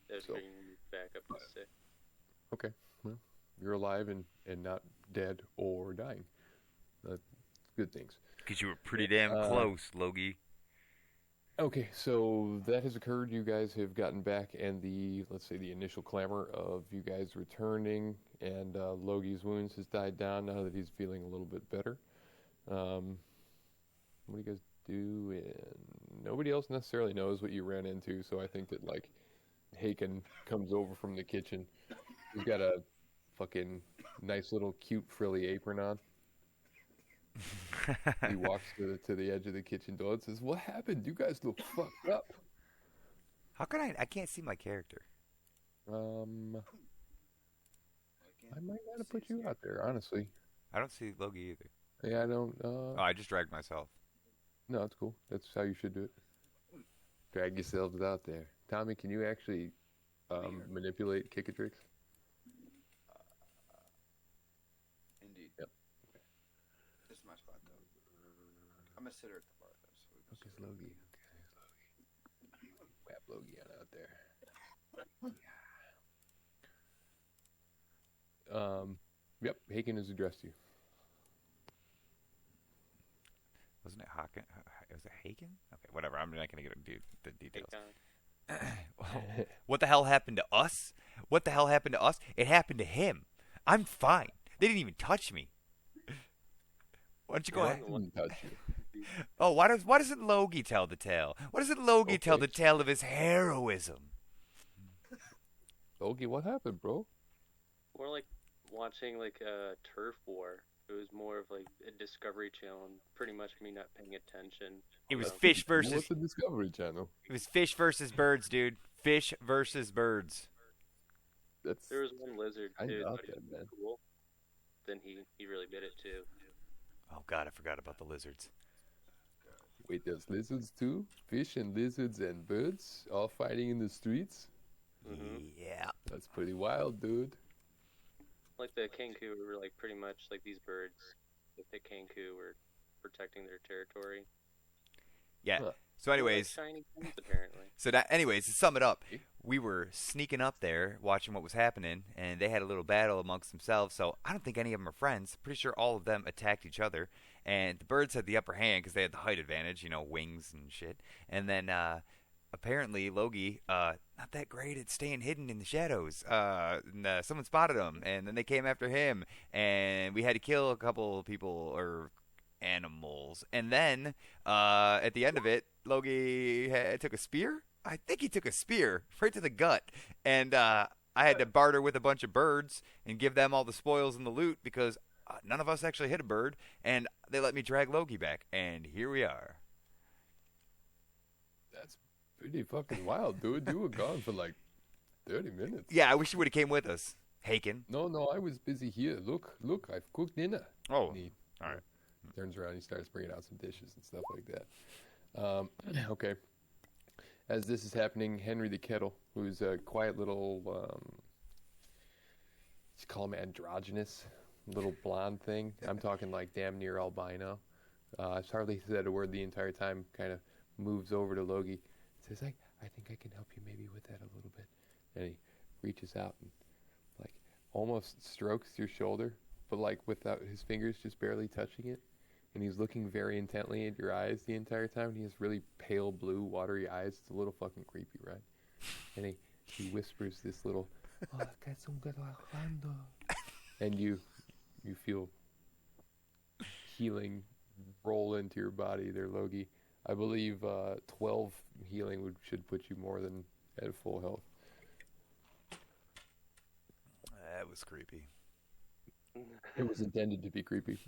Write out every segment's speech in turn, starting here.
That So, bringing me back up to 6. okay. Well, you're alive and not dead or dying. That's good things. Because you were pretty damn Uh, close, Logie. okay, so that has occurred. You guys have gotten back, and let's say, the initial clamor of you guys returning, and Logie's wounds has died down now that he's feeling a little bit better. What do you guys do? And nobody else necessarily knows what you ran into, so I think that, like, Haken comes over from the kitchen. He's got a fucking nice little cute frilly apron on. He walks to the edge of the kitchen door and says, "What happened? You guys look fucked up." How can I? I can't see my character. I might not have put you out there, honestly. I don't see Logie either. Yeah, I don't. Oh, I just dragged myself. No, it's cool. That's how you should do it. Drag yourselves out there. Tommy, can you actually manipulate Kickatrix? Indeed. Yep. This is my spot, though. I'm a sitter at the bar, though. So we go Look, Logie. Okay, Logie. Whap Logie on out there. Yep, Haken has addressed you. Wasn't it Hakon? Was it Haken? Okay, whatever. I'm not going to get into the details. What the hell happened to us? What the hell happened to us? It happened to him. I'm fine. They didn't even touch me. Why don't you go ahead? Didn't touch you. Oh, why doesn't Logie tell the tale? Why doesn't Logie tell the tale of his heroism? Logie, what happened, bro? More like watching like a turf war. It was more of like a Discovery Channel, and pretty much me not paying attention. It was fish versus. What's the Discovery Channel? It was fish versus birds, dude. Fish versus birds. There was one lizard I too. doubt But that, man. cool. Then he really bit it too. Oh God, I forgot about the lizards. Wait, there's lizards too? Fish and lizards and birds all fighting in the streets? Yeah. That's pretty wild, dude. Like the Kenku were like pretty much like these birds. The Kenku were protecting their territory. Yeah. Huh. So, anyways, Shiny things, apparently. Anyways, to sum it up, we were sneaking up there, watching what was happening, and they had a little battle amongst themselves. So I don't think any of them are friends. Pretty sure all of them attacked each other, and the birds had the upper hand because they had the height advantage, wings and shit. And then apparently Logie, not that great at staying hidden in the shadows. Someone spotted him, and then they came after him, and we had to kill a couple people or animals. And then at the end of it, Logie took a spear. I think he took a spear right to the gut, and I had to barter with a bunch of birds and give them all the spoils and the loot because none of us actually hit a bird, and they let me drag Logie back, and here we are. That's pretty fucking wild, dude. You were gone for like 30 minutes. Yeah, I wish you would have came with us, Haken. No, I was busy here. Look, I've cooked dinner. Oh, And he all right. turns around, he starts bringing out some dishes and stuff like that. Okay. As this is happening, Henry the Kettle, who's a quiet little, let's call him androgynous, little blonde thing. I'm talking like damn near albino. I've hardly said a word the entire time, kind of moves over to Logie, says, I think I can help you maybe with that a little bit. And he reaches out and like almost strokes your shoulder, but like without his fingers just barely touching it. And he's looking very intently at your eyes the entire time. And he has really pale blue, watery eyes. It's a little fucking creepy, right? And he whispers this little, oh, que son trabajando. And you feel healing roll into your body there, Logie. I believe 12 healing should put you more than at full health. That was creepy. It was intended to be creepy.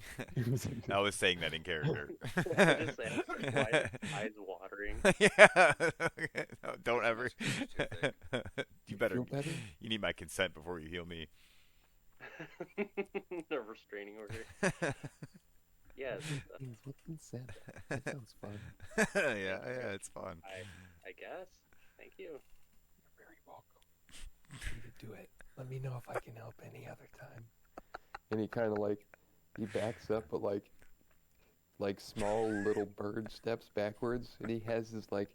I was saying that in character. Just saying, why are eyes watering? Yeah. No, don't ever. You better. Feel better? You need my consent before you heal me. A restraining order. Yes. With consent. That sounds fun. Yeah, it's fun. I guess. Thank you. You're very welcome. You do it. Let me know if I can help any other time. And he kind of like, he backs up, but like like small little bird steps backwards, and he has his like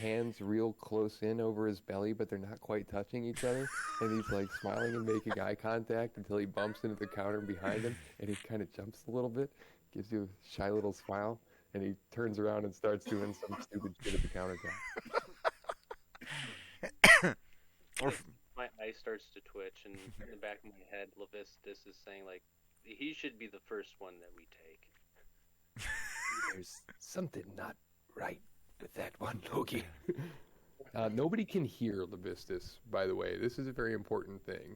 hands real close in over his belly, but they're not quite touching each other. And he's like smiling and making eye contact until he bumps into the counter behind him, and he kind of jumps a little bit, gives you a shy little smile, and he turns around and starts doing some stupid shit at the countertop. My eye starts to twitch, and in the back of my head, Levistus is saying, like, he should be the first one that we take. There's something not right with that one, Loki. Nobody can hear Levistus, by the way. This is a very important thing.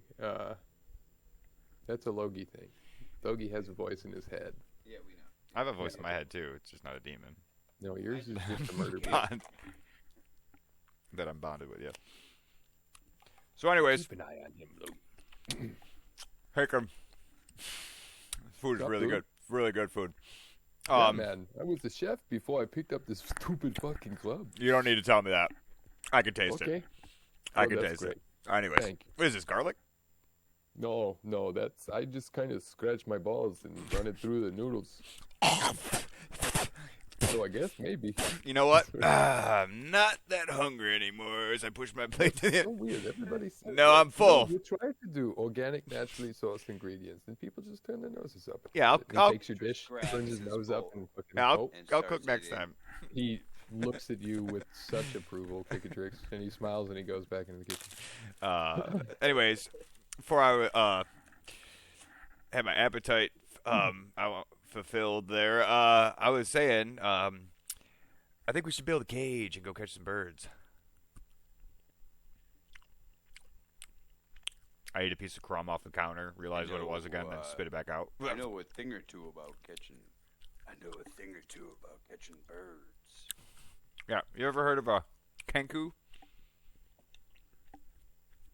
That's a Logi thing. Logi has a voice in his head. Yeah, we know. I have a voice in my head too. It's just not a demon. No, yours is just a murder beat. That I'm bonded with, yeah. So, anyways, Keep an eye on him, Loki. Hickam. Food is Sup, really dude? good. Really good food. Yeah, man. I was the chef before I picked up this stupid fucking club. You don't need to tell me that. I can taste Okay. it. I Oh, can that's taste great. it. Anyways, Thank you. what is this, garlic? No, that's... I just kind of scratch my balls and run it through the noodles. So I guess maybe. You know what? I'm not that hungry anymore as I push my plate to So the weird. Everybody says No, that. I'm full. You try to do organic, naturally sourced ingredients, and people just turn their noses up. Yeah, He I'll takes your dish, grabs turns his his nose bowl. up, and fucking... I'll oh, And cook starts next eating. time. he looks at you with such approval, Kickatrix, and he smiles and he goes back into the kitchen. Anyways, before I had my appetite fulfilled there, I was saying I think we should build a cage and go catch some birds. I ate a piece of crumb off the counter, realized what it was again, then spit it back out. I know a thing or two about catching. Birds. Yeah, you ever heard of a kenku?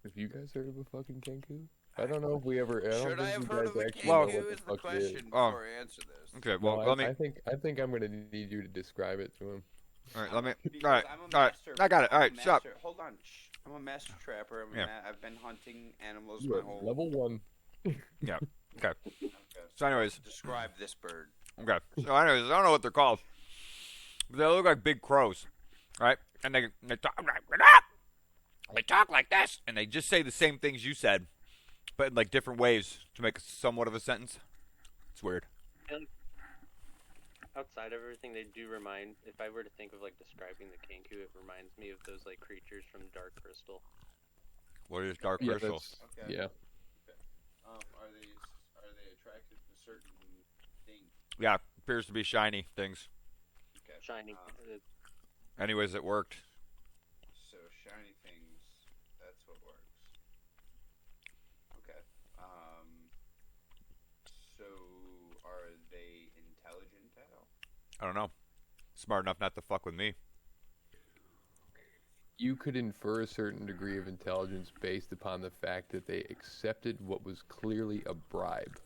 Have you guys heard of a fucking kenku? I don't know if we ever... I don't Should I think have you heard guys of a actually know kenku? what the Is the fuck it is. question before I answer this. Okay, No, well, let me. I think I'm gonna need you to describe it to him. All right, let me. Because All right, I'm a all right. master- I got it. All I'm a right, stop. master- Hold on. Shh. I'm a master trapper. Yeah. I've been hunting animals You my are whole level 1. Yeah. Okay. Okay. So, anyways, Describe this bird. okay. So, anyways, I don't know what they're called. But they look like big crows, right? And they talk like this, and they just say the same things you said, but in like different ways to make somewhat of a sentence. It's weird. Outside of everything, they do remind. If I were to think of like describing the kenku, it reminds me of those like creatures from Dark Crystal. What is dark Yeah, crystal? that's... Okay. Yeah. Are they attracted to certain things? Yeah, appears to be shiny things. Okay. Shiny. Anyways, it worked. So shiny things. That's what works. Okay. So are they intelligent at all? I don't know. Smart enough not to fuck with me. You could infer a certain degree of intelligence based upon the fact that they accepted what was clearly a bribe.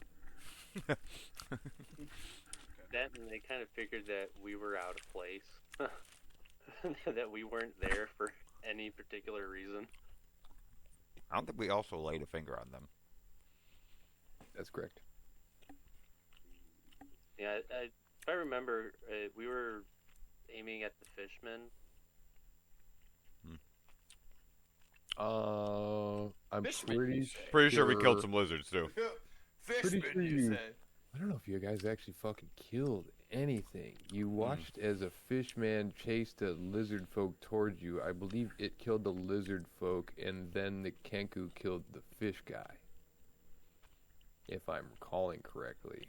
That and they kind of figured that we were out of place, that we weren't there for any particular reason. I don't think we also laid a finger on them. That's correct. Yeah, if I remember, we were aiming at the fishmen. I'm Fishman, pretty you say? Pretty sure we killed some lizards too. Pretty Fishman, sure you you- say? I don't know if you guys actually fucking killed anything. You watched as a fish man chased a lizard folk towards you. I believe it killed the lizard folk, and then the kenku killed the fish guy. If I'm recalling correctly.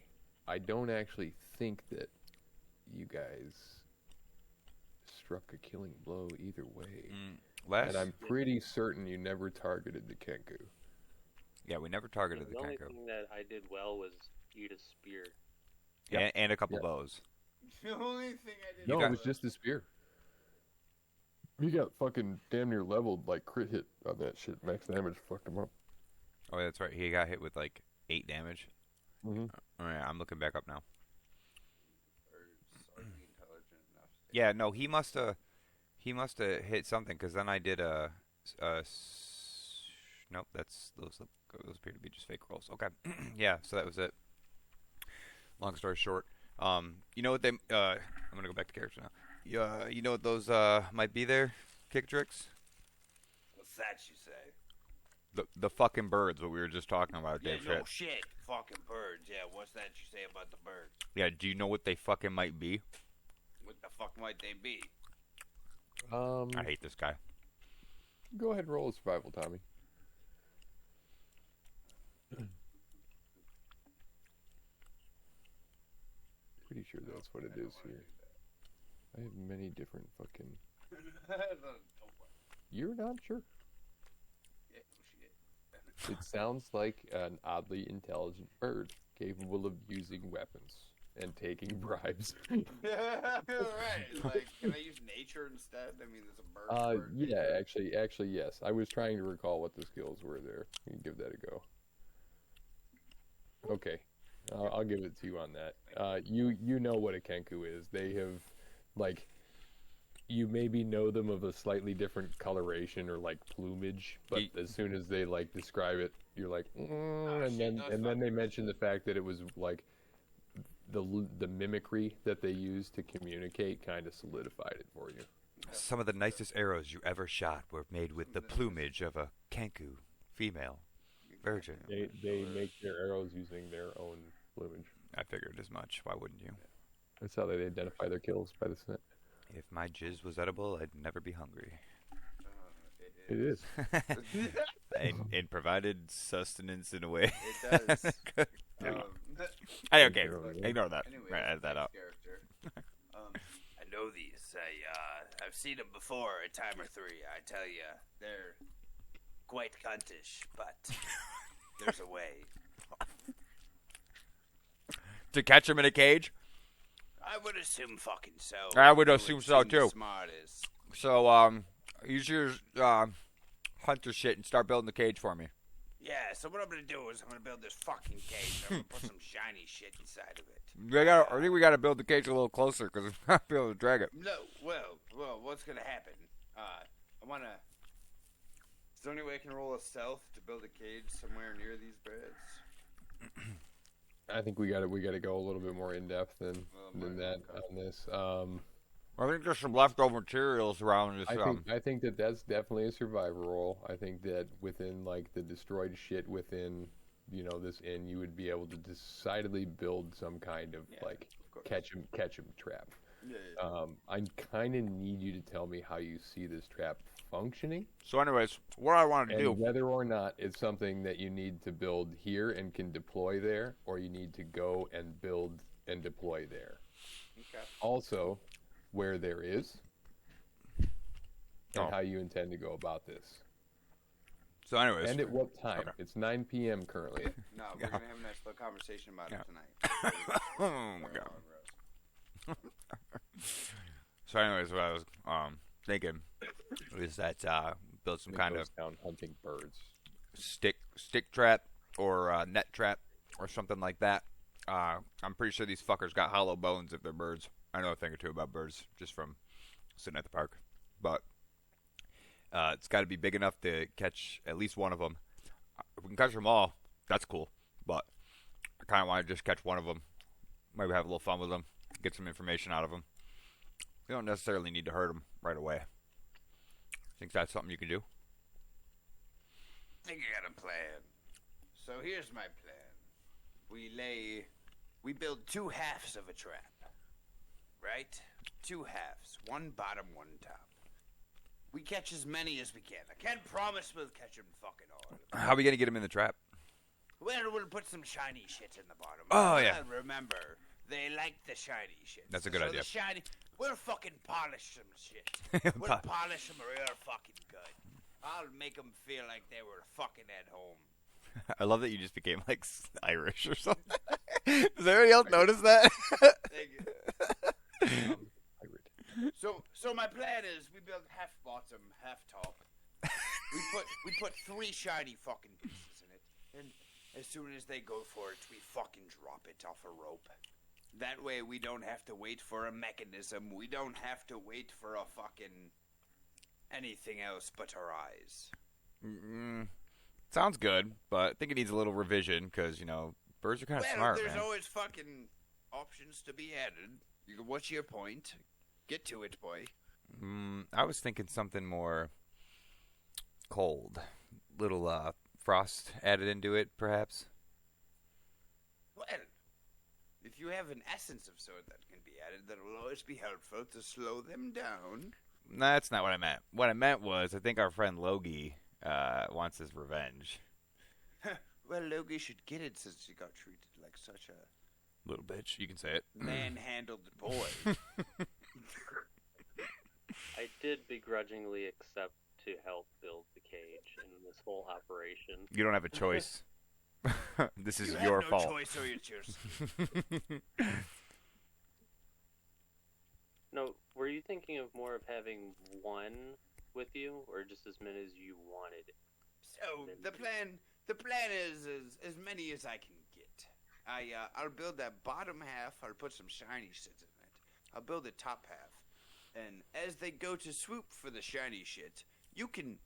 I don't actually think that you guys struck a killing blow either way. Last, And I'm pretty certain you never targeted the kenku. yeah, we never targeted the The only kenku. thing that I did well was eat a spear. Yeah. And a couple Yeah. bows. The only thing I did. No, got- it was just a spear. He got fucking damn near leveled, like crit hit on that shit. Max damage fucked him up. Oh, that's right. He got hit with like 8 damage. Mm-hmm. All right, I'm looking back up now. Are you intelligent enough? Yeah, no, he must have hit something because then I did nope, those appear to be just fake rolls. Okay, yeah, so that was it. Long story short, You know what they? I'm gonna go back to character now. You know what those might be there? Kick tricks. What's that you say? The fucking birds. What we were just talking about, Yeah, Dave. no shit. Fucking birds. Yeah, what's that you say about the birds? Yeah. Do you know what they fucking might be? What the fuck might they be? I hate this guy. Go ahead and roll a survival, Tommy. Pretty sure that's what it is here. I have many different fucking... You're not sure. Yeah, no shit. It sounds like an oddly intelligent bird capable of using weapons and taking bribes. Right. Like, can I use nature instead? I mean, there's a bird. Yeah, actually, yes. I was trying to recall what the skills were there. You can give that a go. Okay, I'll give it to you on that. You know what a kenku is. They have, like, you maybe know them of a slightly different coloration or like plumage, but as soon as they like describe it, you're like, and then they mention the fact that it was like the mimicry that they used to communicate kind of solidified it for you. Some of the nicest arrows you ever shot were made with the plumage of a kenku female virgin. They make their arrows using their own plumage. I figured as much. Why wouldn't you? That's how they identify their kills, by the scent. If my jizz was edible, I'd never be hungry. It is. and provided sustenance in a way. It does. Hey, okay, ignore that. Anyway, Right, add that up. I know these. I've seen them before a time or three. I tell you, they're quite cuntish, but there's a way. To catch him in a cage? I would assume fucking so. I would assume so, too. Smartest. So, use your hunter shit and start building the cage for me. Yeah, so what I'm gonna do is I'm gonna build this fucking cage. I'm gonna put some shiny shit inside of it. I think we gotta build the cage a little closer because we're not be able to drag it. No, well, what's gonna happen? I wanna. Is there any way I can roll a stealth to build a cage somewhere near these beds? I think we gotta go a little bit more in depth than that on this. I think there's some leftover materials around this. I think that's definitely a survivor role. I think that within like the destroyed shit within this inn, you would be able to decidedly build some kind of catch 'em trap. Yeah. I kind of need you to tell me how you see this trap functioning. So, anyways, what I want to do, whether or not it's something that you need to build here and can deploy there, or you need to go and build and deploy there. Okay. Also, where there is, and how you intend to go about this. So, anyways, and at what time? Okay. It's 9 p.m. currently. No, we're gonna have a nice little conversation about it tonight. Oh my god. So, anyways, what I was thinking is that build some kind of down hunting birds, stick trap or net trap or something like that. I'm pretty sure these fuckers got hollow bones if they're birds. I know a thing or two about birds just from sitting at the park, but it's got to be big enough to catch at least one of them. If we can catch them all, that's cool, but I kind of want to just catch one of them, maybe have a little fun with them, get some information out of them. You don't necessarily need to hurt them right away. Think that's something you can do? I think I got a plan. So here's my plan. We build two halves of a trap. Right? Two halves. One bottom, one top. We catch as many as we can. I can't promise we'll catch them fucking all. How are we going to get them in the trap? Well, we'll put some shiny shit in the bottom. Oh, yeah. Remember, they like the shiny shit. That's a good idea. The shiny, we'll fucking polish some shit. We'll polish them real fucking good. I'll make them feel like they were fucking at home. I love that you just became like Irish or something. Does anybody else notice that? Thank you. So my plan is we build half bottom, half top. We put three shiny fucking pieces in it, and as soon as they go for it, we fucking drop it off a rope. That way we don't have to wait for a mechanism. We don't have to wait for a fucking anything else but our eyes. Sounds good, but I think it needs a little revision because, birds are kind of smart, there's man. always fucking options to be added. What's your point? Get to it, boy. I was thinking something more cold. Little frost added into it, perhaps. Well, if you have an essence of sort that can be added, that will always be helpful to slow them down. That's not what I meant. What I meant was, I think our friend Logie wants his revenge. Well, Logie should get it since he got treated like such a Little bitch, you can say it. manhandled boy. I did begrudgingly accept to help build the cage in this whole operation. You don't have a choice. This is You your have no fault. choice, or it's yours. No, were you thinking of more of having one with you, or just as many as you wanted? So the plan is as many as I can get. I'll build that bottom half. I'll put some shiny shit in it. I'll build the top half, and as they go to swoop for the shiny shit, you can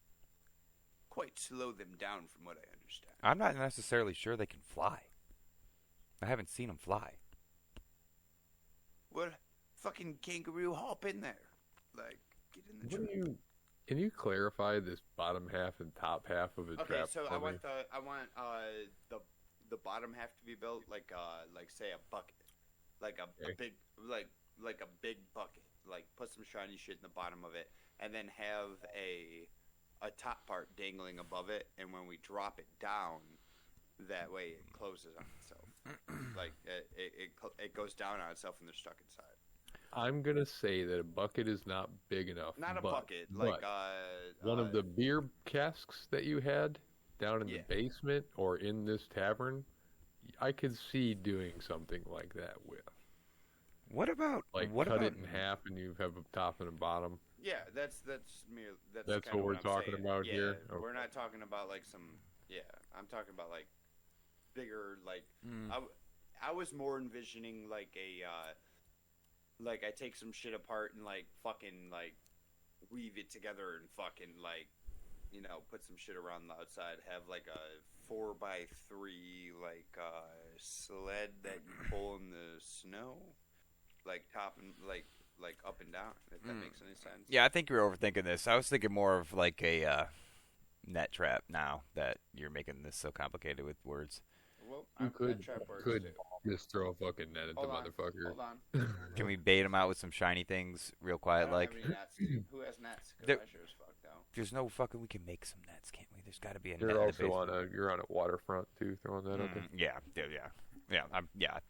quite slow them down, from what I understand. I'm not necessarily sure they can fly. I haven't seen them fly. Well, fucking kangaroo, hop in there. Like, get in the trap. Can you clarify this bottom half and top half of a trap? Okay, so for I me? want the bottom half to be built like say a bucket, like a big like a big bucket. Like put some shiny shit in the bottom of it, and then have a top part dangling above it. And when we drop it down, that way it closes on itself. Like it goes down on itself, and they're stuck inside. I'm gonna say that a bucket is not big enough. Not a but, bucket, like one of the beer casks that you had down in the basement or in this tavern, I could see doing something like that with. What about cut it in half and you have a top and a bottom? Yeah, that's what we're talking about here. Okay. We're not talking about like some. Yeah, I'm talking about like bigger. Like I was more envisioning like a. Like, I take some shit apart and, like, fucking, like, weave it together and fucking, like, you know, put some shit around the outside. Have, like, a 4x3, like, sled that you pull in the snow. Like, top and, like up and down, if that makes any sense. Yeah, I think you're overthinking this. I was thinking more of, like, a net trap now that you're making this so complicated with words. Well, you could just throw a fucking net at the motherfucker. Hold on. Can we bait him out with some shiny things real quiet like? Who has nets? Because I sure as fuck don't. There's no fucking. We can make some nets, can't we? There's got to be a net. You're also you're on a waterfront too, throwing that out there. Yeah. I'm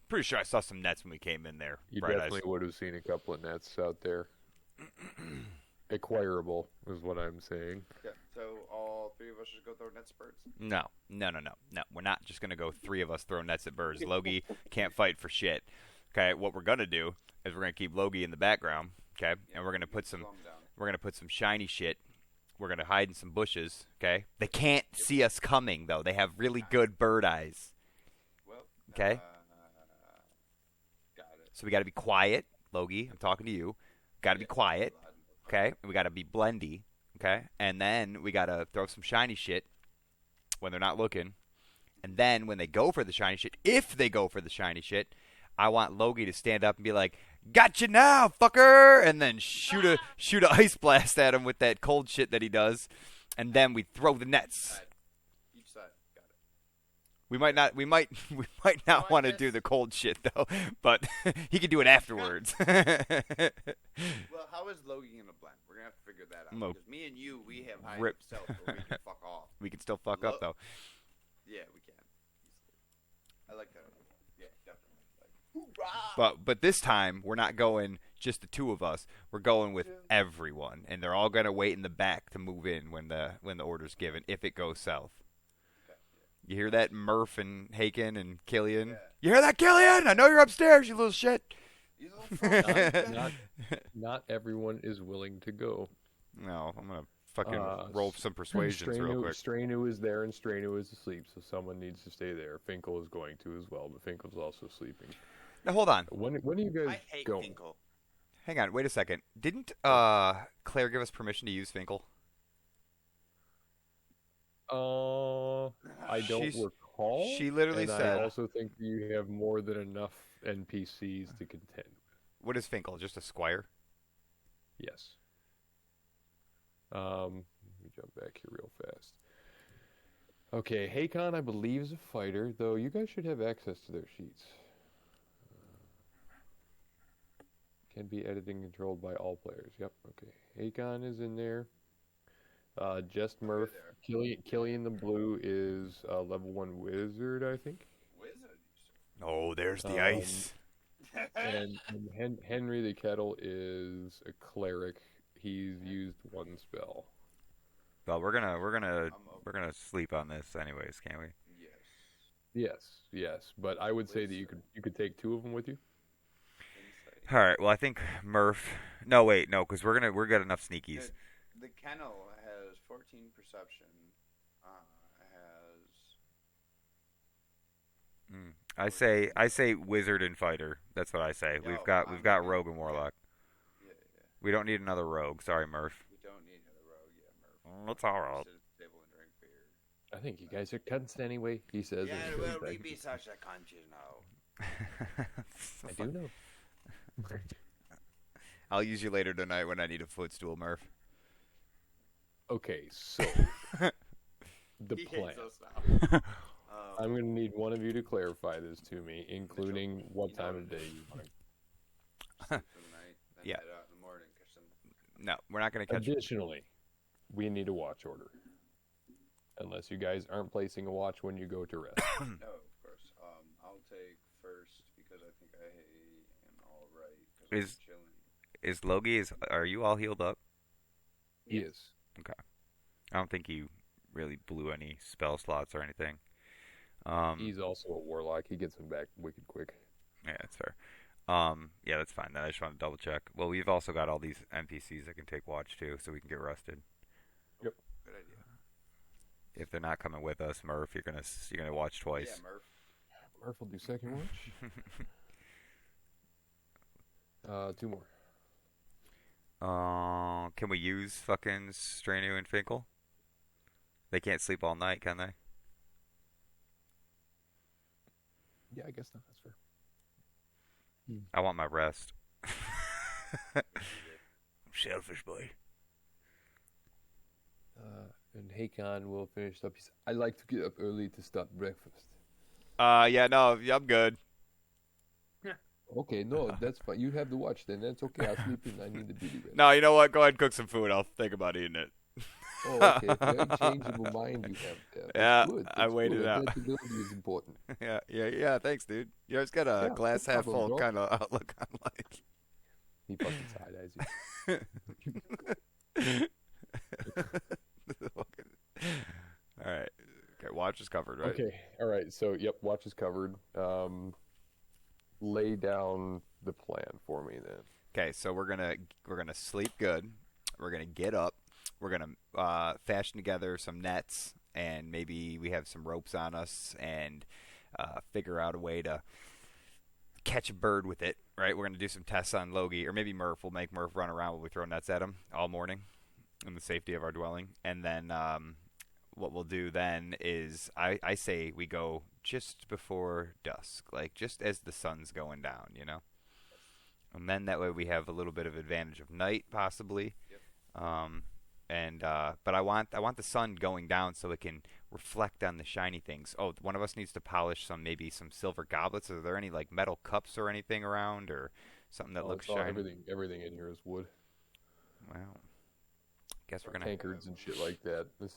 pretty sure I saw some nets when we came in there. You definitely would have seen a couple of nets out there. Acquirable is what I'm saying. Yeah, so all three of us should go throw nets at birds? No. We're not just going to go three of us throw nets at birds. Logie can't fight for shit. Okay, what we're going to do is we're going to keep Logie in the background, okay? And we're going to put some shiny shit. We're going to hide in some bushes, okay? They can't see us coming, though. They have really good bird eyes. Well, okay? Got it. So we got to be quiet. Logie, I'm talking to you. Got to be quiet. Okay, we got to be blendy, okay? And then we got to throw some shiny shit when they're not looking. And then when they go for the shiny shit, if they go for the shiny shit, I want Logie to stand up and be like, "Gotcha now, fucker!" And then shoot a ice blast at him with that cold shit that he does. And then we throw the nets. Each side. Got it. We might not want to do the cold shit though, but he can do it afterwards. Well, how is Logie gonna blend? We're gonna have to figure that out. No. Because me and you, we have high Rip. stealth, but we can fuck off. We can still fuck up though. Yeah, we can. I like that. Yeah, definitely. Like, But this time we're not going just the two of us. We're going with everyone, and they're all gonna wait in the back to move in when the order's given if it goes south. You hear that, Murph and Haken and Killian? Yeah. You hear that, Killian? I know you're upstairs, you little shit. you little fuck. Not everyone is willing to go. No, I'm going to fucking roll some persuasions real quick. Strainu is there and Strainu is asleep, so someone needs to stay there. Finkel is going to as well, but Finkel's also sleeping. Now, hold on. When are you guys I hate going? Finkel. Hang on, wait a second. Didn't Claire give us permission to use Finkel? I don't tall. She literally and said- I also think you have more than enough NPCs to contend with. What is Finkel? Just a squire? Yes. Let me jump back here real fast. Okay, Hakon, I believe, is a fighter, though you guys should have access to their sheets. Can be edited and controlled by all players. Yep, okay. Hakon is in there. Just Murph. Killian the Blue is a level 1 wizard, I think. Wizard. Oh, there's the ice. And Henry the Kettle is a cleric. He's used 1 spell. Well, we're gonna sleep on this anyways, can't we? Yes. But I would say that you could take 2 of them with you. All right. Well, I think Murph. No, wait, no, because we're got enough sneakies. The kennel has 14 perception. I say wizard and fighter. That's what I say. Yo, We've got rogue and warlock. Yeah. We don't need another rogue. Sorry, Murph. We don't need another rogue. Yeah, Murph. That's all right. Sit at the table and drink beer. I think you guys are cunts anyway, he says. Yeah, and well, goes we back. be such a cunt, you know. I do know. I'll use you later tonight when I need a footstool, Murph. Okay, so the He plan. hates us now. I'm going to need one of you to clarify this to me, including what time of day you want. Sleep for the night, then Yeah. head out in the morning. Catch some. No, we're not going to catch. Additionally, we need a watch order. Unless you guys aren't placing a watch when you go to rest. No, of course. I'll take first because I think I am all right. 'Cause I'm chilling. Is Logie? Are you all healed up? He is. Okay. I don't think you really blew any spell slots or anything. He's also a warlock. He gets them back wicked quick. Yeah, that's fair. Yeah, that's fine. Then I just want to double check. Well, we've also got all these NPCs that can take watch too, so we can get rested. Yep. Good idea. If they're not coming with us, Murph, you're gonna watch twice. Yeah, Murph. Murph will do second watch. 2 more. Can we use fucking Stranu and Finkel? They can't sleep all night, can they? Yeah, I guess not. That's fair. I want my rest. I'm selfish, boy. And Hakon will finish up. He said, I like to get up early to start breakfast. Yeah, no, I'm good. Okay, no, that's fine. You have the watch then. That's okay. I'll sleep in. I need the duty rest. No, you know what? Go ahead and cook some food. I'll think about eating it. Oh, okay. Very changeable mind you have there. Yeah, Good. I waited out. Adaptability is important. Yeah. Thanks, dude. You always got a Yeah, glass no half problem, full bro. kind of outlook on life. He fucking side-eyes you. All right. Okay, watch is covered, right? Okay. All right. So, yep, watch is covered. Lay down the plan for me then. Okay, so we're gonna sleep good. We're gonna get up. We're gonna fashion together some nets, and maybe we have some ropes on us, and figure out a way to catch a bird with it. Right? We're gonna do some tests on Logie, or maybe Murph. We'll make Murph run around while we throw nets at him all morning, in the safety of our dwelling. And then what we'll do then is I say we go just before dusk, like just as the sun's going down, you know. And then that way we have a little bit of advantage of night, possibly. Yep. But I want the sun going down so it can reflect on the shiny things. Oh, one of us needs to polish maybe some silver goblets. Are there any like metal cups or anything around, or something that looks it's all- shiny? Everything in here is wood. Well, guess we're gonna. Tankards and shit like that. This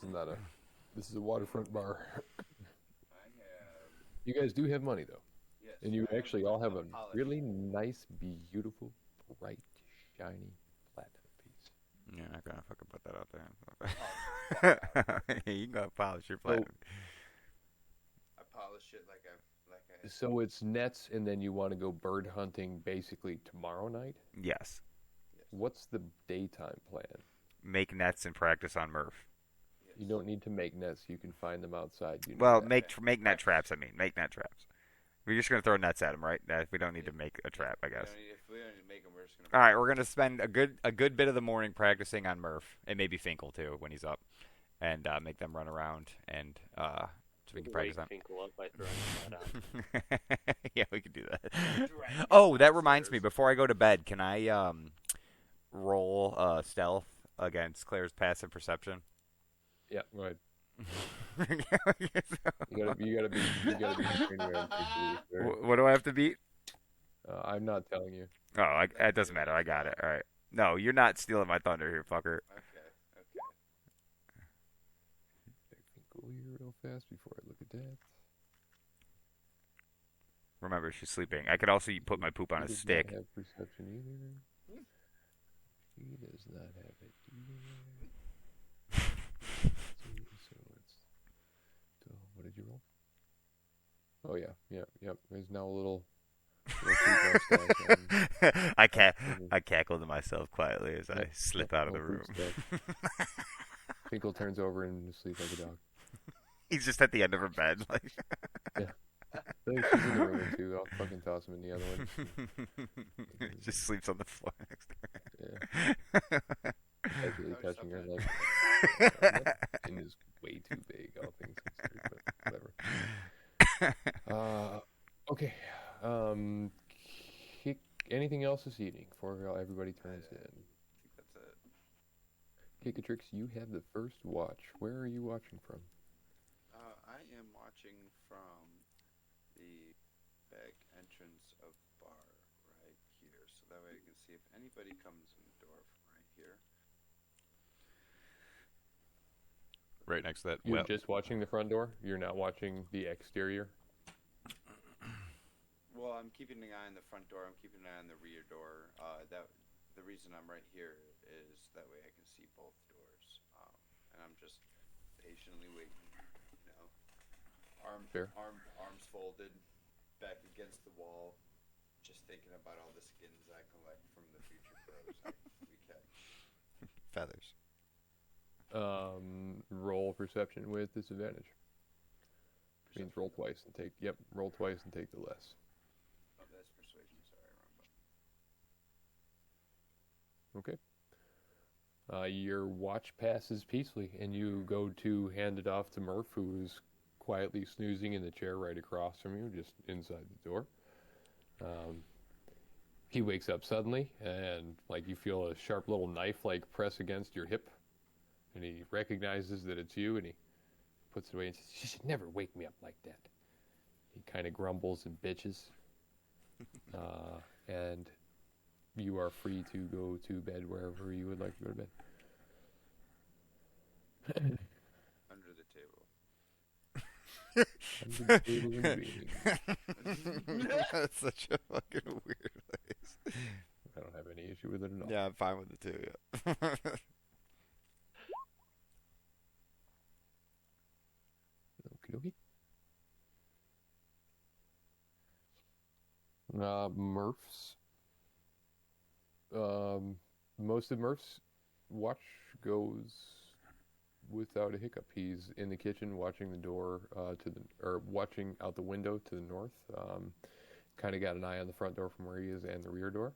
is a waterfront bar. I have. You guys do have money though, Yes. and you I have actually all have a polish. really nice, beautiful, bright, shiny platinum piece. You're not gonna fucking put that out there. You can go polish your platinum. I polish it like I. So it's nets, and then you want to go bird hunting basically tomorrow night. Yes. What's the daytime plan? Make nets and practice on Murph. You don't need to make nets. You can find them outside. You know Well, that. make net traps. I mean, make net traps. We're just gonna throw nets at him, right? We don't need to make a trap, I guess. If we don't need to make them, we're just gonna. All right, we're gonna spend a good bit of the morning practicing on Murph and maybe Finkel too when he's up, and make them run around and So we can practice on. Finkel up by throwing a nut on. Yeah, we can do that. Drag Oh, him that reminds me. downstairs. Before I go to bed, can I roll stealth against Claire's passive perception? Yeah, right. You gotta be trained around people. Sir. What do I have to beat? I'm not telling you. Oh, it doesn't matter. I got it. All right. No, you're not stealing my thunder here, fucker. Okay. Go here real fast before I look at that. Remember, she's sleeping. I could also put my poop on a He does stick. not have perception either. He does not have it either. So what did you roll? Oh yeah. There's now a little poop mustache on. I cackle to myself quietly as I slip out of the room. Finkel turns over and is asleep like a dog. He's just at the end of her bed, like. Yeah. I think she's in the room too. I'll fucking toss him in the other one. Just sleeps on the floor next to her. Yeah. Actually touching her like that thing is way too big, all things considered, but whatever. Okay. Anything else this evening before everybody turns in? I think that's it. Kickatrix, you have the first watch. Where are you watching from? I am watching from the back entrance of bar right here, so that way I can see if anybody comes in the door from right here. Right next to that. You're just watching the front door? You're not watching the exterior? Well, I'm keeping an eye on the front door. I'm keeping an eye on the rear door. The reason I'm right here is that way I can see both doors, and I'm just patiently waiting. You know, arms folded, back against the wall, just thinking about all the skins I collect from the future crows we catch. Feathers. Roll perception with disadvantage. Means roll twice and take. Yep, roll twice and take the less. Oh, that's persuasion. Sorry, wrong button. Okay. Your watch passes peacefully, and you go to hand it off to Murph, who is quietly snoozing in the chair right across from you, just inside the door. He wakes up suddenly, and like you feel a sharp little knife like press against your hip, and he recognizes that it's you, and he puts it away and says, "You should never wake me up like that." He kind of grumbles and bitches, and you are free to go to bed wherever you would like to go to bed. Under the table. Under the table and reading. That's such a fucking weird place. I don't have any issue with it at all. Yeah, I'm fine with it too. Yeah. Okie dokie. Murph's. Most of Murph's watch goes without a hiccup. He's in the kitchen watching the door watching out the window to the north. Kind of got an eye on the front door from where he is and the rear door.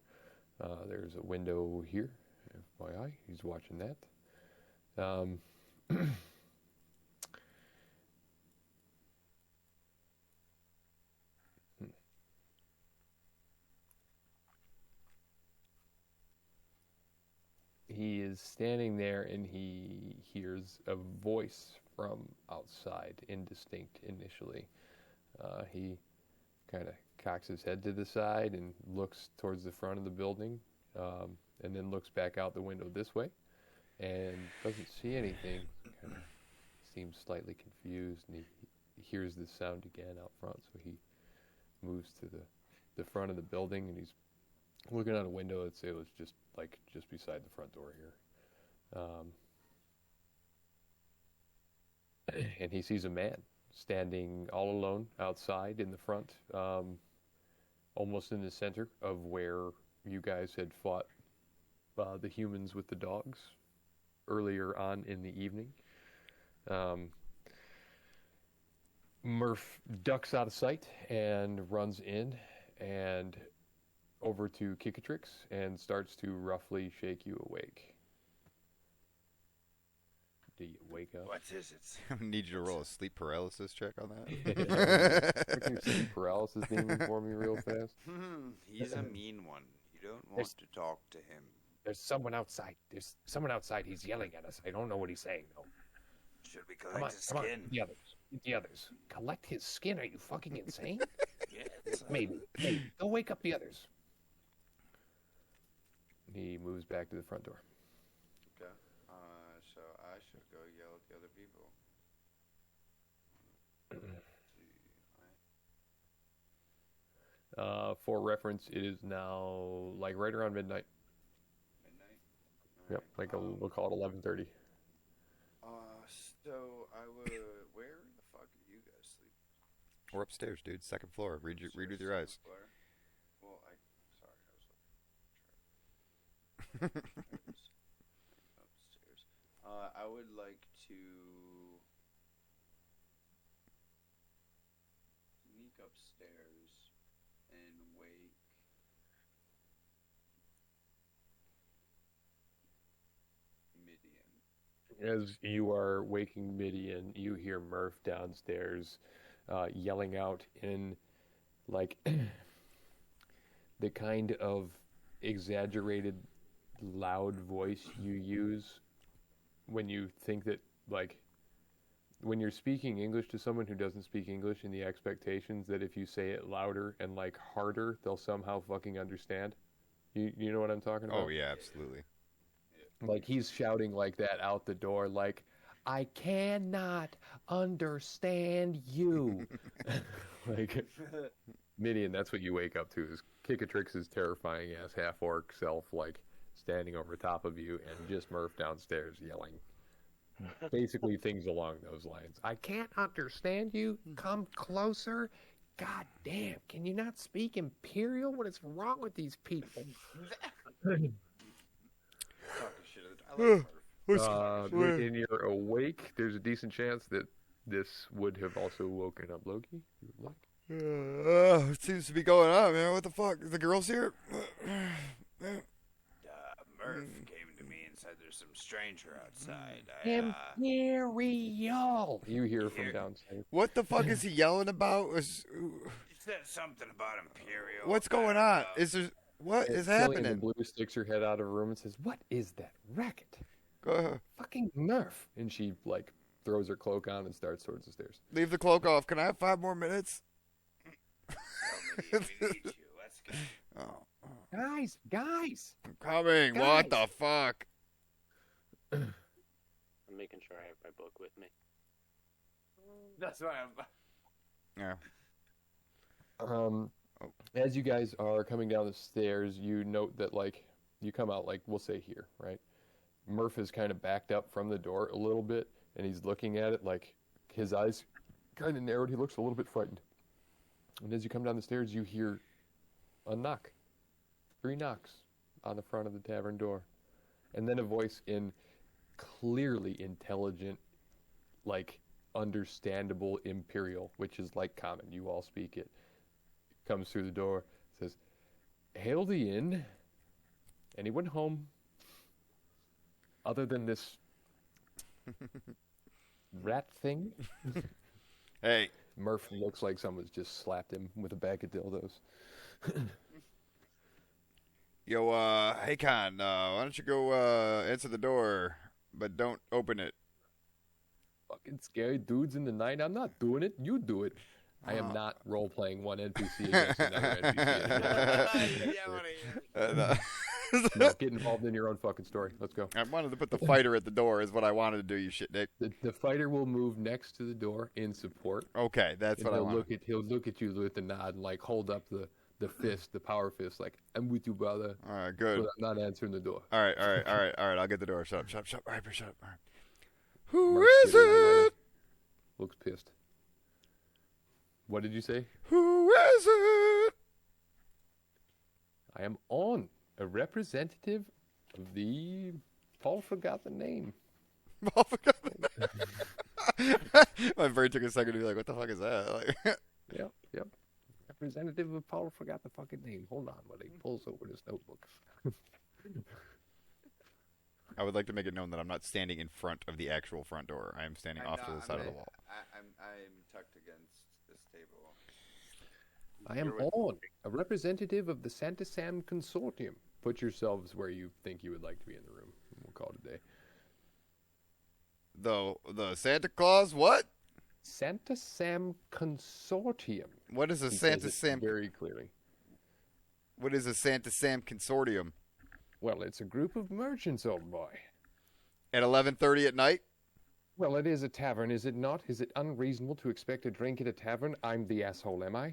There's a window here. FYI, he's watching that. He is standing there and he hears a voice from outside, indistinct initially. He kind of cocks his head to the side and looks towards the front of the building, and then looks back out the window this way and doesn't see anything. Kind of seems slightly confused, and he hears this sound again out front, so he moves to the front of the building, and he's looking out a window that say it was just beside the front door here. And he sees a man standing all alone outside in the front, almost in the center of where you guys had fought the humans with the dogs earlier on in the evening. Murph ducks out of sight and runs in and over to Kickatrix and starts to roughly shake you awake. do you wake up? What is it? I need you to roll a sleep paralysis check on that. Fucking sleep paralysis demon for me real fast. He's a mean one. You don't want to talk to him. There's someone outside. He's yelling at us. I don't know what he's saying, though. Should we collect his skin? The others. The others. Collect his skin? Are you fucking insane? Yes. Maybe. Go wake up the others. He moves back to the front door. Okay. So I should go yell at the other people. For reference, it is now like right around midnight. Midnight? Yep, like we'll call it 11:30. So I would. Where the fuck are you guys sleeping? We're upstairs, dude. Second floor. Read with your eyes. Well, sorry, I was upstairs. I would like to sneak upstairs and wake Midian. As you are waking Midian, you hear Murph downstairs yelling out in like the kind of exaggerated loud voice you use when you think that, like, when you're speaking English to someone who doesn't speak English, and the expectations that if you say it louder and like harder, they'll somehow fucking understand. You know what I'm talking about? Oh yeah, absolutely. Like, he's shouting like that out the door, like, I cannot understand you. Like, Midian, that's what you wake up to, is Kikatrix's terrifying ass half-orc self, like, standing over top of you, and just Murph downstairs yelling. Basically things along those lines. I can't understand you. Come closer. God damn, can you not speak Imperial? What is wrong with these people? Talking shit. I like Murph. When you're awake, there's a decent chance that this would have also woken up Loki. You would like. It seems to be going on, man. What the fuck? The girls here? Murph came to me and said there's some stranger outside. Imperial. You hear from downstairs. What the fuck is he yelling about? He said something about Imperial. What's going on? Is there? What is happening? The Blue sticks her head out of her room and says, "What is that racket? Go ahead. Fucking Murph!" And she like throws her cloak on and starts towards the stairs. Leave the cloak off. Can I have 5 more minutes? We need you. Let's go. Oh, Guys. I'm coming. Guys. What the fuck? I'm making sure I have my book with me. That's why I'm. Yeah. As you guys are coming down the stairs, you note that, like, you come out, like, we'll say here, right? Murph is kind of backed up from the door a little bit, and he's looking at it, like, his eyes kind of narrowed. He looks a little bit frightened. And as you come down the stairs, you hear a knock. 3 knocks on the front of the tavern door. And then a voice in clearly intelligent, like, understandable Imperial, which is, like, common. You all speak it. Comes through the door, says, "Hail the inn. Anyone home? Other than this rat thing?" Hey. Murph looks like someone's just slapped him with a bag of dildos. Yo, HAKONNN, why don't you go answer the door, but don't open it. Fucking scary dudes in the night. I'm not doing it. You do it. I am not role-playing one NPC against another NPC. No, get involved in your own fucking story. Let's go. I wanted to put the fighter at the door is what I wanted to do, you shit dick. The fighter will move next to the door in support. Okay, that's what I want. He'll look at you with a nod and, like, hold up the fist, the power fist, like, "I'm with you, brother." All right, good. But I'm not answering the door. All right. I'll get the door. Shut up. All right, shut up. All right. Who Mark's is getting it? Looks pissed. What did you say? Who is it? I am on. A representative of the... Paul forgot the name. My brain took a second to be like, what the fuck is that? Like, Yep. Representative of Paul forgot the fucking name. Hold on, buddy. Pulls over his notebook. I would like to make it known that I'm not standing in front of the actual front door. I am standing off to the side of the wall. I'm tucked against this table. I am on, a representative of the Santa Sam Consortium. Put yourselves where you think you would like to be in the room. We'll call it a day. The Santa Claus what? Santa Sam Consortium. What is a He Santa says it Sam? very clearly. What is a Santa Sam Consortium? Well, it's a group of merchants, old boy. At 11:30 at night? Well, it is a tavern, is it not? Is it unreasonable to expect a drink at a tavern? I'm the asshole, am I?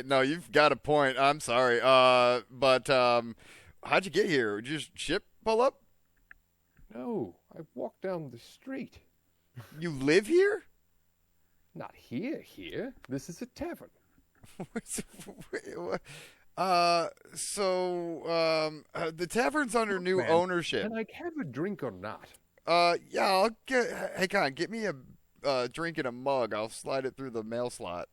No, you've got a point. I'm sorry. But how'd you get here? Did you just ship pull up? No, I walked down the street. You live here? Not here. This is a tavern. The tavern's under new man, ownership. Can I have a drink or not? Yeah, I'll get. Hey, Con, get me a drink in a mug. I'll slide it through the mail slot.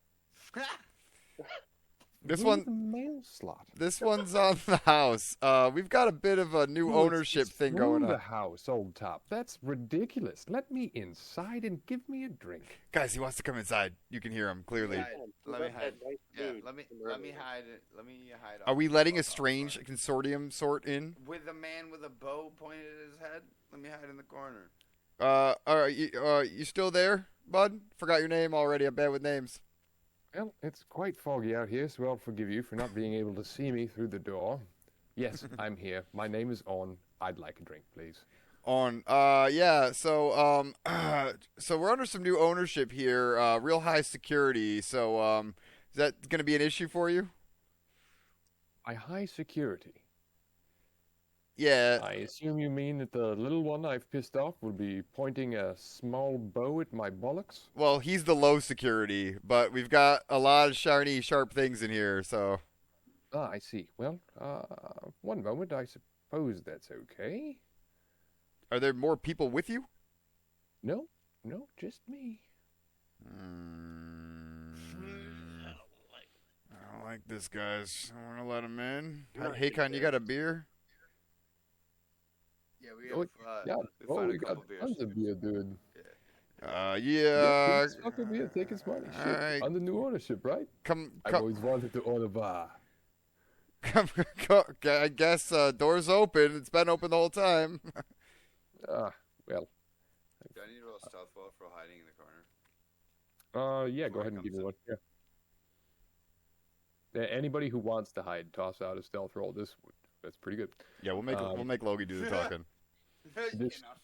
This Through one, the mail slot. this one's on the house. We've got a bit of a new ownership It's thing through going the on. house, old top. That's ridiculous. Let me inside and give me a drink. Guys, he wants to come inside. You can hear him clearly. Yeah, let me That hide. nice Yeah, dude let me from hide it. Let me hide. Are we letting a off strange front. consortium sort in? With a man with a bow pointed at his head? Let me hide in the corner. All right, you still there, bud? Forgot your name already. I'm bad with names. Well, it's quite foggy out here, so I'll forgive you for not being able to see me through the door. Yes, I'm here. My name is On. I'd like a drink, please. On, yeah. So, so we're under some new ownership here. Real high security. So, is that going to be an issue for you? By high security, Yeah. I assume you mean that the little one I've pissed off will be pointing a small bow at my bollocks? Well, he's the low security, but we've got a lot of shiny, sharp things in here. So, Ah, I see. Well, one moment, I suppose that's okay. are there more people with you? No, just me. I don't like this, guys. I want to let him in. Hey, Con, you got a beer? Yeah, we Oh, have. Yeah, we found we a got couple beers. tons of beer, dude. Yeah. Let's fuck a beer, take his money. Shit, Alright. under new ownership, right? Come. I've always wanted to own a bar. I guess door's open. It's been open the whole time. Well, Do I need to roll stealth roll for hiding in the corner? yeah, go ahead and give me one. Yeah. Anybody who wants to hide, toss out a stealth roll. That's pretty good. Yeah, we'll make Logie do the talking.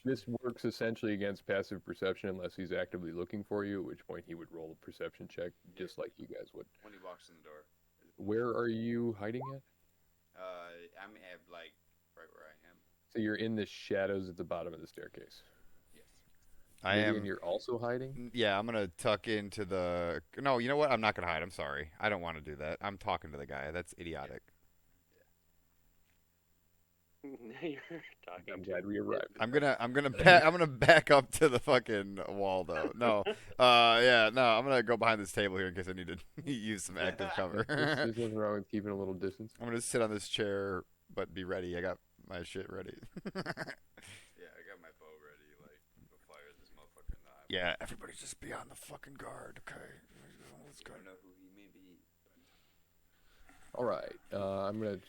This works essentially against passive perception unless he's actively looking for you, at which point he would roll a perception check, just like you guys would. When he walks in the door. Where are you hiding at? I'm like right where I am. So you're in the shadows at the bottom of the staircase. Yes. I Maybe, am. And you're also hiding? Yeah, I'm gonna tuck into the. No, you know what? I'm not gonna hide. I'm sorry. I don't want to do that. I'm talking to the guy. That's idiotic. You're talking. I'm glad we arrived. I'm gonna back up to the fucking wall though. No, yeah, no. I'm gonna go behind this table here in case I need to use some active cover. There's nothing wrong with keeping a little distance. I'm gonna sit on this chair, but be ready. I got my shit ready. Yeah, I got my bow ready. Like, go fire this motherfucker in the eye. Yeah, everybody just be on the fucking guard, okay? Let's go. I don't know who he may be. All right. I'm going to...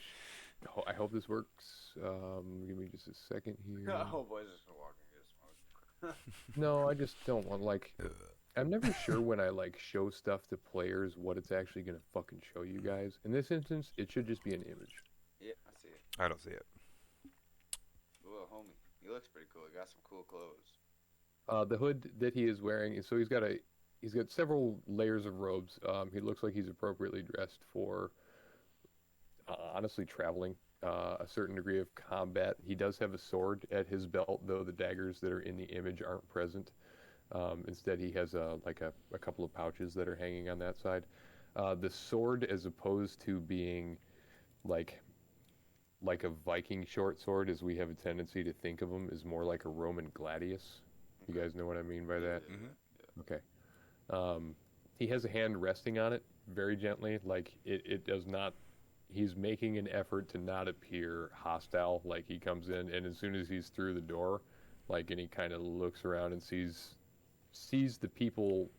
I hope this works. Give me just a second here. Oh, boys, just walking here. No, I just don't want, like... I'm never sure when I, like, show stuff to players what it's actually going to fucking show you guys. In this instance, it should just be an image. Yeah, I see it. I don't see it. Little homie. He looks pretty cool. He got some cool clothes. The hood that he is wearing, so he's got several layers of robes. He looks like he's appropriately dressed for... honestly, traveling, a certain degree of combat. He does have a sword at his belt, though the daggers that are in the image aren't present. Instead, he has a couple of pouches that are hanging on that side. The sword, as opposed to being like a Viking short sword, as we have a tendency to think of them, is more like a Roman gladius. You guys know what I mean by that? Mm-hmm. Okay. He has a hand resting on it very gently, like it does not he's making an effort to not appear hostile. Like he comes in, and as soon as he's through the door, like, and he kind of looks around and sees the people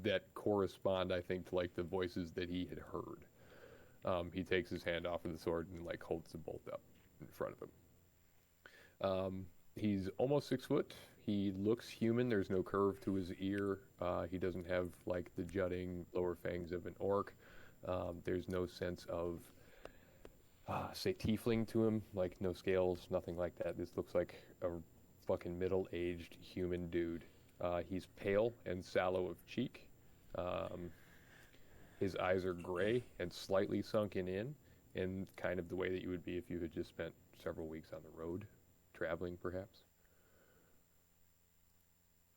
that correspond, I think, to like the voices that he had heard. He takes his hand off of the sword and like holds the bolt up in front of him. He's almost 6 foot. He looks human. There's no curve to his ear. He doesn't have like the jutting lower fangs of an orc. There's no sense of, say, tiefling to him. Like no scales, nothing like that. This looks like a fucking middle-aged human dude. He's pale and sallow of cheek. His eyes are gray and slightly sunken in kind of the way that you would be if you had just spent several weeks on the road, traveling perhaps.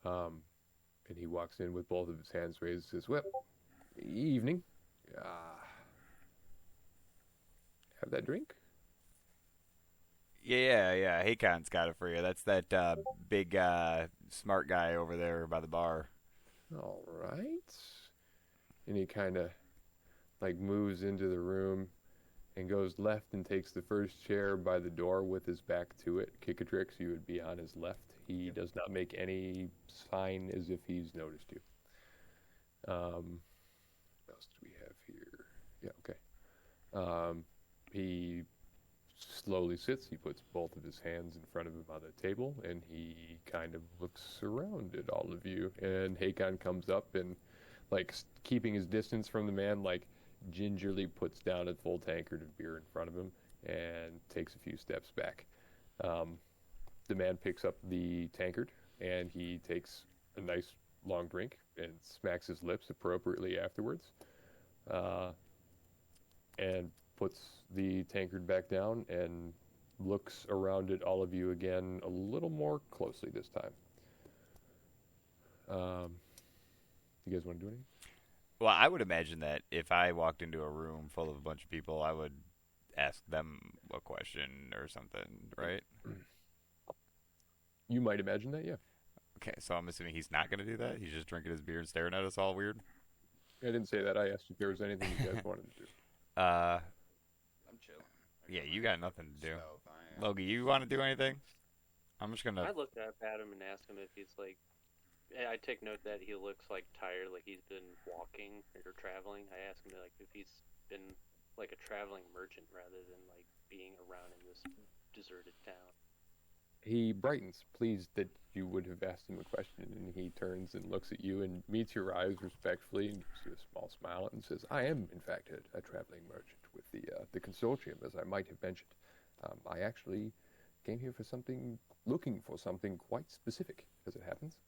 And he walks in with both of his hands raised, says, "Well, evening. Have that drink?" Yeah. Hakon's got it for you. That's that big smart guy over there by the bar. All right. And he kind of like moves into the room and goes left and takes the first chair by the door with his back to it. Kickatrix, you would be on his left. He does not make any sign as if he's noticed you. What else do we have here? Yeah, okay. He slowly sits. He puts both of his hands in front of him on the table, and he kind of looks around at all of you. And Hakon comes up and, like, keeping his distance from the man, like, gingerly puts down a full tankard of beer in front of him and takes a few steps back. The man picks up the tankard, and he takes a nice long drink and smacks his lips appropriately afterwards, and puts the tankard back down and looks around at all of you again a little more closely this time. You guys want to do anything? Well, I would imagine that if I walked into a room full of a bunch of people, I would ask them a question or something, right? You might imagine that, yeah. Okay, so I'm assuming he's not going to do that? He's just drinking his beer and staring at us all weird? I didn't say that. I asked if there was anything you guys wanted to do. I'm chilling. Yeah, you got nothing to do. So, Logie, you want to do anything? I'm just going to... I look up at him and ask him if he's like. I take note that he looks like tired, like he's been walking or traveling. I ask him like if he's been like a traveling merchant rather than like being around in this deserted town. He brightens, pleased that you would have asked him a question, and he turns and looks at you and meets your eyes respectfully and gives you a small smile and says, "I am, in fact, a traveling merchant with the consortium, as I might have mentioned. I actually came here for something, looking for something quite specific, as it happens.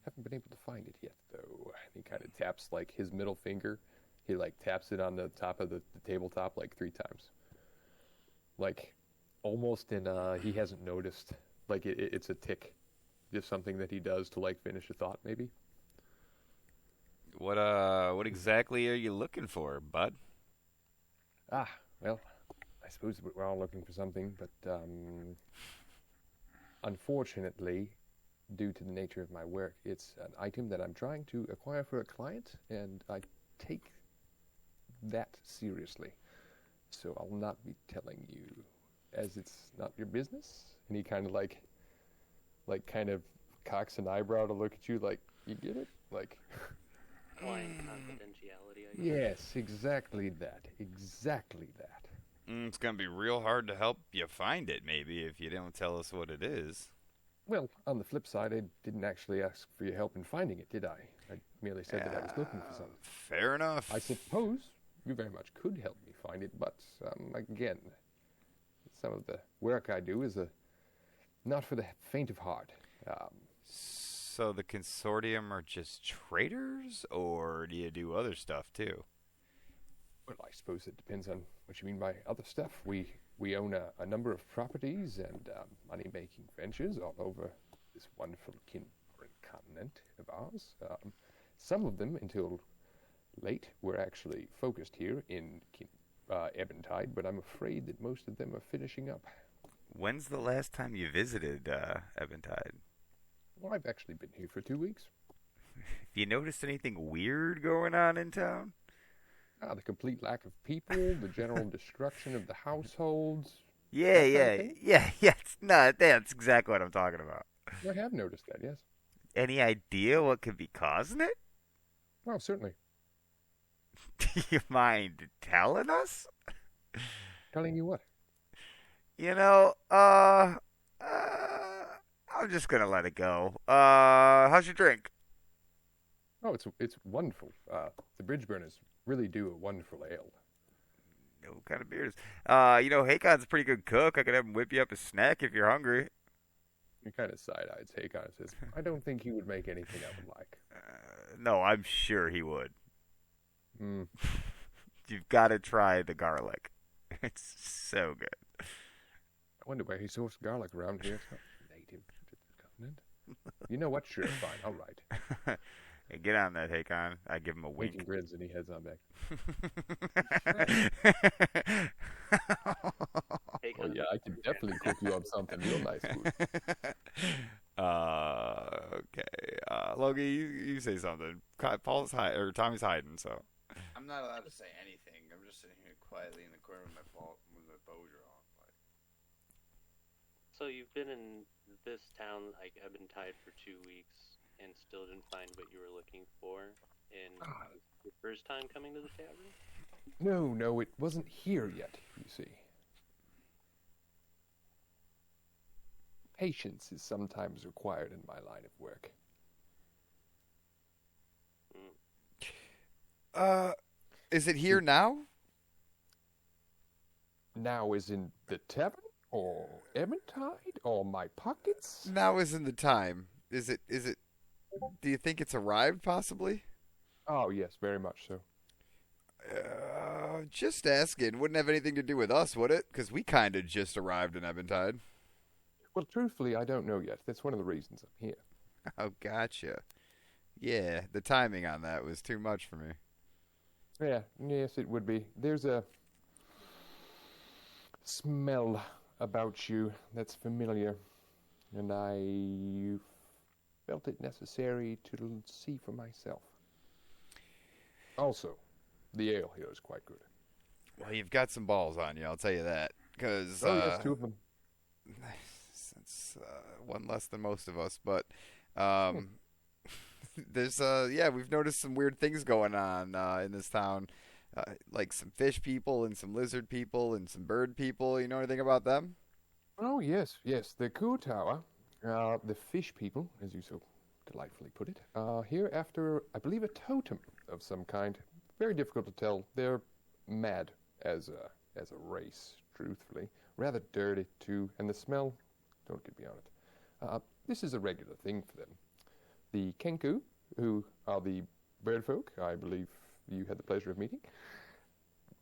Haven't been able to find it yet, though." And he kind of taps, like, his middle finger. He, like, taps it on the top of the tabletop, like, 3 times. Like, almost in, he hasn't noticed. Like, it's a tick. Just something that he does to, like, finish a thought, maybe. What exactly are you looking for, bud? Well, I suppose we're all looking for something, but unfortunately, due to the nature of my work, it's an item that I'm trying to acquire for a client, and I take that seriously. So I'll not be telling you, as it's not your business. And he kind of like kind of cocks an eyebrow to look at you, like, you get it? Like, Client confidentiality, I guess. yes, exactly that. Exactly that. It's going to be real hard to help you find it, maybe, if you don't tell us what it is. Well, on the flip side, I didn't actually ask for your help in finding it, did I? I merely said that I was looking for something. Fair enough. I suppose you very much could help me find it, but again, some of the work I do is not for the faint of heart. So the consortium are just traders, or do you do other stuff too? Well, I suppose it depends on what you mean by other stuff. We own a number of properties and money-making ventures all over this wonderful continent of ours. Some of them, until late, were actually focused here in Eventide, but I'm afraid that most of them are finishing up. When's the last time you visited Eventide? Well, I've actually been here for 2 weeks. Have you noticed anything weird going on in town? The complete lack of people, the general destruction of the households. Yeah, That kind yeah, of thing? yeah. No, that's exactly what I'm talking about. I have noticed that, yes. Any idea what could be causing it? Oh, certainly. Do you mind telling us? Telling you what? You know, I'm just gonna let it go. How's your drink? Oh, it's wonderful. The bridge burners really do a wonderful ale. What kind of beers? Hakon's a pretty good cook. I could have him whip you up a snack if you're hungry. He kind of side-eyes Hakon and says, I don't think he would make anything I would like. No, I'm sure he would. Hmm. You've got to try the garlic. It's so good. I wonder where he sourced garlic around here. It's not native to the continent. You know what? Sure, fine. All right. Hey, get on that, Hakon. I give him a Winking wink. grins and he heads on back. Oh, yeah, I can definitely cook you up something real nice food. Okay. Logie, you say something. Tommy's hiding, so. I'm not allowed to say anything. I'm just sitting here quietly in the corner with my bow drawn. So you've been in this town, like, I've been tied for 2 weeks and still didn't find what you were looking for. And your first time coming to the tavern? No, it wasn't here yet, you see. Patience is sometimes required in my line of work. Is it here now? Now is in the tavern? Or Eventide? Or my pockets? Now isn't the time. Is it? Do you think it's arrived, possibly? Oh, yes, very much so. Just asking. Wouldn't have anything to do with us, would it? Because we kind of just arrived in Eventide. Well, truthfully, I don't know yet. That's one of the reasons I'm here. Oh, gotcha. Yeah, the timing on that was too much for me. Yes, it would be. There's a smell about you that's familiar, and I felt it necessary to see for myself. Also, the ale here is quite good. Well, you've got some balls on you, I'll tell you that. Because yes, 2 of them. It's one less than most of us, but there's we've noticed some weird things going on in this town, like some fish people and some lizard people and some bird people. You know anything about them? Oh, yes. The Koo Tower, the fish people, as you so delightfully put it, here after, I believe, a totem of some kind. Very difficult to tell. They're mad as a race, truthfully. Rather dirty, too, and the smell, don't get me on it. This is a regular thing for them. The Kenku, who are the bird folk, I believe you had the pleasure of meeting,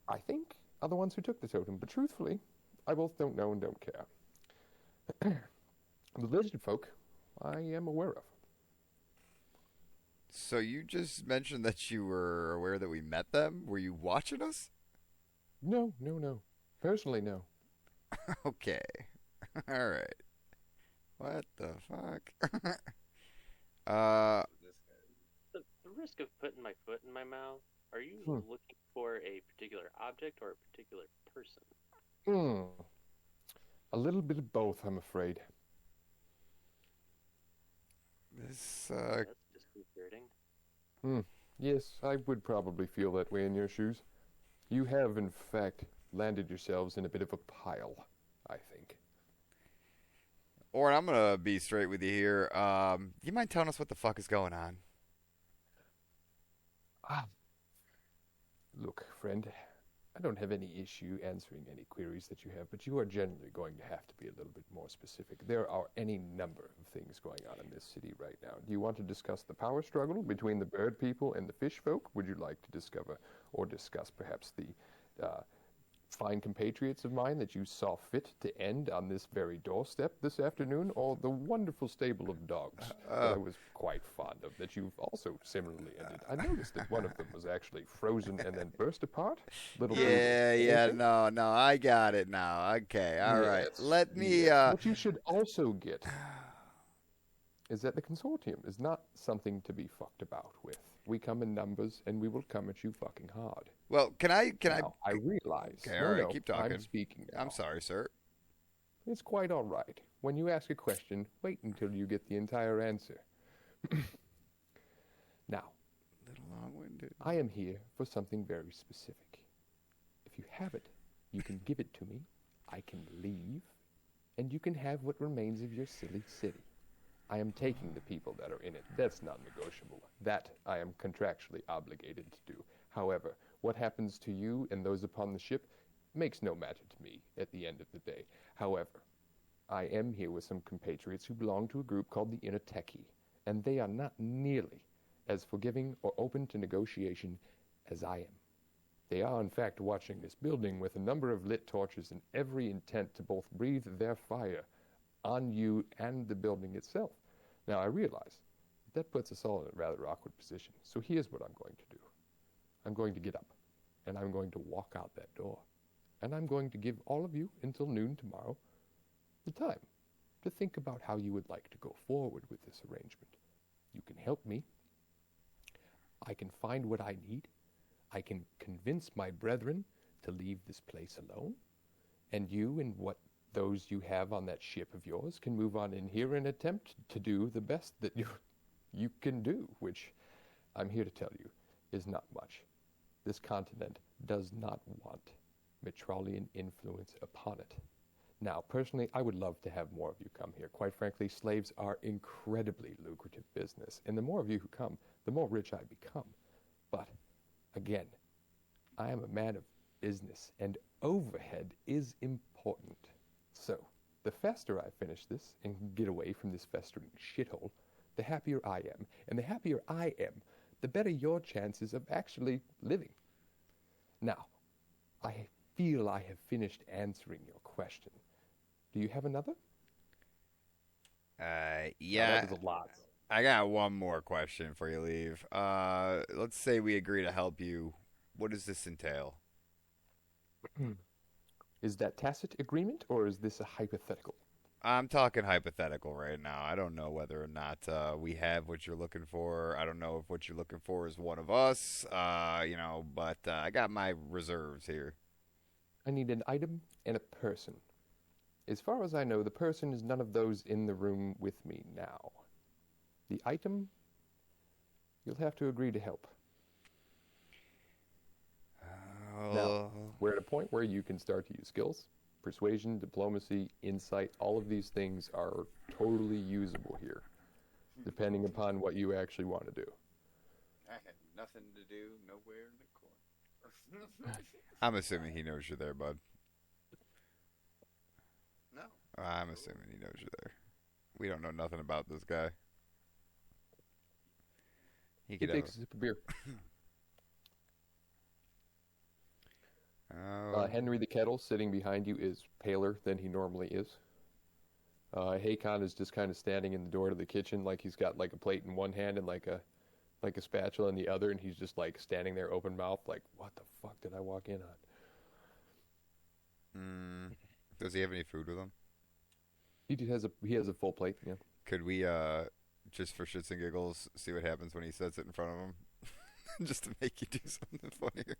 I think are the ones who took the totem, but truthfully, I both don't know and don't care. The lizard folk, I am aware of. So you just mentioned that you were aware that we met them? Were you watching us? No. Personally, no. Okay. All right. What the fuck? The risk of putting my foot in my mouth, are you looking for a particular object or a particular person? A little bit of both, I'm afraid. This, That's disconcerting. Yes, I would probably feel that way in your shoes. You have, in fact, landed yourselves in a bit of a pile, I think. Orin, I'm going to be straight with you here. Do you mind telling us what the fuck is going on? Look, friend, I don't have any issue answering any queries that you have, but you are generally going to have to be a little bit more specific. There are any number of things going on in this city right now. Do you want to discuss the power struggle between the bird people and the fish folk? Would you like to discuss perhaps the fine compatriots of mine that you saw fit to end on this very doorstep this afternoon, or the wonderful stable of dogs that I was quite fond of that you've also similarly ended? I noticed that one of them was actually frozen and then burst apart. No, I got it now. Okay, all right. Let me. What you should also get is that the consortium is not something to be fucked about with. We come in numbers, and we will come at you fucking hard. Well, can I? Now, I realize. Okay, No, all right, no, keep talking. I'm speaking now. I'm sorry, sir. It's quite all right. When you ask a question, wait until you get the entire answer. Now, A little long-winded. I am here for something very specific. If you have it, you can give it to me. I can leave, and you can have what remains of your silly city. I am taking the people that are in it. That's non-negotiable. That I am contractually obligated to do. However, what happens to you and those upon the ship makes no matter to me at the end of the day. However, I am here with some compatriots who belong to a group called the Inner Techie, and they are not nearly as forgiving or open to negotiation as I am. They are, in fact, watching this building with a number of lit torches in every intent to both breathe their fire on you and the building itself. Now, I realize that puts us all in a rather awkward position, so here's what I'm going to do. I'm going to get up, and I'm going to walk out that door, and I'm going to give all of you until noon tomorrow the time to think about how you would like to go forward with this arrangement. You can help me. I can find what I need. I can convince my brethren to leave this place alone, and you and what those you have on that ship of yours can move on in here and attempt to do the best that you can do, which I'm here to tell you is not much. This continent does not want Mitralian influence upon it. Now, personally, I would love to have more of you come here. Quite frankly, slaves are incredibly lucrative business, and the more of you who come, the more rich I become. But, again, I am a man of business, and overhead is important. So, the faster I finish this and get away from this festering shithole, the happier I am. And the happier I am, the better your chances of actually living. Now, I feel I have finished answering your question. Do you have another? Yeah. That was a lot. I got one more question before you leave. Let's say we agree to help you. What does this entail? Is that tacit agreement, or is this a hypothetical? I'm talking hypothetical right now. I don't know whether or not we have what you're looking for. I don't know if what you're looking for is one of us. But I got my reserves here. I need an item and a person. As far as I know, the person is none of those in the room with me now. The item, you'll have to agree to help. Now, we're at a point where you can start to use skills. Persuasion, diplomacy, insight, all of these things are totally usable here, depending upon what you actually want to do. I had nothing to do, nowhere in the corner. I'm assuming he knows you're there, bud. No. I'm assuming he knows you're there. We don't know nothing about this guy. He takes a sip of beer. Henry the Kettle, sitting behind you, is paler than he normally is. HAKONNN is just kind of standing in the door to the kitchen, like he's got like a plate in one hand and like a spatula in the other, and he's just like standing there open mouthed, like, what the fuck did I walk in on? Does he have any food with him? He has a full plate. Yeah. Could we just for shits and giggles see what happens when he sets it in front of him, just to make you do something funnier?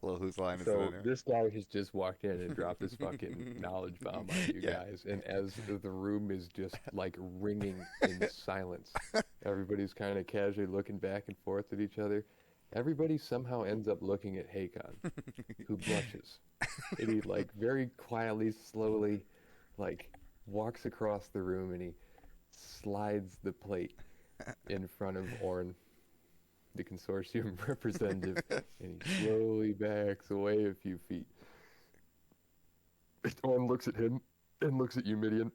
Well, whose line is it? So Anyway? this guy has just walked in and dropped his fucking knowledge bomb on you guys, and as the room is just like ringing in silence, everybody's kind of casually looking back and forth at each other. Everybody somehow ends up looking at HAKONNN, who blushes, and he like very quietly, slowly, like walks across the room, and he slides the plate in front of Orn, the consortium representative, and he slowly backs away a few feet. Orn looks at him and looks at you, Midian,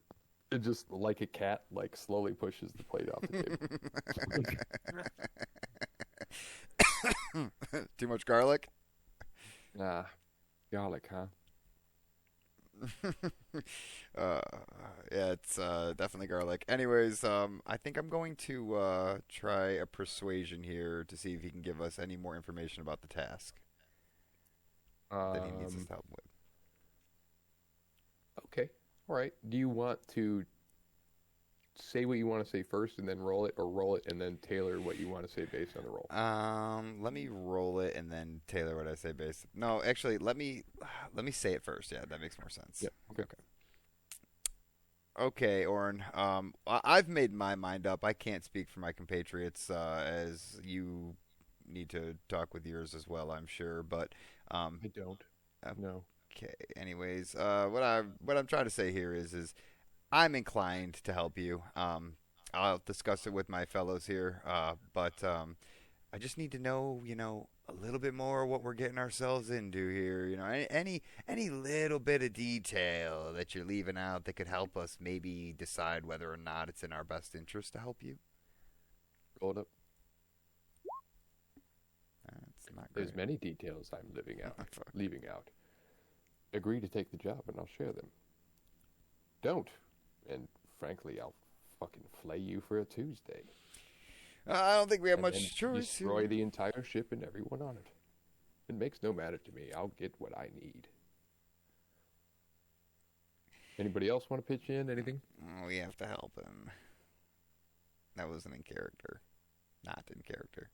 and just like a cat, like slowly pushes the plate off the table. Too much garlic? Nah, garlic, huh? Yeah, it's definitely garlic. Anyways, I think I'm going to try a persuasion here to see if he can give us any more information about the task that he needs us help with. Okay. All right. Do you want to say what you want to say first and then roll it, or roll it and then tailor what you want to say based on the roll? Let me roll it and then tailor what I say based. No, actually, let me say it first. Yeah, that makes more sense. Yep. Okay. Okay, Oren. I've made my mind up. I can't speak for my compatriots, as you need to talk with yours as well, I'm sure. But I don't. No. okay. Anyways, what I'm trying to say here is I'm inclined to help you. I'll discuss it with my fellows here. But I just need to know, a little bit more what we're getting ourselves into here. Any little bit of detail that you're leaving out that could help us maybe decide whether or not it's in our best interest to help you. Roll it up. That's not great. There's many details I'm Fuck. leaving out. Agree to take the job and I'll share them. Don't. And frankly, I'll fucking flay you for a Tuesday. I don't think we have And much then choice. destroy the entire ship and everyone on it. It makes no matter to me. I'll get what I need. Anybody else want to pitch in? Anything? We have to help him. That wasn't in character. Not in character.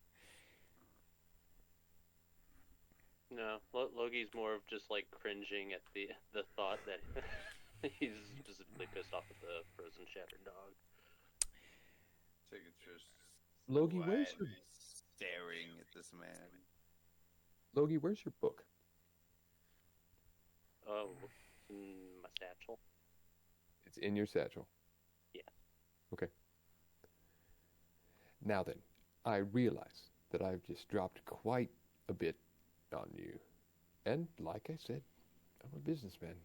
No, Logi's more of just like cringing at the thought that he's specifically pissed off at the frozen shattered dog. Tickets just Logie, where's your quietly staring at this man. Logie? Where's your book? Oh, in my satchel. It's in your satchel. Yeah. Okay. Now then, I realize that I've just dropped quite a bit on you. And like I said, I'm a businessman,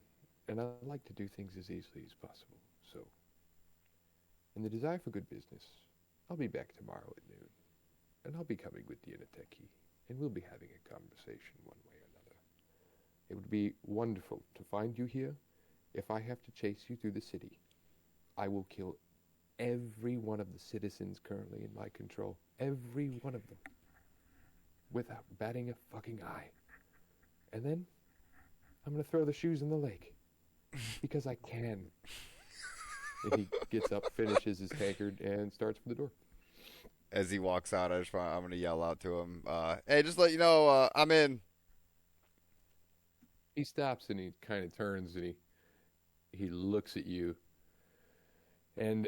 and I like to do things as easily as possible. So, in the desire for good business, I'll be back tomorrow at noon, and I'll be coming with the Inateki, and we'll be having a conversation one way or another. It would be wonderful to find you here. If I have to chase you through the city, I will kill every one of the citizens currently in my control. Every one of them. Without batting a fucking eye. And then, I'm going to throw the shoes in the lake. Because I can. And he gets up, finishes his tankard, and starts for the door. As he walks out, I'm going to yell out to him, hey, just let you know, I'm in. He stops and he kind of turns and he looks at you. And,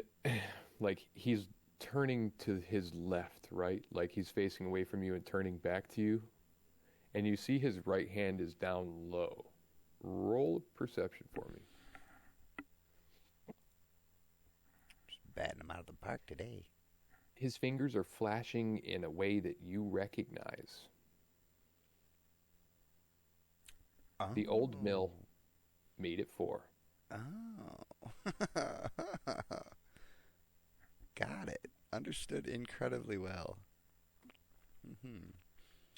like, he's turning to his left, right? Like he's facing away from you and turning back to you. And you see his right hand is down low. Roll a perception for me. Just batting him out of the park today. His fingers are flashing in a way that you recognize. Oh. The old mill made it 4. Oh. Got it. Understood incredibly well. Mm-hmm.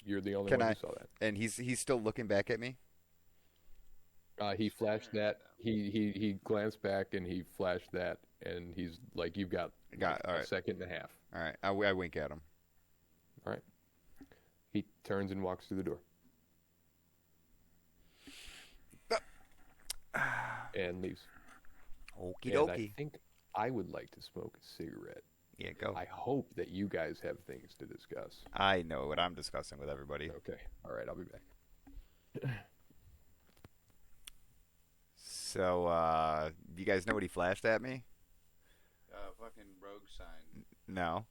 You're the only Can one I- who saw that. And he's still looking back at me? He flashed that. He glanced back and he flashed that. And he's like, you've got Got like all a right. second and a half. All right. I wink at him. All right. He turns and walks through the door. And leaves. Okie And I dokie. think I would like to smoke a cigarette. Yeah, go. I hope that you guys have things to discuss. I know what I'm discussing with everybody. Okay. All right. I'll be back. So, do you guys know what he flashed at me? Fucking rogue sign. No.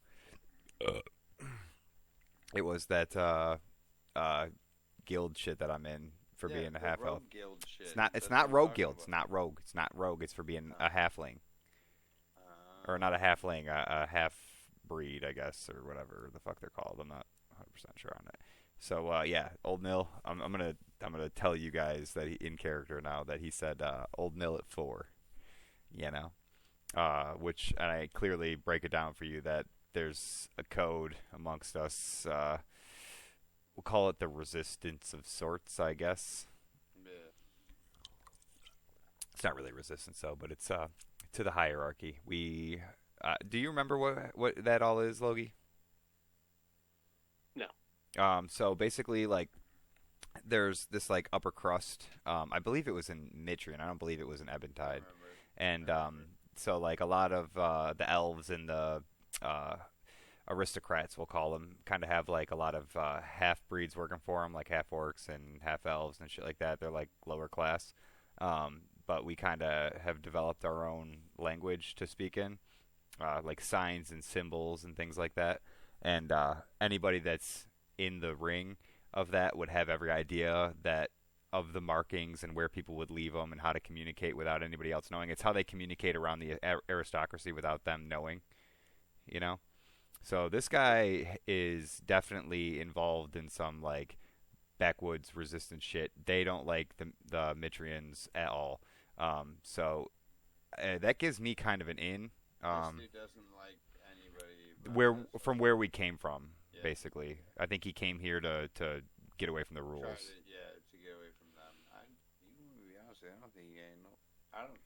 It was that guild shit that I'm in for being a half elf. Guild shit. It's not That's not what I'm rogue talking guild. about. It's not rogue. It's not rogue. It's for being a halfling. Or not a halfling, a half breed, I guess, or whatever the fuck they're called. I'm not 100% sure on it. So yeah, Old Mill. I'm gonna tell you guys that in character now that he said Old Mill at 4. You know, which and I clearly break it down for you that there's a code amongst us. We'll call it the resistance of sorts, I guess. Yeah. It's not really resistance though, but it's to the hierarchy. We do you remember what that all is, Logie? No. So basically, like, there's this like upper crust. I believe it was in Mitrian. I don't believe it was in Ebentide. And so like a lot of the elves and the aristocrats, we'll call them, kind of have like a lot of half breeds working for them, like half orcs and half elves and shit like that. They're like lower class, but we kind of have developed our own language to speak in, like signs and symbols and things like that. And anybody that's in the ring of that would have every idea that of the markings and where people would leave them and how to communicate without anybody else knowing. It's how they communicate around the aristocracy without them knowing, you know? So this guy is definitely involved in some like backwoods resistance shit. They don't like the Mitrians at all. So that gives me kind of an in. He doesn't like anybody. Where we came from, Yeah. basically. I think he came here to get away from the rules. To get away from them. To be honest, I don't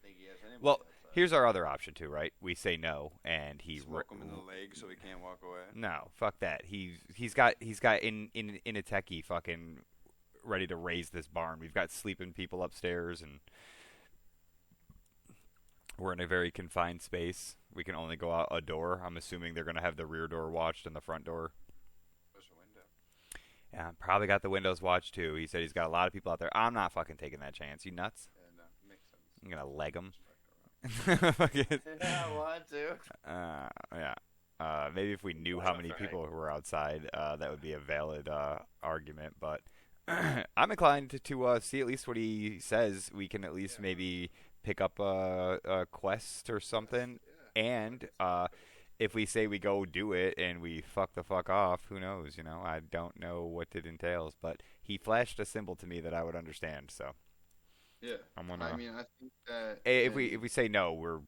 think he has anybody. Well, outside. here's our other option too, right? We say no, and he Smoke him in the leg so he can't walk away. No, fuck that. He's got in a techie fucking ready to raise this barn. We've got sleeping people upstairs, and we're in a very confined space. We can only go out a door. I'm assuming they're gonna have the rear door watched and the front door. There's a window. Yeah, probably got the windows watched too. He said he's got a lot of people out there. I'm not fucking taking that chance. You nuts? And makes sense. I'm gonna leg him. I want to. Yeah. Maybe if we knew how many people were outside, that would be a valid argument. But I'm inclined to see at least what he says. We can at least maybe pick up a quest or something. And if we say we go do it and we fuck the fuck off, who knows? You know, I don't know what it entails. But he flashed a symbol to me that I would understand. So. Yeah. I'm gonna. I mean, I think that If we say no,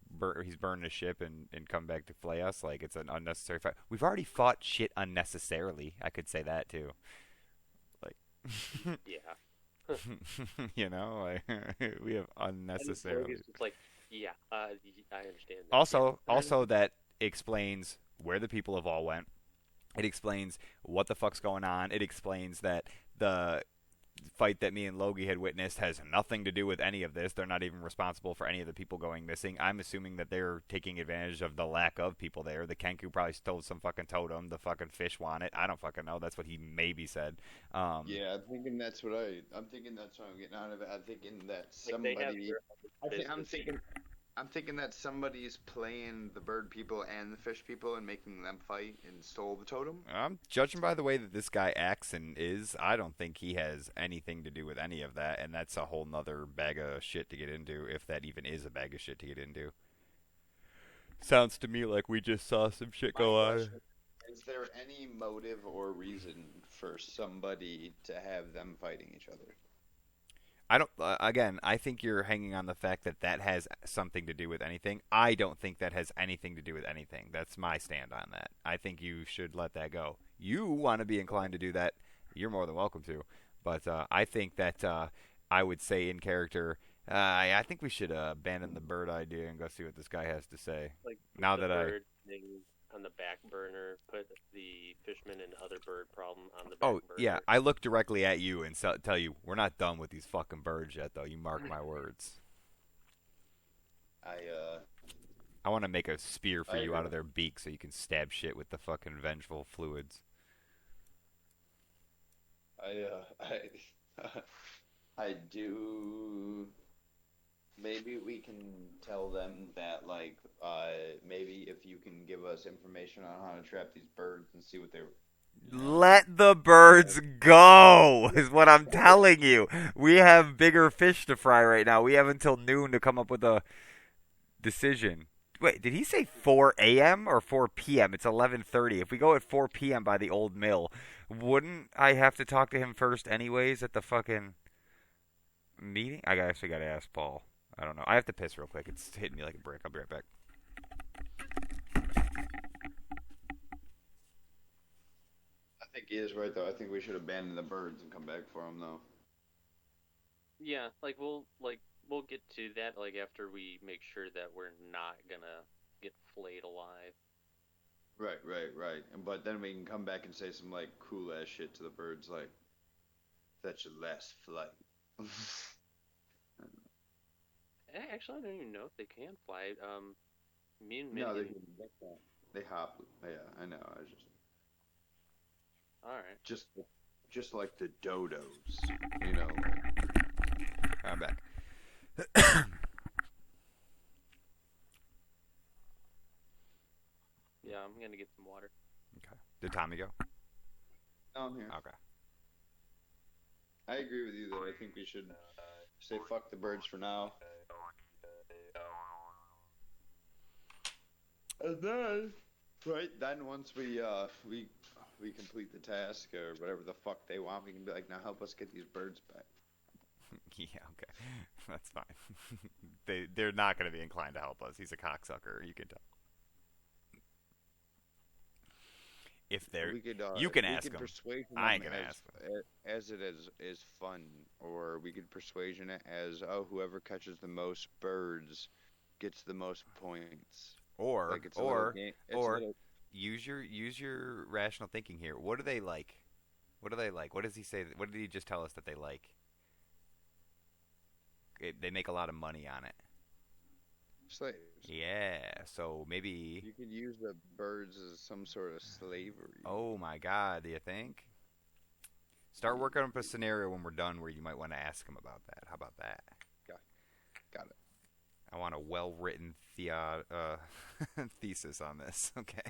he's burning his ship and come back to flay us. Like it's an unnecessary fight. We've already fought shit unnecessarily. I could say that too. Like, Yeah. you know, like, we have unnecessarily. It's like, yeah, I understand. That. Also, that explains where the people have all went. It explains what the fuck's going on. It explains that the fight that me and Logie had witnessed has nothing to do with any of this. They're not even responsible for any of the people going missing. I'm assuming that they're taking advantage of the lack of people there. The Kenku probably stole some fucking totem. The fucking fish want it. I don't fucking know. That's what he maybe said. yeah, I'm thinking that's what I'm getting out of it. I'm thinking that somebody. I'm thinking that somebody's playing the bird people and the fish people and making them fight and stole the totem. Judging by the way that this guy acts and is, I don't think he has anything to do with any of that, and that's a whole nother bag of shit to get into, if that even is a bag of shit to get into. Sounds to me like we just saw some shit go on. Is there any motive or reason for somebody to have them fighting each other? I don't. Again, I think you're hanging on the fact that has something to do with anything. I don't think that has anything to do with anything. That's my stand on that. I think you should let that go. You want to be inclined to do that, you're more than welcome to. But I think that I would say in character, I think we should abandon the bird idea and go see what this guy has to say. Like now the that bird thing on the back burner, put the fishman and other bird problem on the back burner. Oh, yeah, I look directly at you and tell you, we're not done with these fucking birds yet, though. You mark my words. I want to make a spear for you out of their beak so you can stab shit with the fucking vengeful fluids. I do. Maybe we can tell them that, like, maybe if you can give us information on how to trap these birds and see what they're. Let the birds go, is what I'm telling you. We have bigger fish to fry right now. We have until noon to come up with a decision. Wait, did he say 4 a.m. or 4 p.m.? It's 11:30. If we go at 4 p.m. by the old mill, wouldn't I have to talk to him first anyways at the fucking meeting? I actually got to ask Paul. I don't know. I have to piss real quick. It's hitting me like a brick. I'll be right back. I think he is right, though. I think we should abandon the birds and come back for them, though. Yeah, we'll get to that after we make sure that we're not gonna get flayed alive. Right. But then we can come back and say some cool ass shit to the birds, like, such less flight. Actually, I don't even know if they can fly. Me and No, Midian. they can't. They hop. Yeah, I know. I was All right. just like the dodos, you know. I'm back. Yeah, I'm gonna get some water. Okay. Did Tommy go? No, I'm here. Okay. I agree with you, though. I think we should say fuck the birds for now. And then, right then, once we complete the task or whatever the fuck they want, we can be like, now help us get these birds back. Yeah, okay. That's fine. They're not going to be inclined to help us. He's a cocksucker, you can tell. If they're, We could, you can we ask could them. persuasion I ain't them gonna ask them. as it is fun, or we could persuasion it as, oh, whoever catches the most birds gets the most points. Or Like it's a little game. It's a little, use your rational thinking here. What do they like? What do they like? What does he say? What did he just tell us that they like? They make a lot of money on it. slaves. Yeah, so maybe. You could use the birds as some sort of slavery. Oh my God, do you think? Start working up a scenario when we're done where you might want to ask him about that. How about that? Got it. I want a well-written thesis on this. Okay.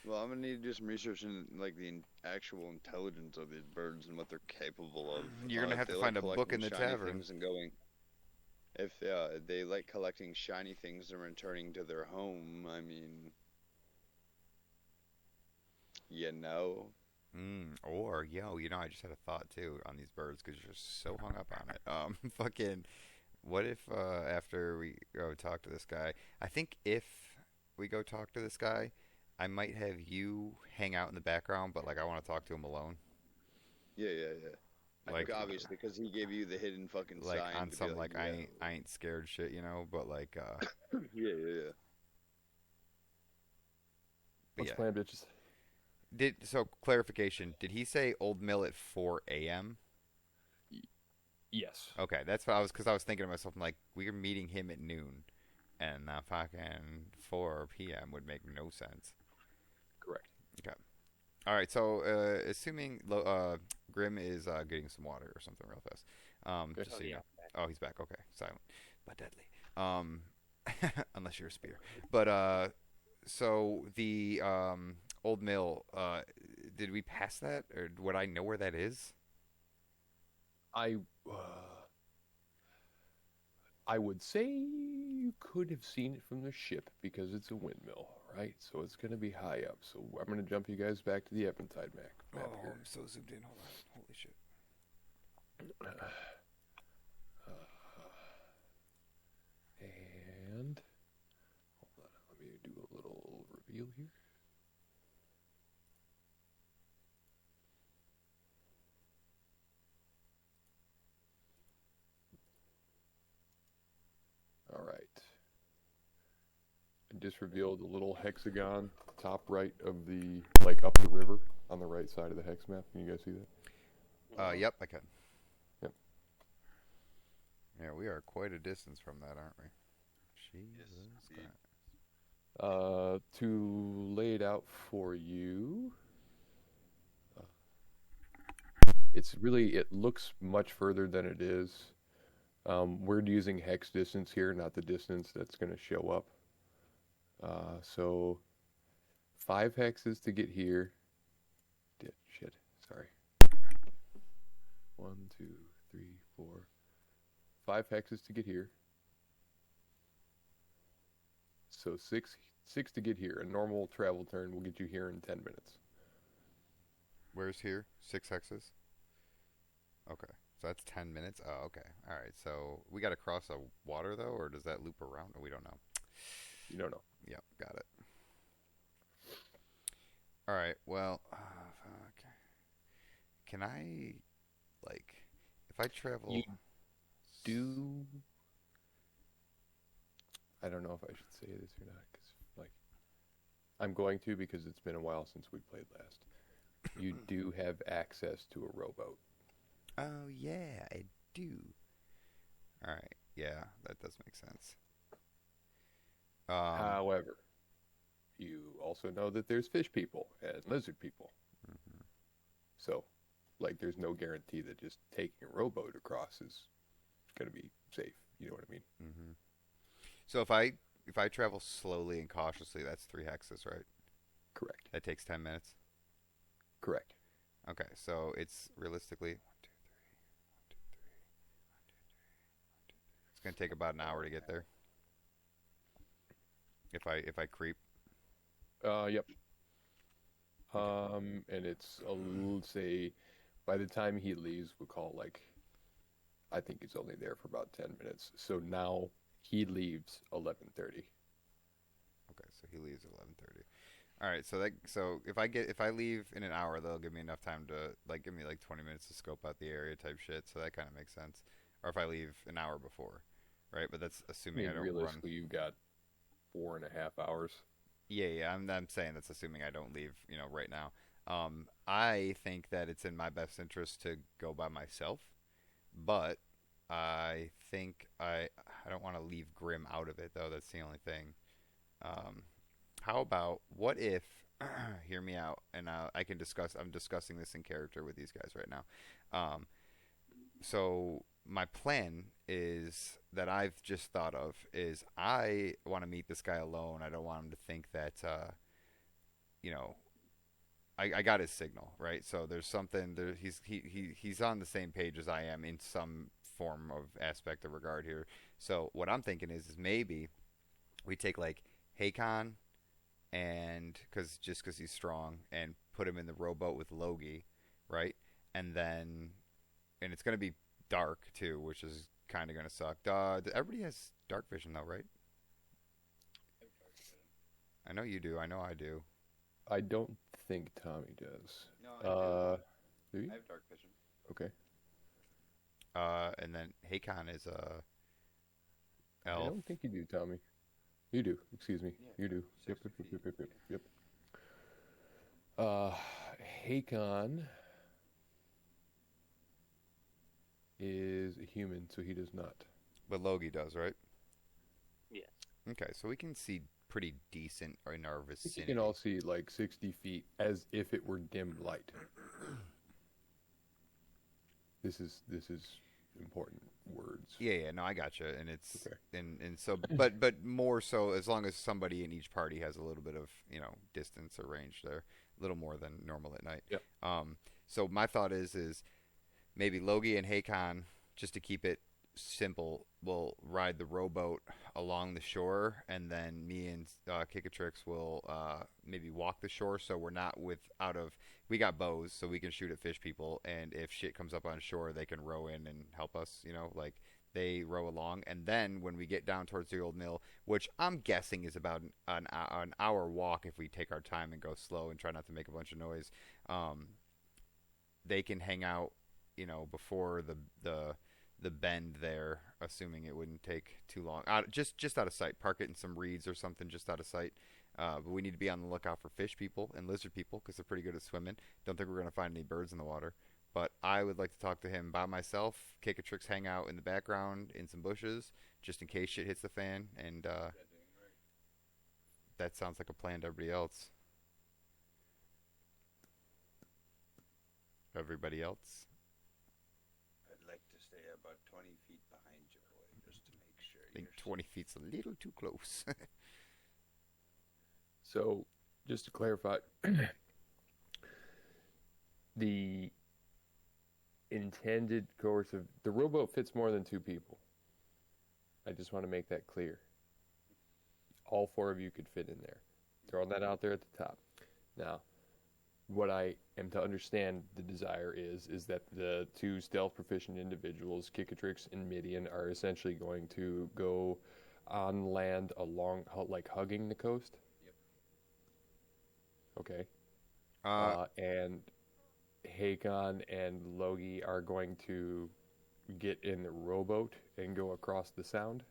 Well, I'm gonna need to do some research in like the actual intelligence of these birds and what they're capable of. You're gonna If have they to like find a book in the collecting shiny tavern. things and going. If they like collecting shiny things and returning to their home, I mean, you know. Or, I just had a thought too on these birds because you're so hung up on it. Fucking, what if after we go talk to this guy, I think if we go talk to this guy, I might have you hang out in the background, but like I want to talk to him alone. Yeah. Like Obviously, because he gave you the hidden fucking like sign. on to be some like yeah. I ain't scared shit, but like Yeah. but Let's yeah. plan, bitches. So clarification, did he say Old Mill at 4 a.m.? Yes. Okay, that's what I was, because I was thinking to myself, I'm like, we're meeting him at noon, and fucking 4 p.m. would make no sense. Correct. Okay. All right, so assuming Grim is getting some water or something real fast. Just so you know. Oh, he's back. Okay, silent but deadly. Unless you're a spear. But so the Old Mill, did we pass that, or would I know where that is? I would say you could have seen it from the ship because it's a windmill, right? So it's going to be high up. So I'm going to jump you guys back to the Eventide map here. I'm so zoomed in. Hold on. Holy shit. And hold on, let me do a little reveal here. All right. I just revealed a little hexagon top right of the, like up the river on the right side of the hex map. Can you guys see that? Yep, I can. Yep. Yeah, we are quite a distance from that, aren't we? Jesus indeed. Christ. To lay it out for you, it looks much further than it is. We're using hex distance here, not the distance that's going to show up. So 5 hexes to get here. Shit, sorry. 1, 2, 3, 4. 5 hexes to get here. So six to get here. A normal travel turn will get you here in 10 minutes. Where's here? 6 hexes? Okay. So that's 10 minutes? Oh, okay. All right. So we got to cross a water, though, or does that loop around? We don't know. You don't know. Yep, got it. All right. Well, fuck. Can I, like, if I travel... You do... I don't know if I should say this or not, because, like, I'm going to because it's been a while since we played last. You do have access to a rowboat. Oh yeah, I do. All right. Yeah, that does make sense. However, you also know that there's fish people and lizard people. Mhm. So, like, there's no guarantee that just taking a rowboat across is going to be safe. You know what I mean? Mhm. So if I travel slowly and cautiously, that's 3 hexes, right? Correct. That takes 10 minutes. Correct. Okay, so it's realistically 1, 2, 3, 1, 2, 3, 1, 2, 3. It's gonna take about an hour to get there. If I creep. Yep. And it's say by the time he leaves, we'll call it like I think he's only there for about 10 minutes. So now he leaves 11:30. Okay, so he leaves at 11:30. All right, so if I leave in an hour, they'll give me enough time to like give me like 20 minutes to scope out the area type shit. So that kind of makes sense. Or if I leave an hour before, right? But that's I assuming I mean, don't run. realistically, you've got 4.5 hours. Yeah. I'm saying that's assuming I don't leave, right now. I think that it's in my best interest to go by myself, but I think I don't want to leave Grim out of it though. That's the only thing. Um, how about what if? Hear me out, and I can discuss. I'm discussing this in character with these guys right now. Um, so my plan is that I've just thought of is I want to meet this guy alone. I don't want him to think that you know I got his signal, right? So there's something there. He's on the same page as I am in some form of aspect of regard here. So what I'm thinking is maybe we take like Hakon and because he's strong and put him in the rowboat with Logi, right? And then and it's gonna be dark too, which is kind of gonna suck. Everybody has dark vision though, right? I know you do. I know I do. I don't think Tommy does. No, I Do you? I have dark vision. Okay. And then Hakon is a I elf. don't think you do, Tommy. You do. Excuse me. Yeah, You do. Yep. 60 Yep. Yep. feet. Yep. Yep. Hakon is a human, so he does not. But Logi does, right? Yes. Okay, so we can see pretty decent in our I think you vicinity. can all see like 60 feet as if it were dim light. This is important words. Yeah, no, I gotcha, and it's Okay. and so, but more so as long as somebody in each party has a little bit of distance or range there, a little more than normal at night. Yep. So my thought is maybe Logi and Hakon, just to keep it simple, will ride the rowboat along the shore, and then me and Kikatrix will maybe walk the shore, so we're not we got bows, so we can shoot at fish people, and if shit comes up on shore, they can row in and help us, like they row along, and then when we get down towards the old mill, which I'm guessing is about an hour walk if we take our time and go slow and try not to make a bunch of noise, they can hang out, before the bend there, assuming it wouldn't take too long. Just out of sight. Park it in some reeds or something, just out of sight. But we need to be on the lookout for fish people and lizard people because they're pretty good at swimming. Don't think we're going to find any birds in the water. But I would like to talk to him by myself. Kikatrix hang out in the background in some bushes, just in case shit hits the fan. And that sounds like a plan to everybody else. Everybody else? I'd like to stay about 20 feet behind you, boy, just to make sure. I think 20 feet's a little too close. So, just to clarify, the intended course of the rowboat fits more than 2 people. I just want to make that clear. All 4 of you could fit in there. Throwing that out there at the top. Now, what I am to understand the desire is that the 2 stealth proficient individuals, Kikatrix and Midian, are essentially going to go on land along, like hugging the coast. Yep. Okay. Uh, And Hakon and Logi are going to get in the rowboat and go across the sound.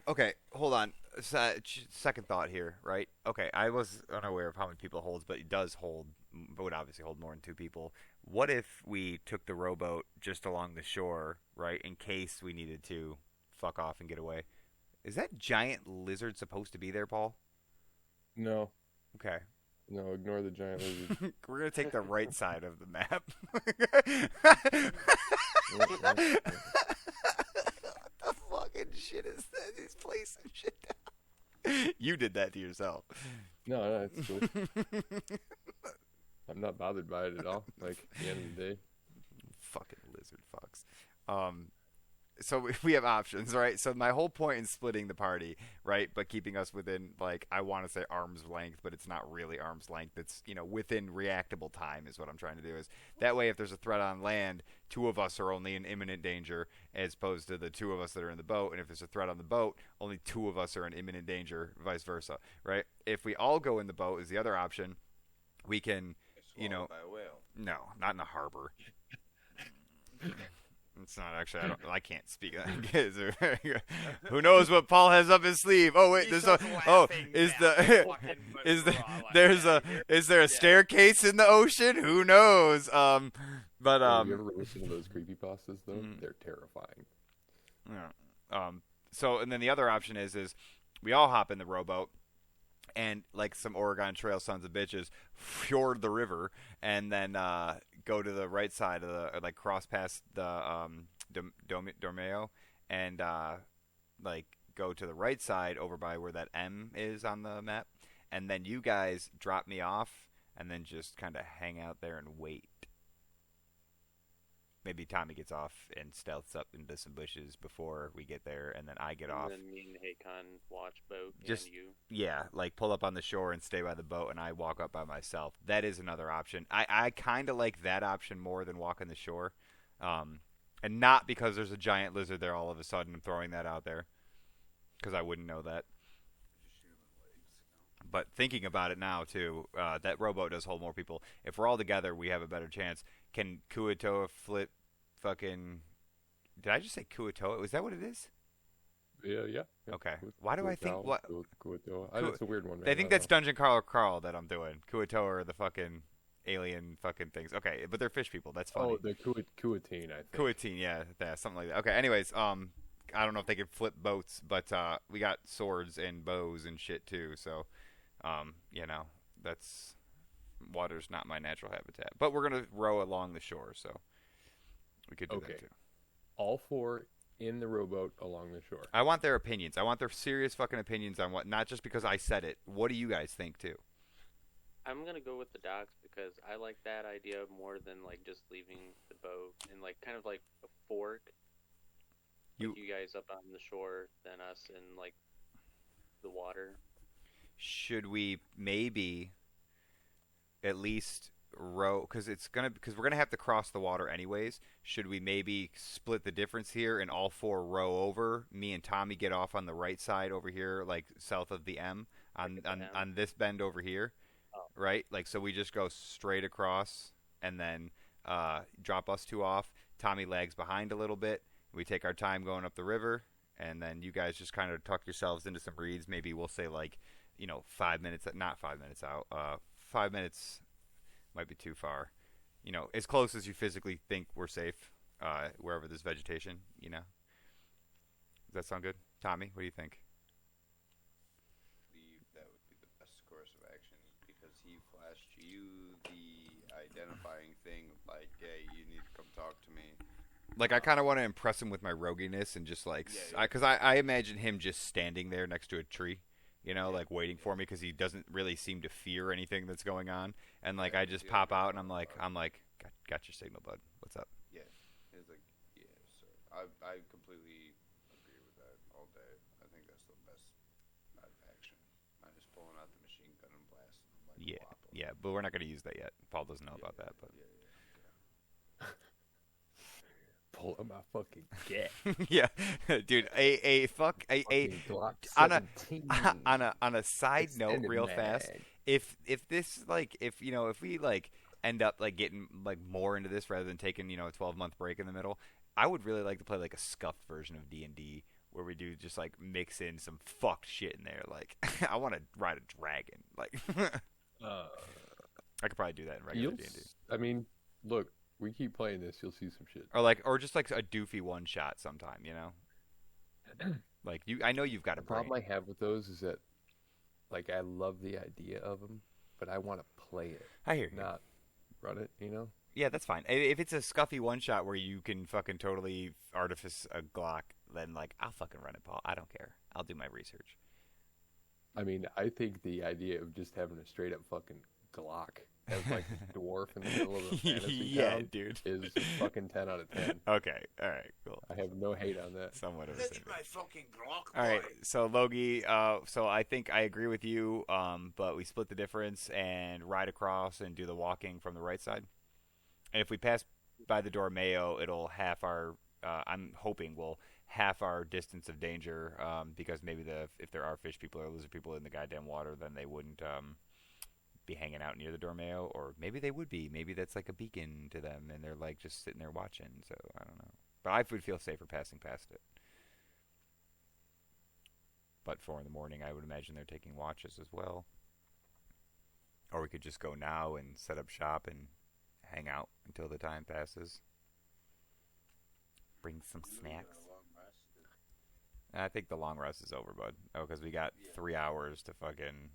Okay, hold on. Second thought here, right? Okay, I was unaware of how many people it holds, but it does hold, would obviously hold more than 2 people. what if we took the rowboat just along the shore, right, in case we needed to fuck off and get away? Is that giant lizard supposed to be there, Paul? No. Okay. No, ignore the giant lizard. We're going to take the right side of the map. What the fucking shit is that? He's placing shit down. You did that to yourself. No, it's cool. I'm not bothered by it at all. Like, at the end of the day. Fucking lizard fucks. So we have options, right? So my whole point in splitting the party, right, but keeping us within, like, I want to say arm's length, but it's not really arm's length. It's, within reactable time is what I'm trying to do. Is that way, if there's a threat on land, 2 of us are only in imminent danger as opposed to the 2 of us that are in the boat. And if there's a threat on the boat, only 2 of us are in imminent danger, vice versa, right? If we all go in the boat is the other option. We can, By a whale. no, not in a harbor. It's not actually. I can't speak. Who knows what Paul has up his sleeve? Oh wait, there's a. Oh, is there a staircase in the ocean? Who knows? Have you ever listened to those creepypastas though? They're terrifying. Yeah. So and then the other option is we all hop in the rowboat. And like some Oregon Trail sons of bitches, fjord the river, and then go to the right side of the, like cross past the Dormeo, and like go to the right side over by where that M is on the map, and then you guys drop me off, and then just kind of hang out there and wait. Maybe Tommy gets off and stealths up into some bushes before we get there, and then I get off. And then me and Hakon watch boat Just and you. Yeah, like pull up on the shore and stay by the boat, and I walk up by myself. That is another option. I kind of like that option more than walking the shore, and not because there's a giant lizard there all of a sudden. I'm throwing that out there because I wouldn't know that. But thinking about it now too, that rowboat does hold more people. If we're all together, we have a better chance. Can Kuatoa flip fucking... Did I just say Kuatoa? Was that what it is? Yeah. Okay. Why do I think... What? That's a weird one, man. I think that's Dungeon Crawl that I'm doing. Kuatoa are the fucking alien fucking things. Okay, but they're fish people. That's funny. Oh, they're Kuatine, I think. Kuatine, yeah, something like that. Okay, anyways, I don't know if they can flip boats, but we got swords and bows and shit too, so, that's... Water's not my natural habitat. But we're going to row along the shore, so we could do that too. All 4 in the rowboat along the shore. I want their opinions. I want their serious fucking opinions on what, not just because I said it. What do you guys think too? I'm going to go with the docks because I like that idea more than like just leaving the boat and like kind of like a fork. You guys up on the shore, then us in like the water. Should we maybe at least row, because we're gonna have to cross the water anyways. Should we maybe split the difference here and all 4 row over? Me and Tommy get off on the right side over here, like south of the M, on this bend over here, right? Like so we just go straight across and then drop us 2 off. Tommy lags behind a little bit. We take our time going up the river, and then you guys just kind of tuck yourselves into some reeds. Maybe we'll say like 5 minutes, not 5 minutes out. 5 minutes might be too far. As close as you physically think we're safe, wherever there's vegetation, Does that sound good? Tommy, what do you think? I believe that would be the best course of action because he flashed you the identifying thing of like, hey, you need to come talk to me. Like, I kind of want to impress him with my roguiness and just like, because I imagine him just standing there next to a tree. Like waiting for me because he doesn't really seem to fear anything that's going on. And like I just pop out and I'm like, got your signal, bud. What's up? Yeah. He's like, yeah, sir. I completely agree with that all day. I think that's the best action. I'm just pulling out the machine gun and blasting him like a whopper. Yeah, but we're not going to use that yet. Paul doesn't know about that, but Pull out my fucking gat. yeah, dude. On a side note, real fast. If we like end up like getting like more into this rather than taking a 12-month break in the middle, I would really like to play like a scuffed version of D&D where we do just like mix in some fucked shit in there. Like I want to ride a dragon. Like I could probably do that in regular D&D. I mean, Look, we keep playing this, you'll see some shit. Or just like a doofy one shot sometime, you know. Like I know you've got a The problem brain. I have with those is that, like, I love the idea of them, but I want to play it, I hear you. not run it. You know. Yeah, that's fine. If it's a scuffy one shot where you can fucking totally artifice a Glock, then like I'll fucking run it, Paul. I don't care. I'll do my research. I mean, I think the idea of just having a straight up fucking Glock as like the dwarf in the middle of a fantasy Yeah, town dude. is fucking 10 out of 10. Okay, all right, cool. I have no hate on that. Somewhat of a That's statement. my fucking Glock, boy. All right, so Logie, so I think I agree with you, but we split the difference and ride across and do the walking from the right side. And if we pass by the Dormeo, it'll half our. I'm hoping we'll half our distance of danger, because maybe if there are fish people or lizard people in the goddamn water, then they wouldn't be hanging out near the Dormeo, or maybe they would be. Maybe that's like a beacon to them, and they're like just sitting there watching. So I don't know, but I would feel safer passing past it. But 4 in the morning, I would imagine they're taking watches as well. Or we could just go now and set up shop and hang out until the time passes. Bring some snacks. I think the long rest is over, bud. Oh, because we got 3 hours to fucking...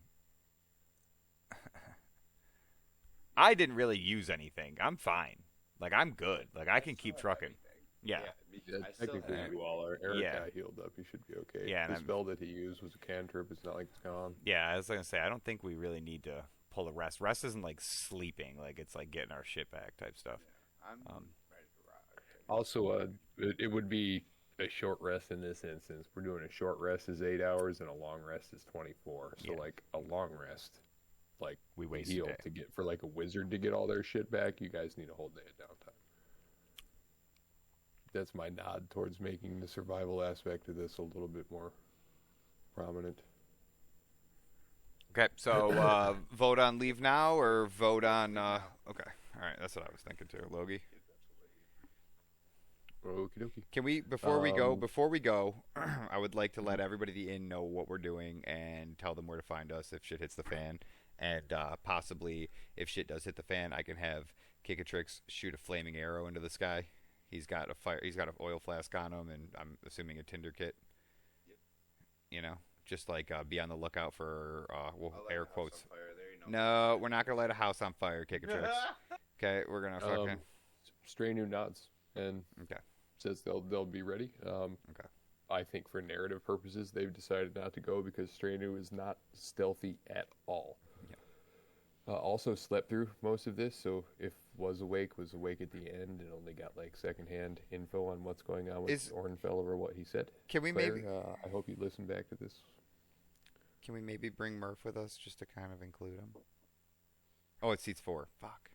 I didn't really use anything. I'm fine. Like, I'm good. Like, I can keep trucking. Yeah. Yeah, I still technically, have- you all are. Eric Yeah. got healed up. He should be okay. Yeah, and the I'm- spell that he used was a cantrip. It's not like it's gone. Yeah, I was going to say, I don't think we really need to pull a rest. Rest isn't like sleeping. Like, it's like getting our shit back type stuff. I'm Um, ready to ride. Also, it would be a short rest in this instance. We're doing a short rest is 8 hours and a long rest is 24. So, Yeah. like, a long rest, like, We wasted heal it. to get for like a wizard to get all their shit back. You guys need a whole day of downtime. That's my nod towards making the survival aspect of this a little bit more prominent. Okay, so vote on leave now or vote on... okay, all right, that's what I was thinking too. Logie? Okie dokie. Can we before we go, I would like to let everybody at the inn know what we're doing and tell them where to find us if shit hits the fan, and possibly if shit does hit the fan, I can have Kikatrix shoot a flaming arrow into the sky. He's got an oil flask on him, and I'm assuming a tinder kit. Yep. You know, just like be on the lookout for I'll light air a house quotes. on fire, there you No, we're not gonna light a house on fire, Kikatrix. Okay, we're gonna fucking. Stranu nods and Okay. says they'll be ready. Okay. I think for narrative purposes, they've decided not to go because Stranu is not stealthy at all. Yeah. Also slept through most of this, so if was awake at the end and only got like secondhand info on what's going on with Ornfell or what he said. Can we Claire, maybe I hope you listen back to this. bring Murph with us just to kind of include him? Oh, it seats 4. Fuck.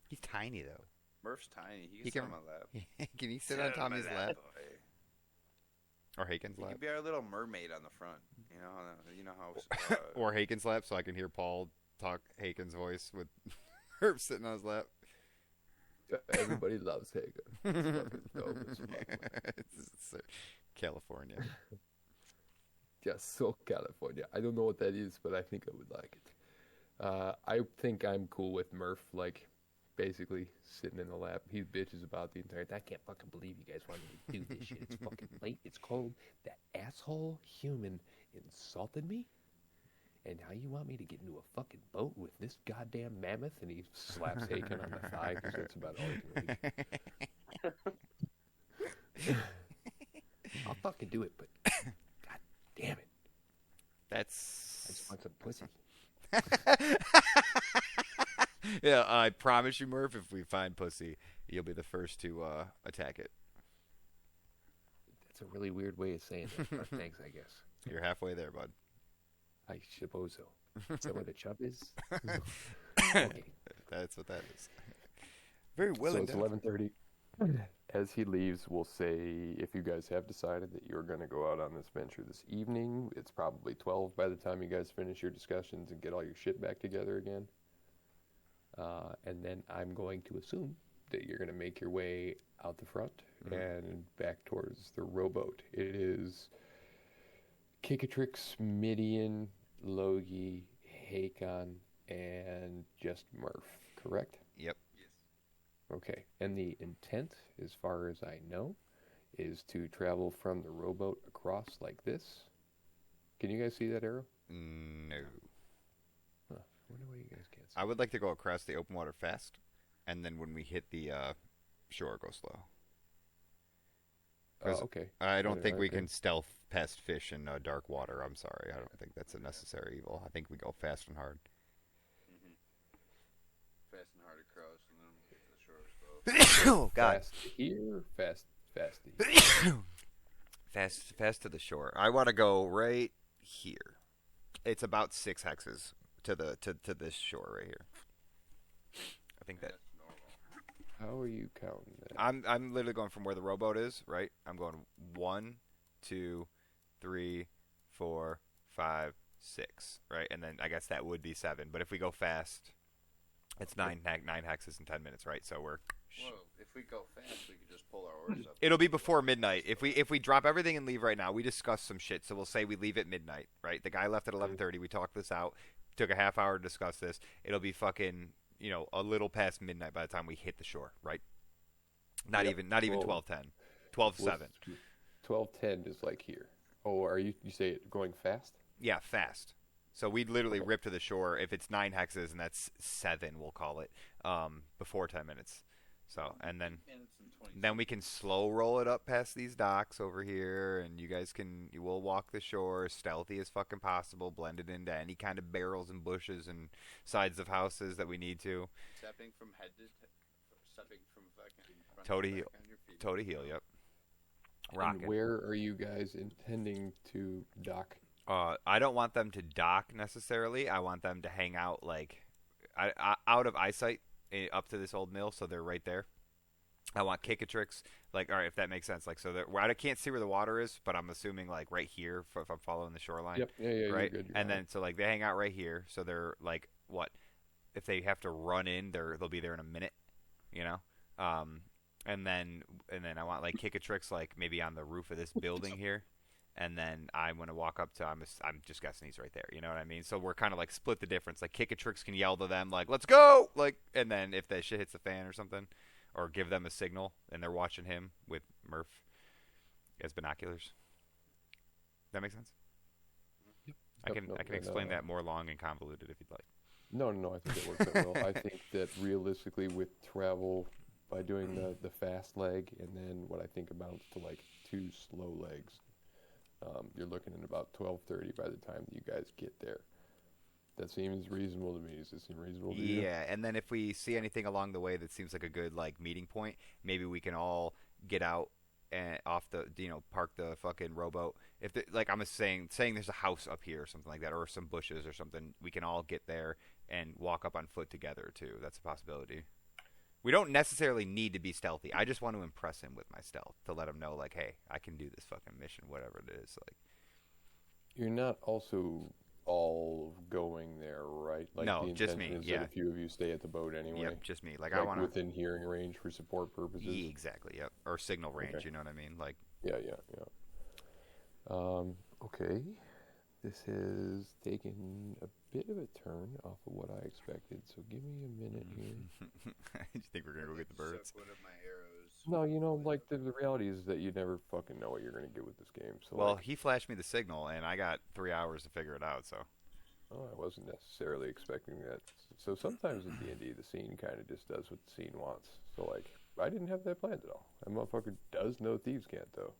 He's tiny though. Murph's tiny. He can He sit can- on my lap. Can he sit on Tommy's lap boy. or Haken's He lap can be our little mermaid on the front. You know how. or Haken's lap, so I can hear Paul talk Haken's voice with Murph sitting on his lap? Everybody loves Hagen. It's fucking dope as fuck. It's California. Just so California. I don't know what that is, but I think I would like it. I think I'm cool with Murph, like, basically sitting in the lap. He bitches about the entire time. I can't fucking believe you guys want me to do this shit. It's fucking late. It's cold. That asshole human insulted me. And now you want me to get into a fucking boat with this goddamn mammoth? And he slaps Haken on the thigh because that's about all he can read. I'll fucking do it, but god damn it. I just That's want some pussy. yeah. I promise you, Murph. If we find pussy, you'll be the first to attack it. That's a really weird way of saying that, but thanks, I guess. You're halfway there, bud. I suppose so. Is that where the chub is? Okay. That's what that is. Very well So it's endowed. 11:30. As he leaves, we'll say if you guys have decided that you're going to go out on this venture this evening, it's probably 12 by the time you guys finish your discussions and get all your shit back together again. And then I'm going to assume that you're going to make your way out the front and back towards the rowboat. It is Kikatrix, Midian, Logie, Hakon, and just Murph, correct? Yep. Okay. And the intent, as far as I know, is to travel from the rowboat across like this. Can you guys see that arrow? No. Huh. I wonder why you guys can't see. I would like to go across the open water fast, and then when we hit the shore, go slow. Oh, okay. I don't think we Okay. can stealth past fish in dark water. I'm sorry. I don't think that's a necessary evil. I think we go fast and hard. Fast and hard across, and then get to the shore. So Oh, God. Fast here, fasty. Fast to the shore. I want to go right here. It's about 6 hexes to this shore right here. I think that that's normal. How are you counting that? I'm literally going from where the rowboat is, right? I'm going 1, 2, 3, 4, 5, 6, right? And then I guess that would be 7. But if we go fast, it's 9 hexes in 10 minutes, right? So we're Well, if we go fast, we could just pull our oars up. it'll be before midnight. If we drop everything and leave right now, we discuss some shit. So we'll say we leave at midnight, right? The guy left at 11:30. We talked this out. Took a half hour to discuss this. It'll be fucking, a little past midnight by the time we hit the shore, right? Not Yep. even Well, 12:10. 12:07. 12:10 is like here. Oh, are you say it going fast? Yeah, fast. So we'd literally rip to the shore. If it's 9 hexes and that's 7, we'll call it, before 10 minutes. So, and then Minutes and 20 then we can slow roll it up past these docks over here, and we'll walk the shore stealthy as fucking possible, blend it into any kind of barrels and bushes and sides of houses that we need to. stepping from head to stepping from fucking front Toe to back heel. on your feet. Toe to heel, yep. And Rocking. where are you guys intending to dock? I don't want them to dock necessarily. I want them to hang out out of eyesight up to this old mill, so they're right there. I want Kikatrix, all right, if that makes sense. So that I can't see where the water is, but I'm assuming right here if I'm following the shoreline. Yep. Yeah. Right, You're good. and then so they hang out right here. So they're what? If they have to run in, they'll be there in a minute. And then I want Kikatrix maybe on the roof of this building here. And then I'm going to walk up to, I'm just guessing he's right there. You know what I mean? So we're kind of split the difference. Kikatrix can yell to them, let's go! And then if that shit hits the fan or something, or give them a signal, and they're watching him with Murph as binoculars. That make sense? Yep. I can explain that more long and convoluted if you'd like. No. I think it works out well. I think that realistically, with travel, by doing the fast leg, and then what I think amounts to 2 slow legs, you're looking at about 12:30 by the time that you guys get there. That seems reasonable to me. Does it seem reasonable to you? Yeah, and then if we see anything along the way that seems like a good meeting point, maybe we can all get out and off the park the fucking rowboat. If I'm saying there's a house up here or something like that, or some bushes or something, we can all get there and walk up on foot together too. That's a possibility. We don't necessarily need to be stealthy. I just want to impress him with my stealth to let him know hey, I can do this fucking mission, whatever it is. You're not also all going there, right? No, the just me, intention is yeah. that a few of you stay at the boat anyway. Yep, just me. I want to within hearing range for support purposes. Yeah, exactly. Yep, or signal range. Okay. You know what I mean? Yeah. Okay. This has taken a bit of a turn off of what I expected, so give me a minute here. Do you think we're gonna go get the birds? Suck one of my arrows. No, the reality is that you never fucking know what you're going to get with this game. So, Well, he flashed me the signal, and I got 3 hours to figure it out. So I wasn't necessarily expecting that. So sometimes in D&D, the scene kind of just does what the scene wants. So, I didn't have that planned at all. That motherfucker does know thieves can't, though.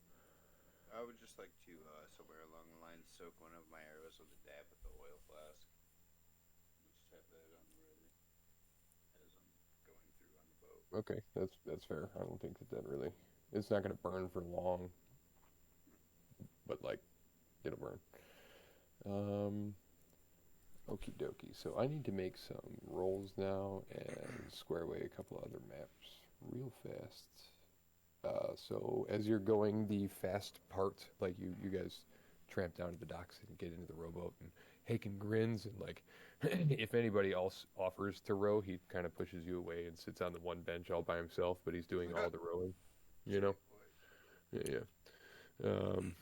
I would just like to, somewhere along the line, soak one of my arrows with a dab with the oil flask. Just have that on the ready as I'm going through on the boat. Okay, that's fair. I don't think that really... It's not going to burn for long. But, it'll burn. Okie dokie. So I need to make some rolls now and square away a couple other maps real fast. So as you're going the fast part, you guys tramp down to the docks and get into the rowboat, and Haken grins, and if anybody else offers to row, he kind of pushes you away and sits on the one bench all by himself, but he's doing all the rowing, Yeah. You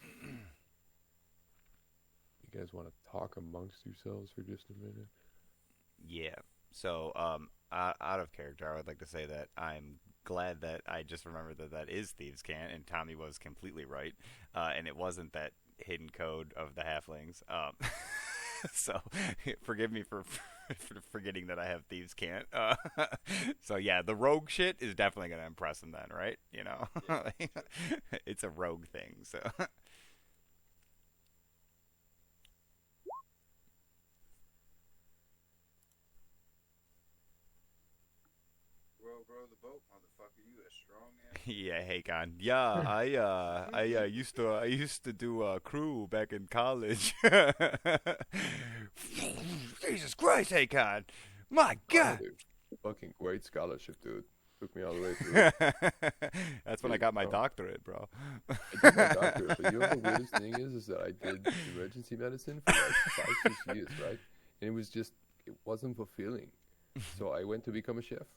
guys want to talk amongst yourselves for just a minute? yeah. So out of character, I would like to say that I'm glad that I just remembered that that is Thieves' Cant, and Tommy was completely right, and it wasn't that hidden code of the halflings. So forgive me for forgetting that I have Thieves' Cant. So yeah, the rogue shit is definitely gonna impress him then, right? You know, it's a rogue thing. So Row the boat, motherfucker. You a strong ass. yeah, Hakon. Yeah, I used to do crew back in college. Jesus Christ, Hakon! My God. Fucking great scholarship, dude. Took me all the way through. That's when I got my doctorate, bro. I did my doctorate, but you know what the weirdest thing is that I did emergency medicine for like 5-6 years, right? And it wasn't fulfilling. So I went to become a chef.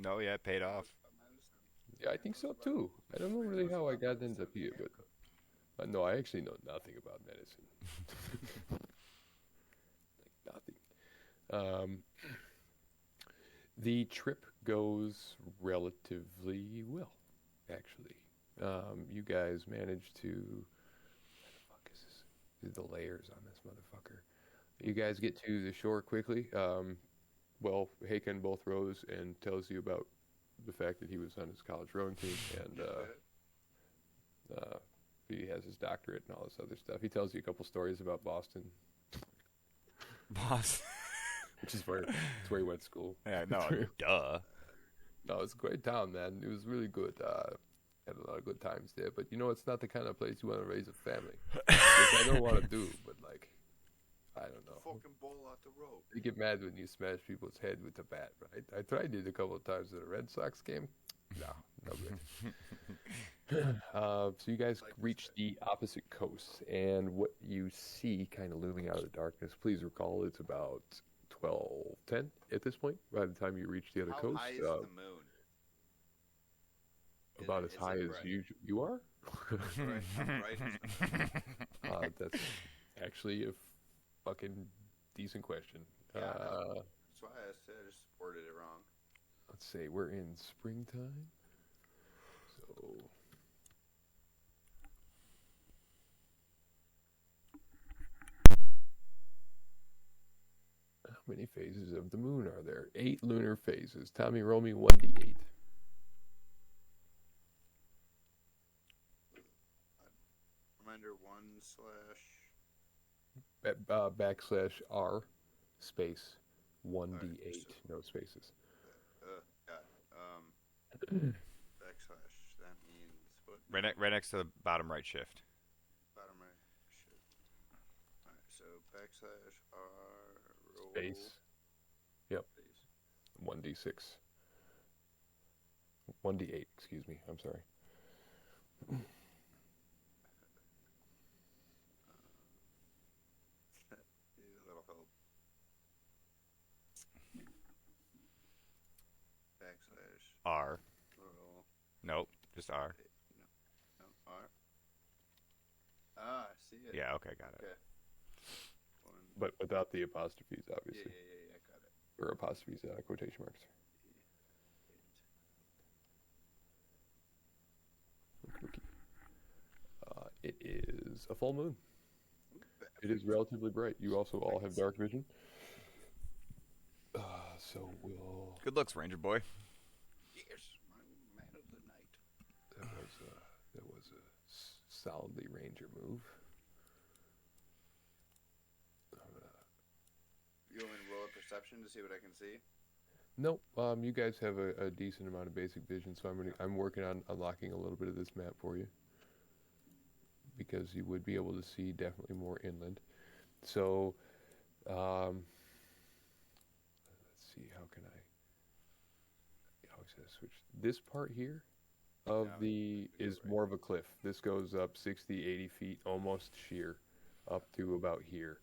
No, yeah, it paid off. Yeah, I think so too. I don't know really how I got into here, but no, I actually know nothing about medicine. Like nothing. The trip goes relatively well, actually. You guys managed to. What the fuck is this? The layers on this motherfucker. You guys get to the shore quickly. Well, Hakon both rows and tells you about the fact that he was on his college rowing team, and he has his doctorate and all this other stuff. He tells you a couple stories about Boston. Boss. Which is where he went to school. Yeah, no, duh. No, it's a great town, man. It was really good. Had a lot of good times there. But you know, it's not the kind of place you want to raise a family. Which I don't want to do, but like, I don't know. Fucking ball out the road. You get mad when you smash people's head with a bat, right? I tried it a couple of times at a Red Sox game. No good. So you guys reach the opposite coast, and what you see kind of looming out of the darkness, please recall it's about 12:10 at this point. By the time you reach the other coast, How high is the moon? About as high as you are. Right. That's actually a fucking decent question. Yeah, that's why I said I just worded it wrong. Let's say we're in springtime. So how many phases of the moon are there? 8 lunar phases. Tommy, roll me 1d8. Reminder 1/ /R space 1d8. No spaces. Backslash. That means what? Right next to the bottom right shift. Bottom right. Shit. Alright, so /R. Roll. Space. Yep. Space. 1d6. 1d8, excuse me. I'm sorry. Need a little help. R. Roll. Nope, just R. No, R. Ah, I see it. Yeah, okay, got it. Okay. One. But without the apostrophes, obviously. Yeah, got it. Or apostrophes, quotation marks. It is a full moon. It is relatively bright. You also all have dark vision. So we'll... Good looks, Ranger boy. Yes, my man of the night. That was a solidly Ranger move. You want me to roll a perception to see what I can see? Nope. You guys have a decent amount of basic vision, so I'm working on unlocking a little bit of this map for you, because you would be able to see definitely more inland. So, let's see, how can I switch? This part here of is more of a cliff. This goes up 60, 80 feet, almost sheer, up to about here.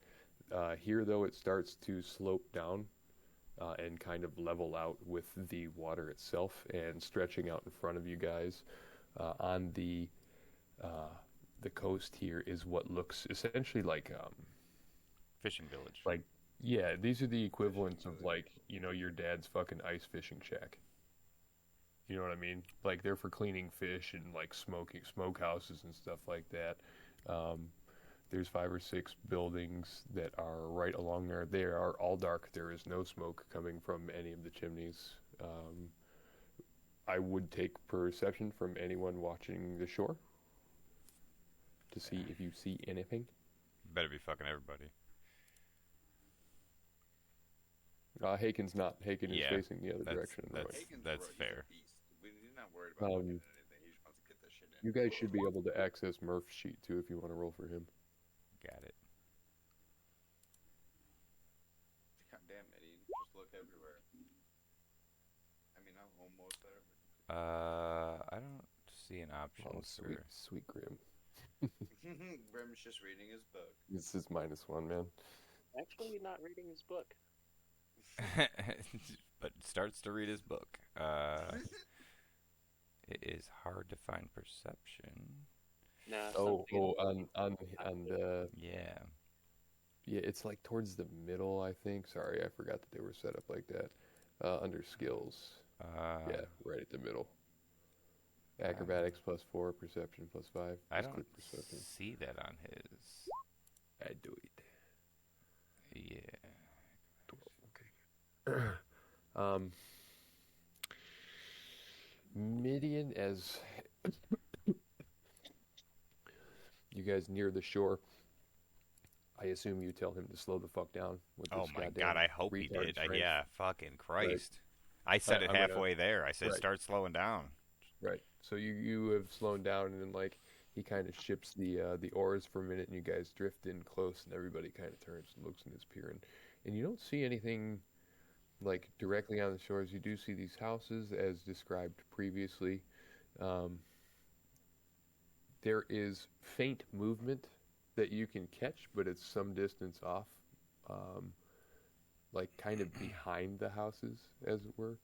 Here, though, it starts to slope down and kind of level out with the water itself, and stretching out in front of you guys on the coast here is what looks essentially like Fishing village. like Yeah, these are the equivalents of like, your dad's fucking ice fishing shack. You know what I mean? Like they're for cleaning fish and like smokehouses and stuff like that. Um, there's 5 or 6 buildings that are right along there. They are all dark. There is no smoke coming from any of the chimneys. I would take perception from anyone watching the shore to see if you see anything. Better be fucking everybody. Haken's not. Haken is Yeah, facing the other that's- direction. that's- Right. that's He's a fair. beast. He's not worried about looking Um, at anything. He just wants to get this shit in. You guys should be able to access Murph's sheet too if you want to roll for him. Got it. God damn, Midian. Just look everywhere. I mean, I'm almost there. I don't see an option Oh, for. sweet Grim. Grim's just reading his book. This is -1, man. Actually, not reading his book. But starts to read his book. It is hard to find perception. Nah. Oh, something- on the Yeah. yeah, it's like towards the middle, I think. Sorry, I forgot that they were set up like that. Under skills, yeah, right at the middle. Acrobatics +4, perception +5. I Just don't click perception. see that on his. I do it. Yeah. 12, okay. Midian, as you guys near the shore, I assume you tell him to slow the fuck down. With Oh this my goddamn god, I hope he retard did. strength. Yeah, fucking Christ. I said it I'm gonna- halfway there. I said right. start slowing down. Right. So you have slowed down, and then like he kind of ships the oars for a minute, and you guys drift in close, and everybody kind of turns and looks and is peering, and you don't see anything like directly on the shores. You do see these houses as described previously. There is faint movement that you can catch, but it's some distance off, like kind of behind the houses, as it were.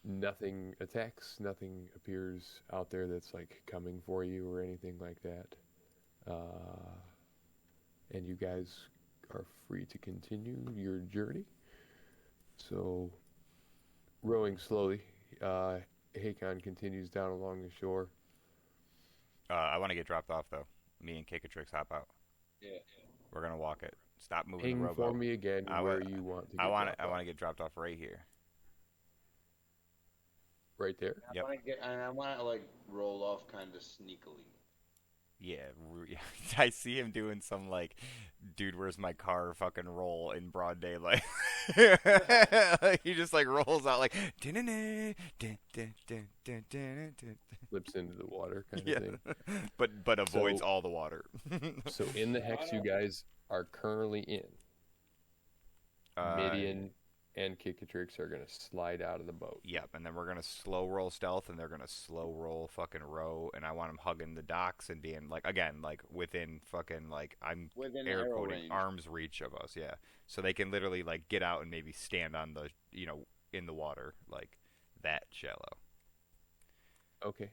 Nothing attacks, nothing appears out there that's like coming for you or anything like that. And you guys are free to continue your journey. So, rowing slowly, Hakon continues down along the shore. I want to get dropped off though. Me and Kikatrix hop out. Yeah. We're gonna walk it. Stop moving Ping the for rowboat. me again I where wa- you want to I get want dropped I want off. to get dropped off right here. Right there. Yep. I want to like roll off kind of sneakily. Yeah, I see him doing some like, dude, where's my car? Fucking roll in broad daylight. He just like rolls out like, Flips into the water kind yeah, of thing. but avoids So- all the water. So in the hex you guys are currently in, Midian and Kikatrix are going to slide out of the boat. Yep, and then we're gonna slow roll stealth, and they're gonna slow roll fucking row, and I want them hugging the docks and being like, again, like within fucking like I'm Within air arrow quoting range. arm's reach of us, yeah. So they can literally like get out and maybe stand on the in the water like that shallow. Okay.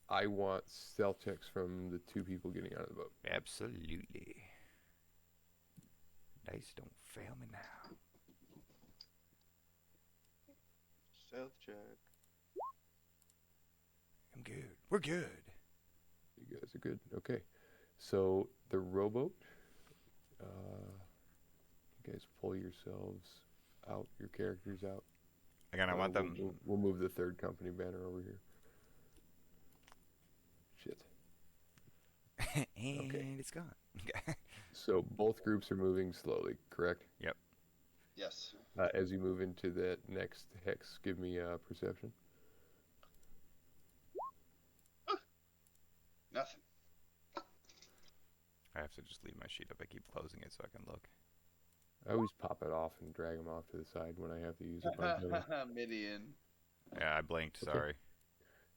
I want stealth checks from the 2 people getting out of the boat. Absolutely. Dice don't fail me now. Stealth check. I'm good. We're good. You guys are good. Okay. So the rowboat, you guys pull yourselves out, your characters out. Again, I want them. We'll move the third company banner over here. Shit. And it's gone. So both groups are moving slowly, correct? Yes. As you move into that next hex, give me perception. Nothing. I have to just leave my sheet up. I keep closing it so I can look. I always pop it off and drag them off to the side when I have to use it. on them. Midian. Yeah, I blinked. Okay. Sorry.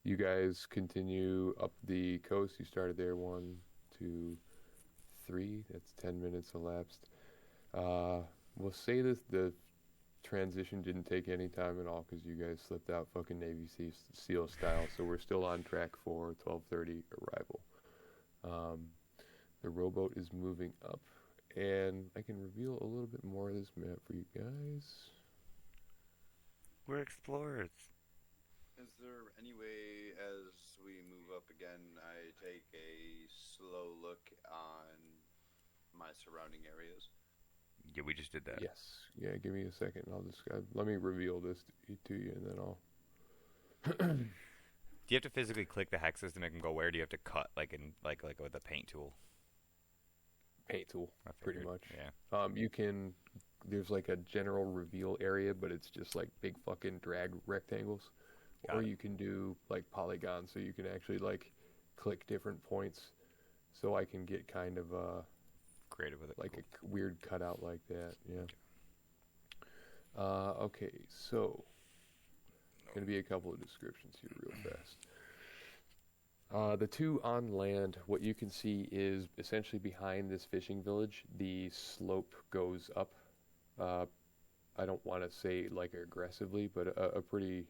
You guys continue up the coast. You started there 1, 2, 3. That's 10 minutes elapsed. We'll say this: the transition didn't take any time at all because you guys slipped out fucking Navy SEAL style. So we're still on track for 12:30 arrival. The rowboat is moving up And I can reveal a little bit more of this map for you guys. We're explorers. Is there any way, as we move up again, I take a slow look on my surrounding areas? Yeah, we just did that. Yes. Yeah, give me a second. I'll describe. Let me reveal this to you, and then I'll. Do you have to physically click the hexes to make them go where? Do you have to cut like with a paint tool? Paint tool, I pretty figured, much. Yeah. You can. There's like a general reveal area, but it's just like big fucking drag rectangles. Got Or it. you can do like polygons, so you can actually like click different points. So I can get kind of Creative with it. like Cool. a weird cutout like that. Yeah. Okay, so going to be a couple of descriptions here real fast. The two on land, what you can see is essentially behind this fishing village, the slope goes up. I don't want to say like aggressively, but a pretty.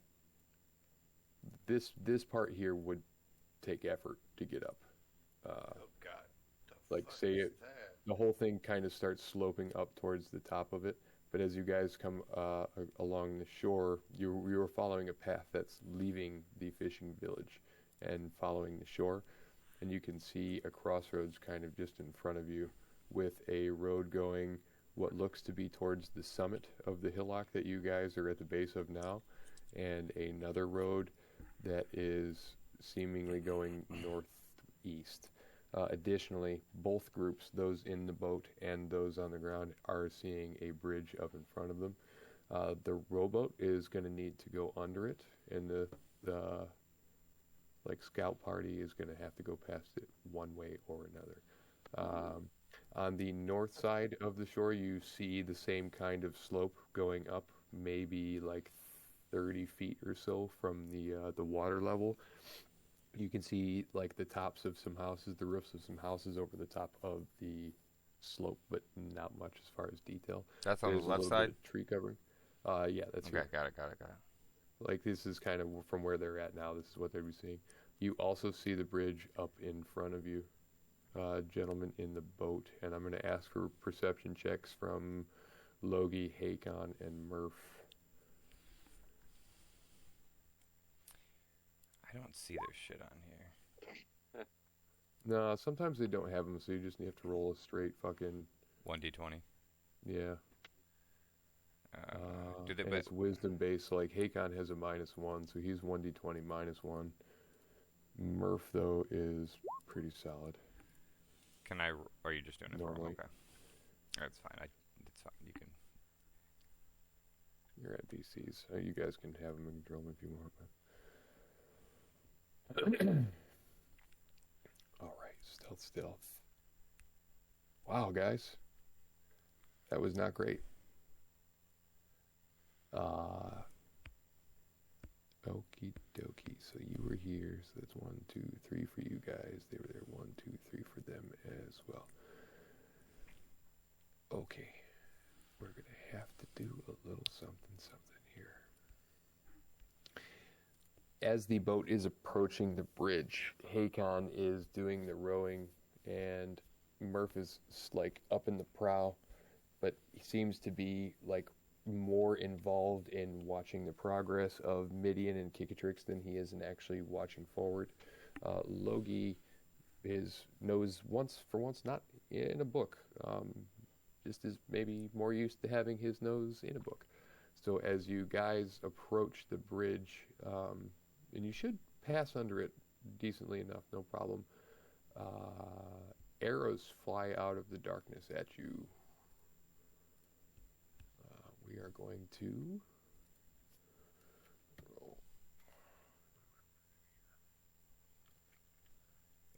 This part here would take effort to get up. Oh God! Like say it, the whole thing kind of starts sloping up towards the top of it. But as you guys come along the shore, you're following a path that's leaving the fishing village and following the shore. And you can see a crossroads kind of just in front of you with a road going what looks to be towards the summit of the hillock that you guys are at the base of now, and another road that is seemingly going northeast. Additionally, both groups, those in the boat and those on the ground, are seeing a bridge up in front of them. The rowboat is going to need to go under it, and the like scout party is going to have to go past it one way or another. On the north side of the shore, you see the same kind of slope going up, maybe like 30 feet or so from the water level. You can see like the tops of some houses, the roofs of some houses over the top of the slope, but not much as far as detail. That's on There's the a left little bit side. of tree covering. Yeah, that's Okay, here. got it. Like this is kind of from where they're at now. This is what they'd be seeing. You also see the bridge up in front of you, gentlemen in the boat, and I'm going to ask for perception checks from Logie, Hakon, and Murph. I don't see their shit on here. No, sometimes they don't have them, so you just have to roll a straight fucking 1d20. yeah. Do they? And But it's wisdom based. So like Hakon has a -1, so he's 1d20 -1. Murph though is pretty solid. can I? Or are you just doing it for Normally. them? Okay, that's fine. It's fine. You can. You're at DCs. You guys can have them and drill them if you want. All right, stealth. Wow, guys, that was not great. Okie dokie. So you were here. So that's 1, 2, 3 for you guys. They were there. 1, 2, 3 for them as well. Okay, we're gonna have to do a little something here. As the boat is approaching the bridge, Hakon is doing the rowing, and Murph is like up in the prow, but he seems to be like more involved in watching the progress of Midian and Kikatrix than he is in actually watching forward. Logie knows for once not in a book, just is maybe more used to having his nose in a book. So as you guys approach the bridge, and you should pass under it decently enough, no problem. Arrows fly out of the darkness at you. We are going to roll.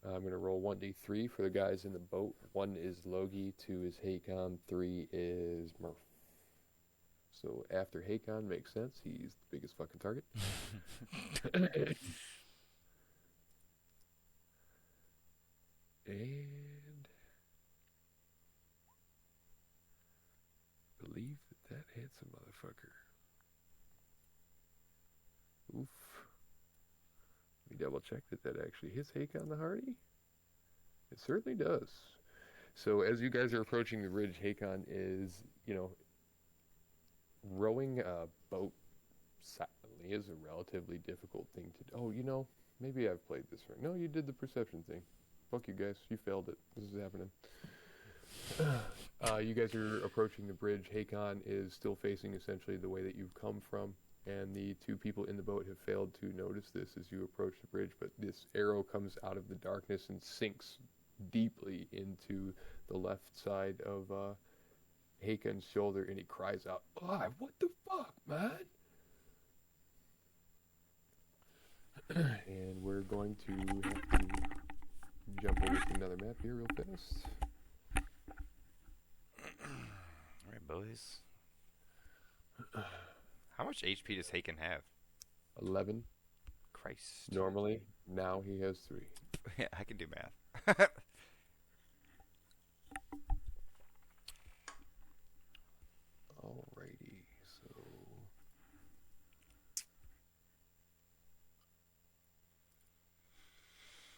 I'm going to roll 1d3 for the guys in the boat. 1 is Logie, 2 is Hakon, 3 is Murph. So after Hakon makes sense, he's the biggest fucking target. And believe that hits a motherfucker. Oof. Let me double check that actually hits Hakon the Hardy. It certainly does. So as you guys are approaching the bridge, Hakon is, rowing a boat silently is a relatively difficult thing to do. Oh, maybe I've played this right. No, you did the perception thing. Fuck you guys. You failed it. This is happening. You guys are approaching the bridge. Hakon is still facing essentially the way that you've come from, and the two people in the boat have failed to notice this as you approach the bridge, but this arrow comes out of the darkness and sinks deeply into the left side of Hakon's shoulder, and he cries out, "Ah, what the fuck, man?" And we're going to have to jump over to another map here real fast. Alright, boys. How much HP does Hakon have? 11. Christ. Normally, now he has 3. Yeah, I can do math. Alrighty, so...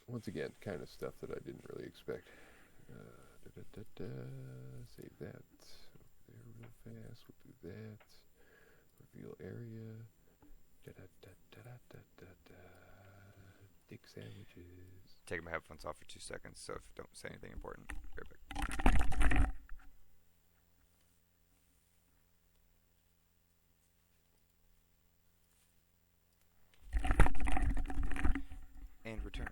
Once again, kind of stuff that I didn't really expect. Save that. Over there real fast. We'll do that. Reveal area. Dick sandwiches. Take my headphones off for 2 seconds, so if don't say anything important. Right back. And returned.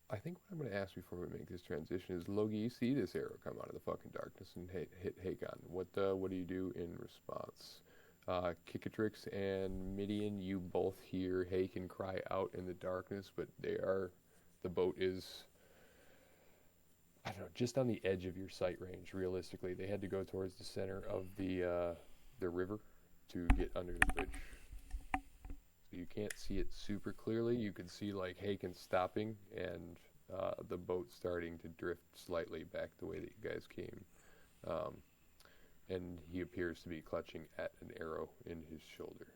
I think what I'm going to ask before we make this transition is, Logie, you see this arrow come out of the fucking darkness and hit Hakon. What do you do in response? Kikatrix and Midian, you both hear Hakon cry out in the darkness, but the boat is, I don't know, just on the edge of your sight range. Realistically, they had to go towards the center of the river to get under the bridge. So you can't see it super clearly. You can see like Hakon stopping and the boat starting to drift slightly back the way that you guys came. And he appears to be clutching at an arrow in his shoulder.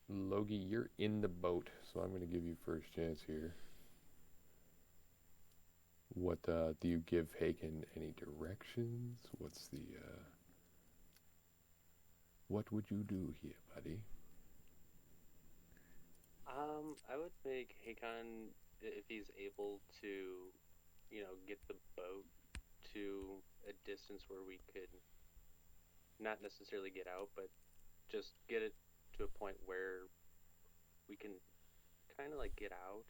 Logie, you're in the boat, so I'm going to give you first chance here. What do you give Hakon any directions? What would you do here, buddy? I would make Hakon, if he's able to, get the boat to a distance where we could not necessarily get out, but just get it to a point where we can kind of like get out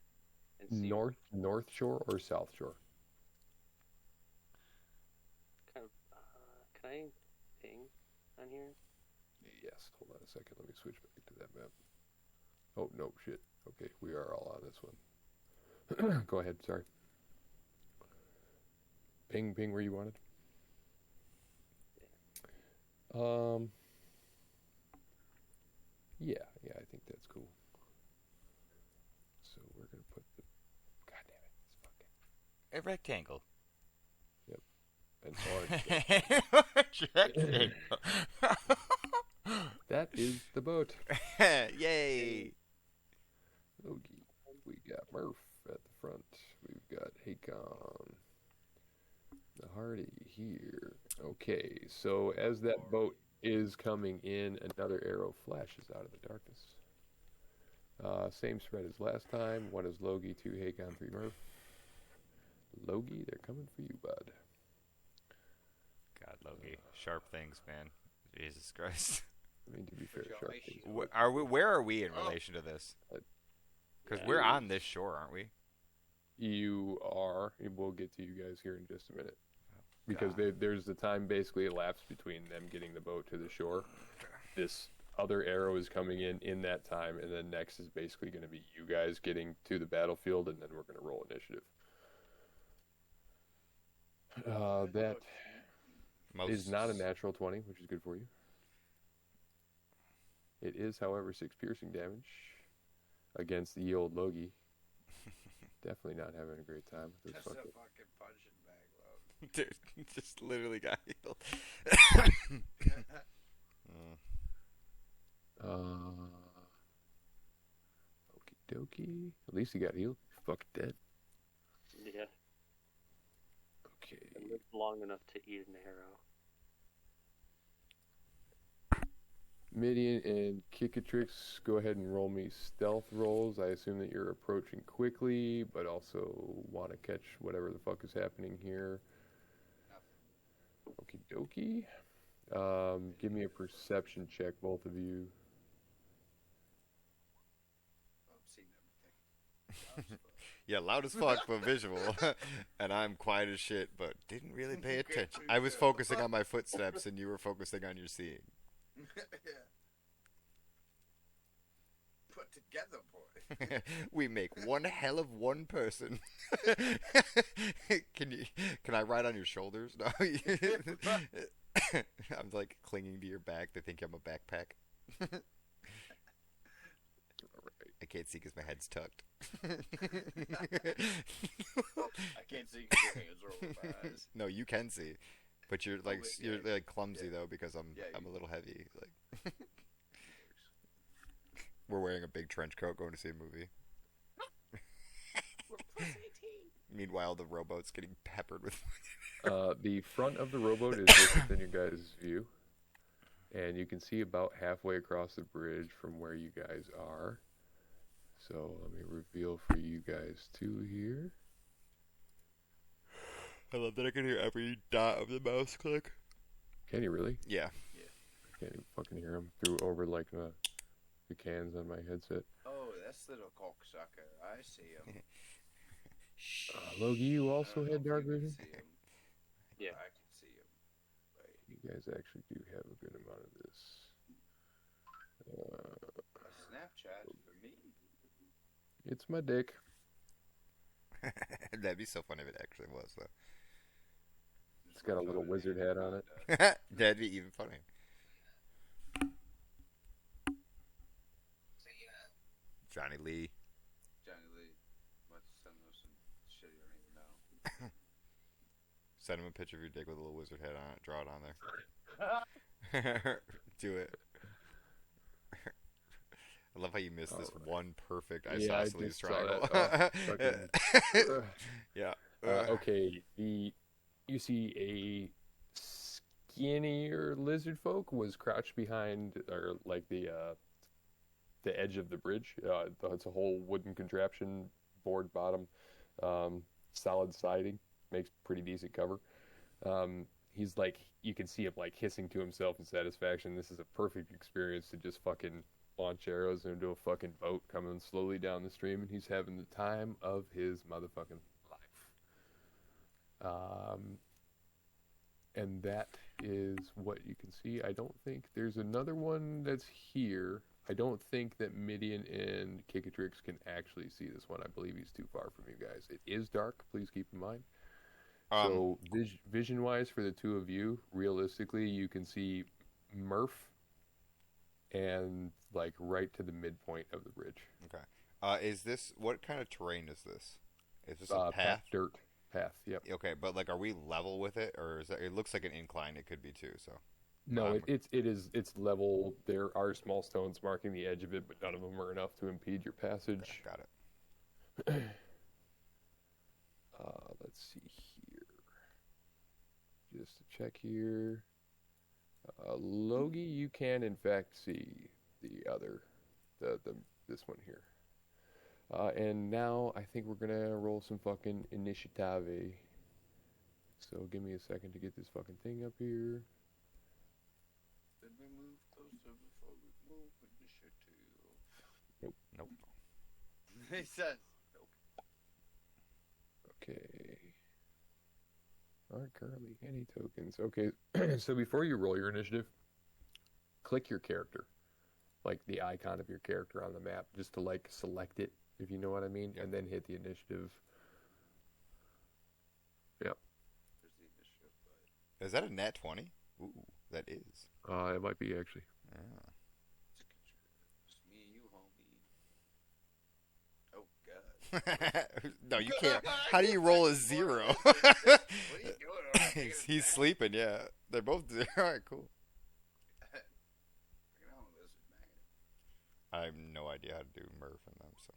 and see North shore or south shore? kind of. Can I ping on here? Yes. Hold on a second. Let me switch back to that map. Oh no, shit. Okay, we are all on this one. Go ahead. Sorry. Ping where you wanted. Yeah, I think that's cool. So we're gonna put the. God damn it! It's fucking. A rectangle. Yep. An orange. Rectangle. That is the boat. Yay! Logie. We got Murph at the front. We've got Hakon. The Hardy here. Okay, so as that boat is coming in, another arrow flashes out of the darkness. Same spread as last time. 1 is Logie, 2 Hakon, 3 Murph. Logie, they're coming for you, bud. God, Logie. Sharp things, man. Jesus Christ. I mean, to be fair, sharp things. Where are we in relation to this? Because we're on this shore, aren't we? You are. We'll get to you guys here in just a minute. Oh, because there's the time basically elapsed between them getting the boat to the shore. This other arrow is coming in that time, and then next is basically going to be you guys getting to the battlefield, and then we're going to roll initiative. That is not a natural 20, which is good for you. It is, however, 6 piercing damage against the old Logie. Definitely not having a great time with this Just fucker. a fucking punching bag, love. Dude, just literally got healed. Okie dokie. At least he got healed. He's fucking dead. Yeah. Okay. I lived long enough to eat an arrow. Midian and Kickatrix, go ahead and roll me stealth rolls. I assume that you're approaching quickly, but also want to catch whatever the fuck is happening here. Okie dokie. Give me a perception check, both of you. I've seen everything. Yeah, loud as fuck, but visual. And I'm quiet as shit, but didn't really pay attention. I was focusing on my footsteps, and you were focusing on your seeing. Yeah. Put together, boy. We make one hell of one person. Can I ride on your shoulders? No. I'm like clinging to your back. They think I'm a backpack. I can't see because my head's tucked. I can't see because your hands are over my eyes. No, you can see, but you're like yeah. you're like clumsy Yeah. though because I'm Yeah, a little heavy. Like we're wearing a big trench coat going to see a movie. Meanwhile, the rowboat's getting peppered with. The front of the rowboat is within your guys' view, and you can see about halfway across the bridge from where you guys are. So let me reveal for you guys too here. I love that I can hear every dot of the mouse click. Can you really? Yeah. I can't even fucking hear him through over like the cans on my headset. Oh, that's little cocksucker. I see him. Logie, you also I don't had know dark if you can vision? see him. Yeah. I can see him. Right. You guys actually do have a good amount of this. A Snapchat for me. It's my dick. That'd be so fun if it actually was, though. It's got a little wizard hat on it. That'd be even funny. Johnny Lee. Johnny Lee. Let's send him some shit you don't even know. Send him a picture of your dick with a little wizard head on it. Draw it on there. Do it. I love how you missed this one perfect isosceles triangle. Yeah. Okay, you see a skinnier lizard folk was crouched behind, or like the edge of the bridge. It's a whole wooden contraption, board bottom, solid siding, makes pretty decent cover. He's like, you can see him like hissing to himself in satisfaction. This is a perfect experience to just fucking launch arrows into a fucking boat coming slowly down the stream, and he's having the time of his motherfucking life. And that is what you can see. I don't think there's another one that's here. I don't think that Midian and Kickatrix can actually see this one. I believe he's too far from you guys. It is dark, please keep in mind. So vision-wise for the two of you, realistically, you can see Murph and like right to the midpoint of the bridge. Okay. Is this, what kind of terrain is this? Is this a path? Dirt path. Yep. Okay, but like, are we level with it, or is that? It looks like an incline. It could be too. So. No, it's level. There are small stones marking the edge of it, but none of them are enough to impede your passage. Okay, got it. Let's see here. Just to check here. Logie, you can in fact see this one here. And now I think we're gonna roll some fucking initiative. So give me a second to get this fucking thing up here. Did we move closer before we move initiative? Nope. He says, nope. Okay. Aren't currently any tokens. Okay, so before you roll your initiative, click your character. Like the icon of your character on the map, just to like select it, if you know what I mean, and then hit the initiative. Yep. There's the initiative, but Is that a nat 20? Ooh, that is. It might be actually. Ah. it's me and you, homie. Oh, God. No, you can't. How do you roll a 0? What are you doing? He's sleeping, yeah. They're both 0. All right, cool. I have no idea how to do Murph in them, so.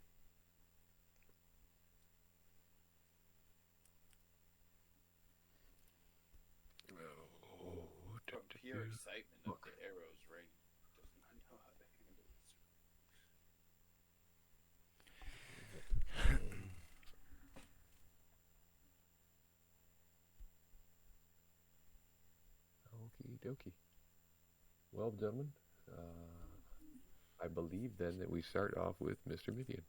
pure excitement of the arrows raining does not know how to handle this. Okie dokie. Well, gentlemen, I believe then that we start off with Mr. Midian.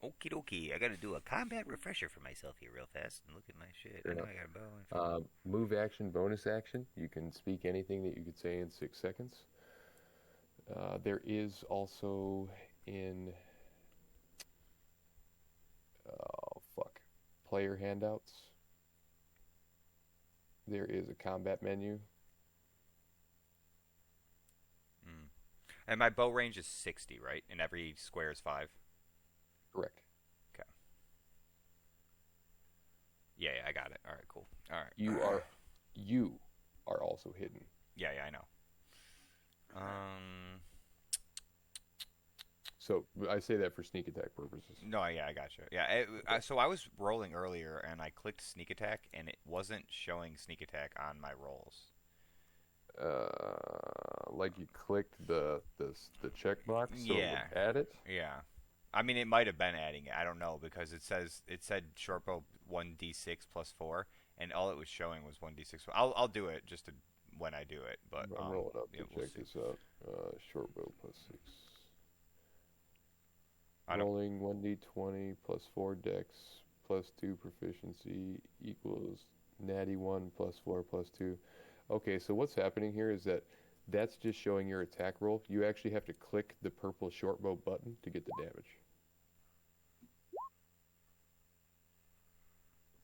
Okie dokie. I gotta do a combat refresher for myself here real fast and look at my shit. Fair I know enough. I got a bow. Move action, bonus action. You can speak anything that you could say in 6 seconds. There is also in player handouts. There is a combat menu. And my bow range is 60, right? And every square is 5. Correct. Okay. Yeah, I got it. All right, cool. All right. You are also hidden. Yeah, I know. So I say that for sneak attack purposes. No, yeah, I gotcha. Yeah, so I was rolling earlier, and I clicked sneak attack, and it wasn't showing sneak attack on my rolls. Like you clicked the checkbox, so it Yeah. would add it. Yeah, I mean it might have been adding it. I don't know because it said shortbow 1d6 plus 4, and all it was showing was 1d6. I'll do it just when I do it, but I'm rolling up to we'll check see. this out. Short bow plus 6. I don't- Rolling 1d20 plus 4 dex plus 2 proficiency equals natty 1 plus 4 plus 2. Okay, so what's happening here is that's just showing your attack roll. You actually have to click the purple short bow button to get the damage.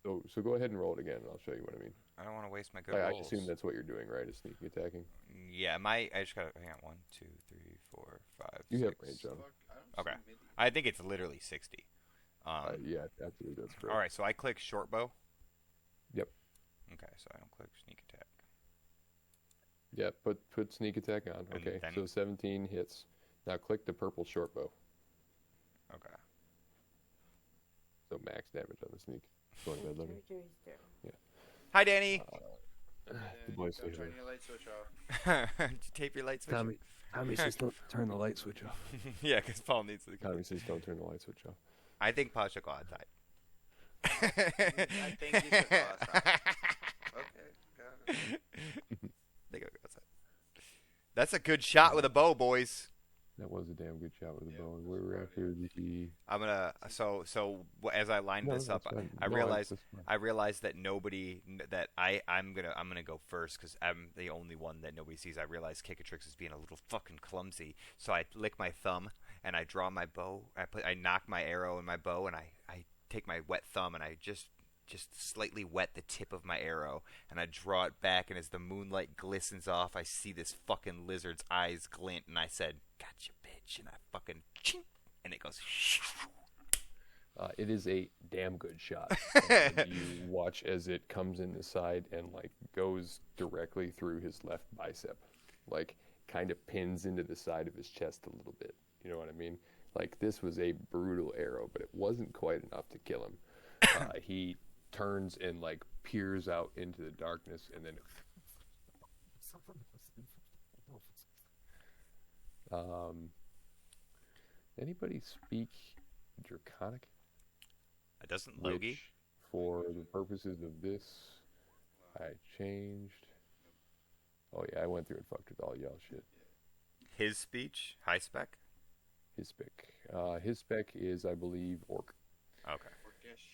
So go ahead and roll it again, and I'll show you what I mean. I don't want to waste my good I rolls. assume that's what you're doing, right? Is sneaking attacking. Yeah, I just gotta hang on. 1, 2, 3, 4, 5. You have 6. range on. Fuck, I don't Okay. see Midian. I think it's literally 60. Yeah, absolutely, that's correct. All right, so I click short bow. Yep. Okay, so I don't click sneak attack. Yeah, put sneak attack on. And Okay, then- so 17 hits. Now click the purple short bow. Okay. So max damage on the sneak. Go to bed, Logan. Hi, Danny. The boys Go say turn hi. your light switch off. Did you tape your light switch? Tommy's just turn the light switch off. Yeah, because Paul needs to. Tommy says don't turn the light switch off. I think Paul should go outside. I think you should go outside. Okay, got it. They gotta go outside. That's a good shot with a bow, boys. That was a damn good shot with the Yeah, bow. that's We're right. after the. I'm gonna as I lined No, this up, that's fine. I No, realized that's fine. I realized that I'm gonna go first because I'm the only one that nobody sees. I realized Kikatrix is being a little fucking clumsy, so I lick my thumb and I draw my bow. I knock my arrow in my bow and I take my wet thumb and I just slightly wet the tip of my arrow and I draw it back, and as the moonlight glistens off, I see this fucking lizard's eyes glint, and I said, "Gotcha, bitch," and I fucking ching, and it goes. It is a damn good shot. And you watch as it comes in the side and like goes directly through his left bicep, like kind of pins into the side of his chest a little bit. You know what I mean? Like this was a brutal arrow, but it wasn't quite enough to kill him. He turns and like peers out into the darkness, and then anybody speak Draconic? It doesn't Logi. Which, for the purposes of this, I changed. Oh yeah, I went through and fucked with all y'all shit. His speech, high spec. His spec is, I believe, Orc. Okay. Orcish.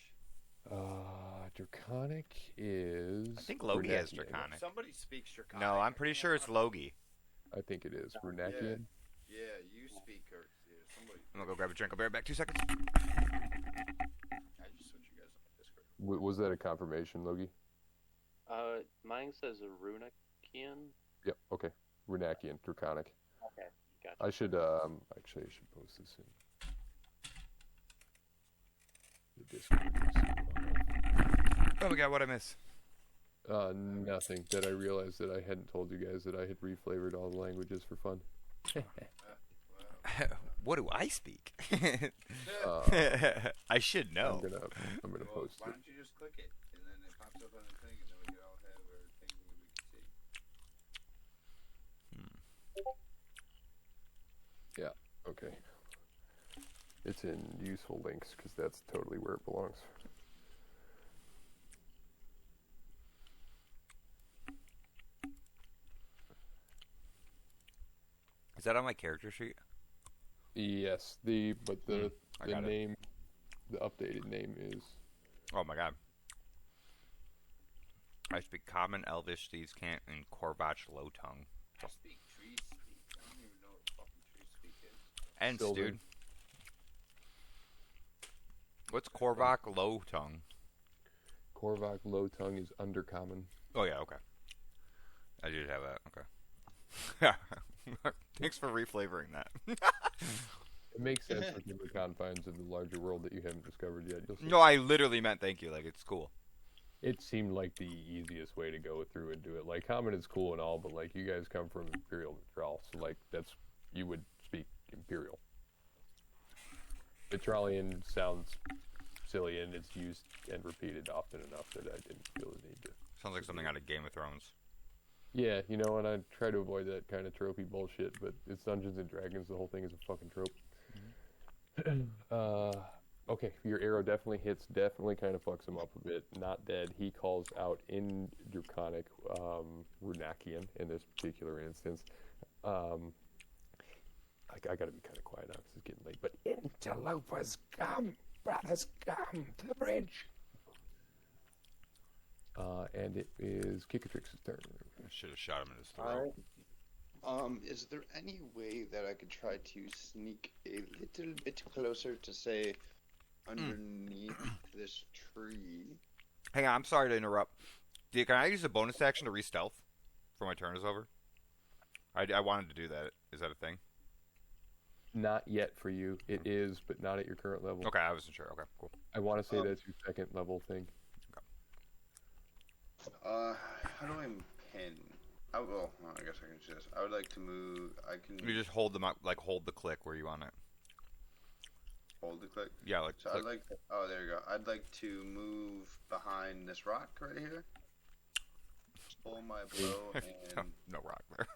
Draconic is. I think Logi has Runakian. Draconic. Somebody speaks Draconic. No, I'm pretty sure it's Logi. I think it is Runakian. Yeah, you speak or somebody. I'm gonna go grab a drink. I'll be right back. 2 seconds. I just switched you guys on Discord. Was that a confirmation, Logi? Mine says Runakian. Yep. Okay. Runakian, Draconic. Okay, gotcha. I should actually I should post this in the Discord. Oh my god, what'd I miss? Nothing. That I realized that I hadn't told you guys that I had reflavored all the languages for fun. What do I speak? Uh, I should know. I'm gonna Well, post why it. don't you just click it and then it pops up on the thing and then we can all have our thing and we can see Yeah, okay. It's in useful links because that's totally where it belongs. Is that on my character sheet? Yes, but the got it. name, the updated name is. Oh my god. I speak Common, Elvish, Thieves' Cant, and Korvach Low Tongue. I speak tree speak. I don't even know what fucking tree speak is. Ents, Sylvan. dude. What's Korvach Low Tongue? Korvach Low Tongue is undercommon. Oh yeah, okay. I did have that. Okay. Yeah. Thanks for reflavoring that. It makes sense within the confines of the larger world that you haven't discovered yet. You'll see. No, I literally meant thank you. Like, it's cool. It seemed like the easiest way to go through and do it. Like, common is cool and all, but like you guys come from Imperial Mitral, so like you would speak Imperial. Mitralian sounds silly and it's used and repeated often enough that I didn't feel the need to. Sounds like something out of Game of Thrones. Yeah, you know, and I try to avoid that kind of tropey bullshit, but it's Dungeons and Dragons. The whole thing is a fucking trope. Okay, your arrow definitely hits, definitely kind of fucks him up a bit. Not dead. He calls out in Draconic, Runakian in this particular instance. I gotta be kind of quiet now because it's getting late. But interlopers come, brothers come to the bridge. And it is Kikatrix's turn. I should have shot him in his throat. Is there any way that I could try to sneak a little bit closer to, say, underneath this tree? Hang on, I'm sorry to interrupt. Can I use a bonus action to re-stealth before my turn is over? I wanted to do that. Is that a thing? Not yet for you. It is, but not at your current level. Okay, I wasn't sure. Okay, cool. I want to say that's your second level thing. How do I pin? I guess I can just. I would like to move. I can. You just hold them up, like hold the click where you want it. Hold the click. Yeah, like. So click. I'd like. Oh, there you go. I'd like to move behind this rock right here. Pull my bow and. No rock there.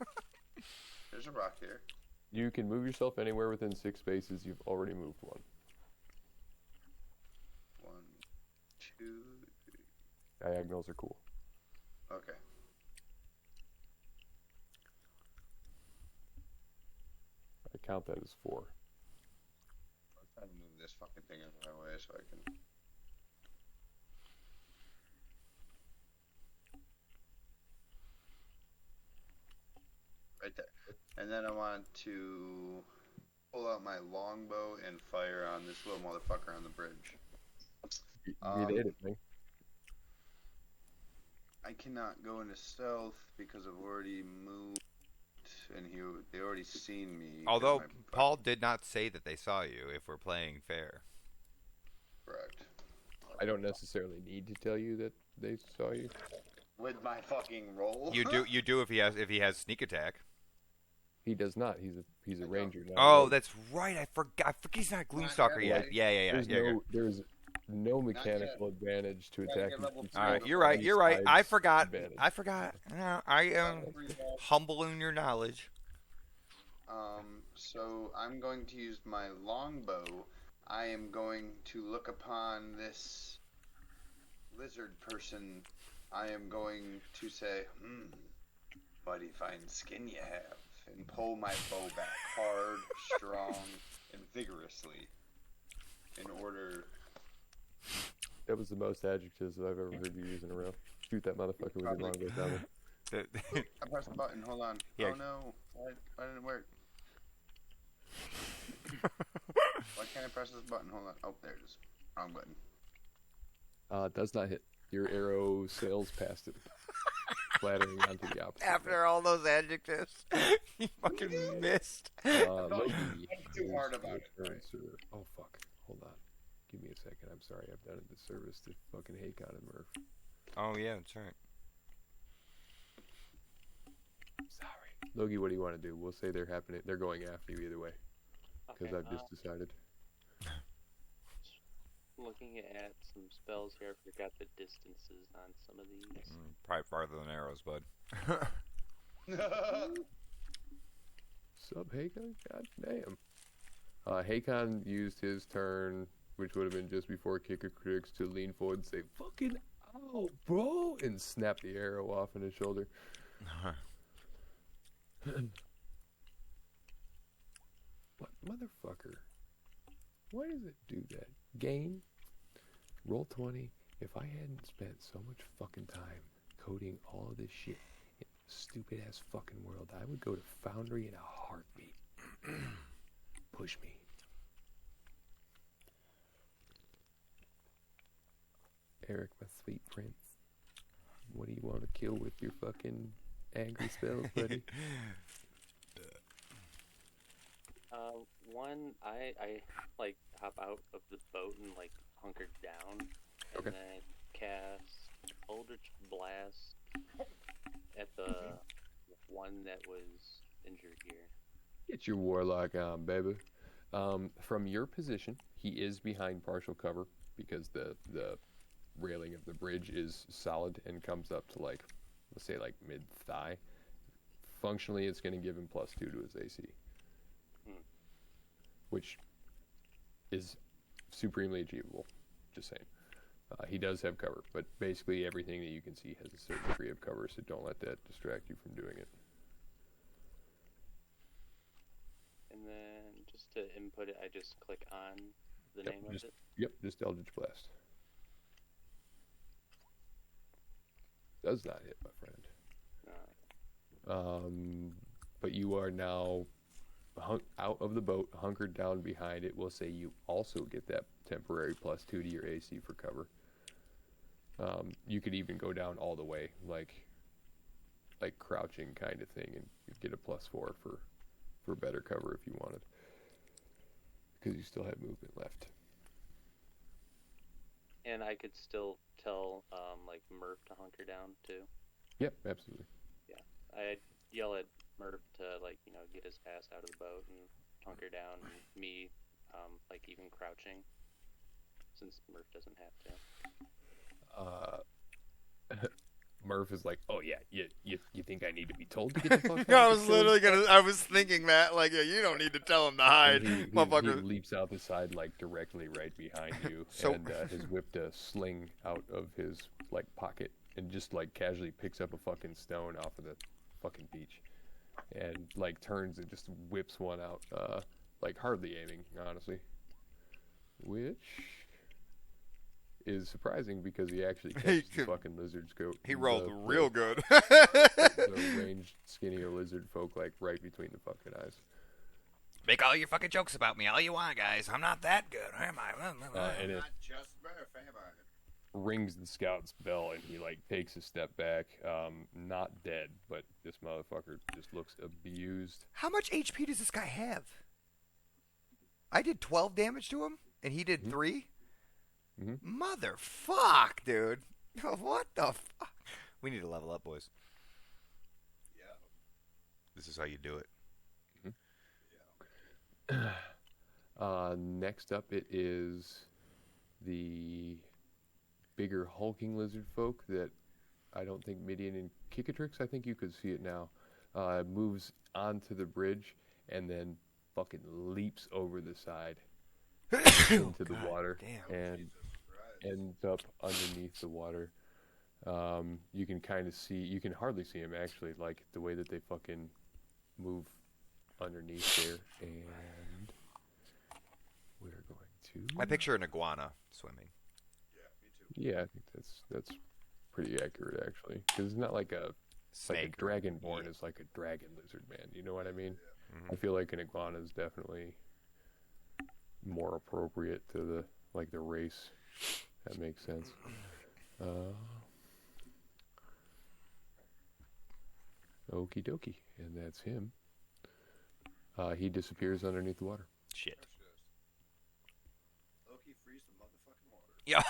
There's a rock here. You can move yourself anywhere within 6 spaces. You've already moved one. 1, 2, 3. Diagonals are cool. Okay. I count that as 4. I'm trying to move this fucking thing out of my way so I can. Right there. And then I want to pull out my longbow and fire on this little motherfucker on the bridge. You did it, man. I cannot go into stealth because I've already moved, and they already seen me. Although Paul did not say that they saw you. If we're playing fair. Correct. I don't necessarily need to tell you that they saw you. With my fucking roll. You do if he has sneak attack. He does not. He's a ranger now. Oh, that's right. I forgot. He's not Gloomstalker yet. Yeah. There's no mechanical advantage to attacking. All right, you're right. I forgot. No, I am humble in your knowledge. So I'm going to use my longbow. I am going to look upon this lizard person. I am going to say, mighty fine skin you have, and pull my bow back hard, strong, and vigorously in order. That was the most adjectives that I've ever heard you use in a row. Shoot that motherfucker with your longbow, Tommy. I pressed the button. Hold on. Yeah. Oh no! Why didn't it work? Why can't I press this button? Hold on. Oh, there it is. Wrong button. It does not hit. Your arrow sails past it, flattering onto the opposite. After all those adjectives, you fucking missed. Loki, too hard about it. Right. Oh fuck! Hold on. Give me a second. I'm sorry. I've done a disservice to fucking Hakon and Murph. Oh yeah, that's right. Sorry. Logie, what do you want to do? We'll say they're happening. They're going after you either way. Because I've just decided. Looking at some spells here, I forgot the distances on some of these. Probably farther than arrows, bud. What's up, Hakon? God damn. Hakon used his turn, which would have been just before Kicker Critics, to lean forward and say, "Fucking ow, bro!" and snap the arrow off in his shoulder. What motherfucker? Why does it do that? Game, roll 20. If I hadn't spent so much fucking time coding all of this shit in a stupid ass fucking world, I would go to Foundry in a heartbeat. Push me. Eric, my sweet prince. What do you want to kill with your fucking angry spells, buddy? One, I like hop out of the boat and like hunker down, and Okay. then cast Eldritch Blast at the one that was injured here. Get your warlock on, baby. From your position, he is behind partial cover because the railing of the bridge is solid and comes up to like, let's say like mid-thigh. Functionally, it's going to give him +2 to his AC, which is supremely achievable. Just saying. He does have cover, but basically everything that you can see has a certain degree of cover, so don't let that distract you from doing it. And then just to input it, I just click on the name of it. Yep, just Eldritch Blast. Does not hit, my friend. But you are now out of the boat, hunkered down behind it. We'll say you also get that temporary +2 to your AC for cover. You could even go down all the way, like crouching kind of thing, and you'd get a +4 for better cover if you wanted, because you still have movement left. And I could still tell like Murph to hunker down too. Yep, absolutely. I'd yell at Murph to like get his ass out of the boat and hunker down. And me, like even crouching, since Murph doesn't have to. Murph is like, "Oh yeah, you think I need to be told to get the fuck out?" I was literally I was thinking that, like, yeah, you don't need to tell him to hide, He motherfucker. leaps out the side, like, directly right behind you, So- and has whipped a sling out of his, like, pocket, and just, like, casually picks up a fucking stone off of the fucking beach, and, like, turns and just whips one out, like, hardly aiming, honestly, which is surprising because he actually catches the fucking lizard's goat. He rolled real good. The ranged, skinnier lizard folk, like, right between the fucking eyes. Make all your fucking jokes about me all you want, guys. I'm not that good, am I? And it Not just Murph, am I? rings the scout's bell, and he, like, takes a step back, not dead, but this motherfucker just looks abused. How much HP does this guy have? I did 12 damage to him, and he did 3? Mm-hmm. Motherfuck, dude. What the fuck? We need to level up, boys. Yeah. This is how you do it. Next up, it is the bigger hulking lizard folk that I don't think Midian and Kickatrix, I think you could see it now, moves onto the bridge and then fucking leaps over the side into the water and ends up underneath the water. You can kind of see, you can hardly see him actually, like the way that they fucking move underneath there. And we're going to... I picture an iguana swimming. Yeah, me too. Yeah, I think that's pretty accurate actually, because it's not like a Snake. like a dragonborn is like a dragon lizard man. You know what I mean? I feel like an iguana is definitely more appropriate to the race. That makes sense. Okie dokie, and that's him. He disappears underneath the water. Shit. Loki, freeze the motherfucking water. Yeah.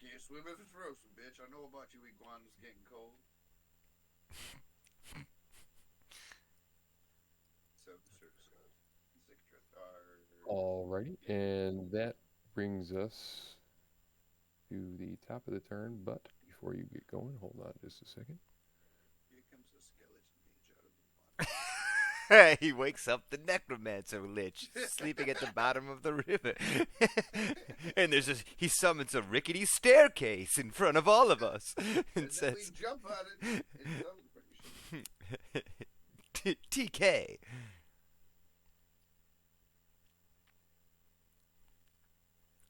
Can't swim if it's frozen, bitch. I know about you iguanas getting cold. Alrighty, and that brings us to the top of the turn, but before you get going, hold on just a second. Here comes the skeleton major. He wakes up the necromancer lich sleeping at the bottom of the river. And he summons a rickety staircase in front of all of us and And then says, we jump on it in celebration. TK.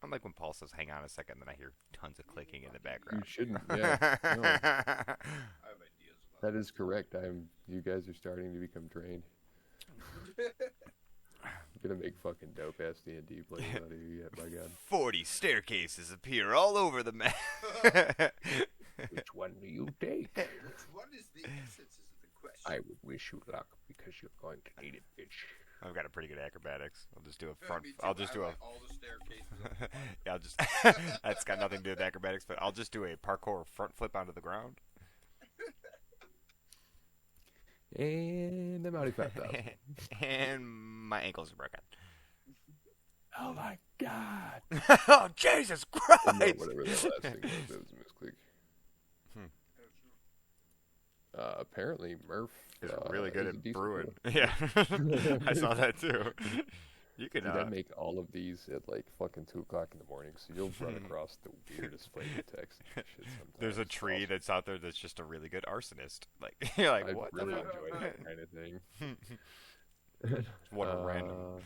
Unlike when Paul says, hang on a second, then I hear tons of clicking in the You background. shouldn't. Yeah. No, I have ideas about that is correct. You guys are starting to become trained. I'm gonna make fucking dope ass D&D plays out of you yet, my god. 40 staircases appear all over the map. Which one do you take? What is the essence is the question. I would wish you luck because you're going to need it, bitch. I've got a pretty good acrobatics. I'll just do a front. Me too. I'll just I do a. like all the staircases. Yeah, I'll just. That's got nothing to do with acrobatics, but I'll just do a parkour front flip onto the ground. And I'm out of 5,000. And my ankles are broken. Oh my god. Oh Jesus No, Christ! whatever that last thing was, that was a misclick. Apparently Murph He's really good is a at decent brewing. brewer. Yeah, I saw that too. You could. Dude, I make all of these at like fucking 2 o'clock in the morning, so you'll run across the weirdest flavor text and shit sometimes. There's a It's tree awesome. that's out there that's just a really good arsonist. Like you're like, I what really the fuck? enjoy that kind of thing. What a random.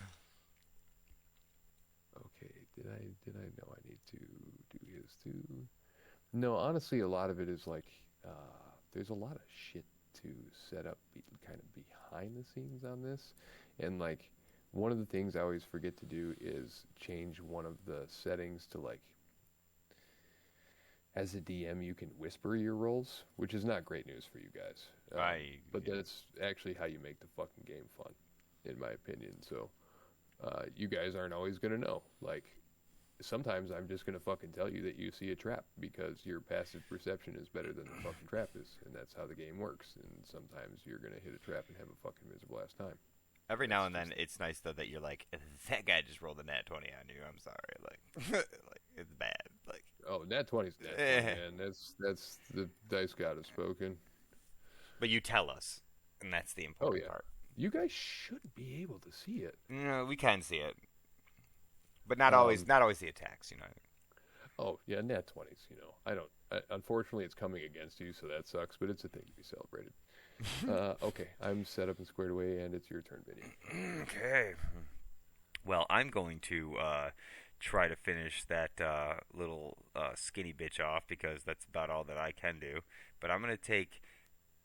Okay, did I know I need to do his too? No, honestly, a lot of it is like there's a lot of shit to set up kind of behind the scenes on this, and like one of the things I always forget to do is change one of the settings to like as a DM you can whisper your rolls, which is not great news for you guys. But that's actually how you make the fucking game fun, in my opinion. So you guys aren't always gonna know. Like sometimes I'm just gonna fucking tell you that you see a trap because your passive perception is better than the fucking trap is, and that's how the game works. And sometimes you're gonna hit a trap and have a fucking miserable ass time. Every now and then, it's nice though that you're like, that guy just rolled a nat 20 on you. I'm sorry, like, like it's bad. Like, oh, nat 20's nat 20, man. That's the dice god has spoken. but you tell us, and that's the important part. You guys should be able to see it. No, we can see it, but not always. Not always the attacks, you know. Oh yeah, nat 20s. You know, unfortunately, it's coming against you, so that sucks. But it's a thing to be celebrated. Okay, I'm set up and squared away, and it's your turn, Vinny. Okay. Well, I'm going to try to finish that little skinny bitch off because that's about all that I can do. But I'm going to take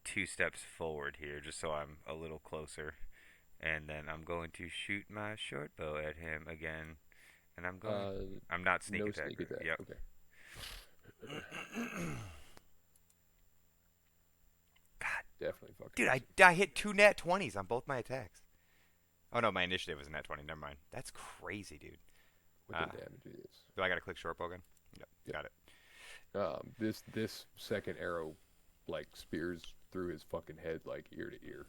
2 steps forward here just so I'm a little closer. And then I'm going to shoot my short bow at him again. And I'm going... I'm not sneak attack. Sneak attack. Yep. Okay. God. Definitely fucking. Dude, I hit 2 nat 20s on both my attacks. Oh, no, my initiative was a nat 20. Never mind. That's crazy, dude. What the damage it is. Do I got to click short bow again? Yep. Got it. This second arrow, like, spears through his fucking head, like, ear to ear.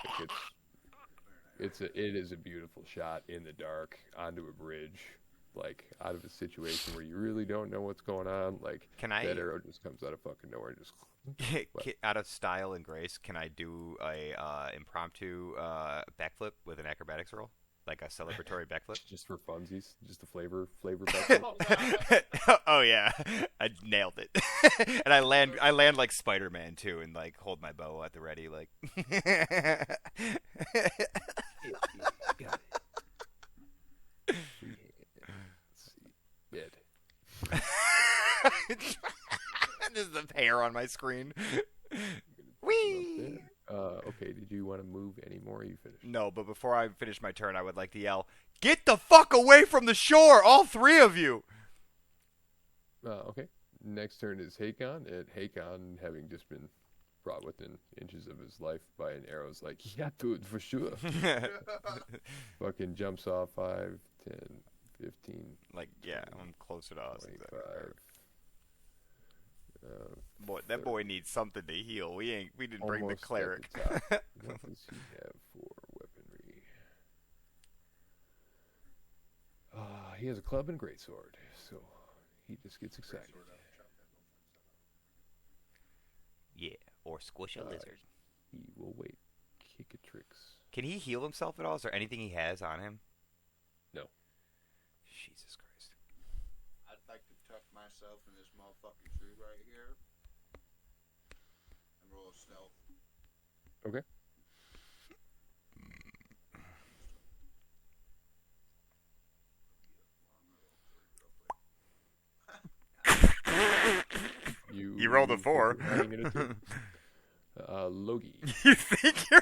Like, it is a beautiful shot in the dark onto a bridge, like, out of a situation where you really don't know what's going on. Like, that arrow just comes out of fucking nowhere and just... Out of style and grace, can I do a impromptu backflip with an acrobatics roll? Like a celebratory backflip? Just for funsies? Just a flavor backflip? Oh yeah, I nailed it. And I land like Spider-Man too, and like hold my bow at the ready, like. Got it. Let's see. Bed. There's the hair on my screen. Whee! Okay, did you want to move any more? Or you finished? No, but before I finish my turn, I would like to yell, "Get the fuck away from the shore, all 3 of you!" Okay. Next turn is Hakon, and Hakon, having just been brought within inches of his life by an arrow, is like, yeah, dude, for sure. Fucking jumps off 5, 10, 15. Like, yeah, I'm closer to us. 25. Boy, that boy needs something to heal. We didn't bring the Almost at cleric. the top. What does he have for weaponry? He has a club and greatsword, so he just gets excited. Yeah, or squish a lizard. He will wait. Kick a tricks. Can he heal himself at all? Is there anything he has on him? No. Jesus Christ. I'd like to tuck myself in this motherfucking tree right here and roll a stealth. Okay. You rolled a think 4. you're hiding in a tree. Logie. You think you're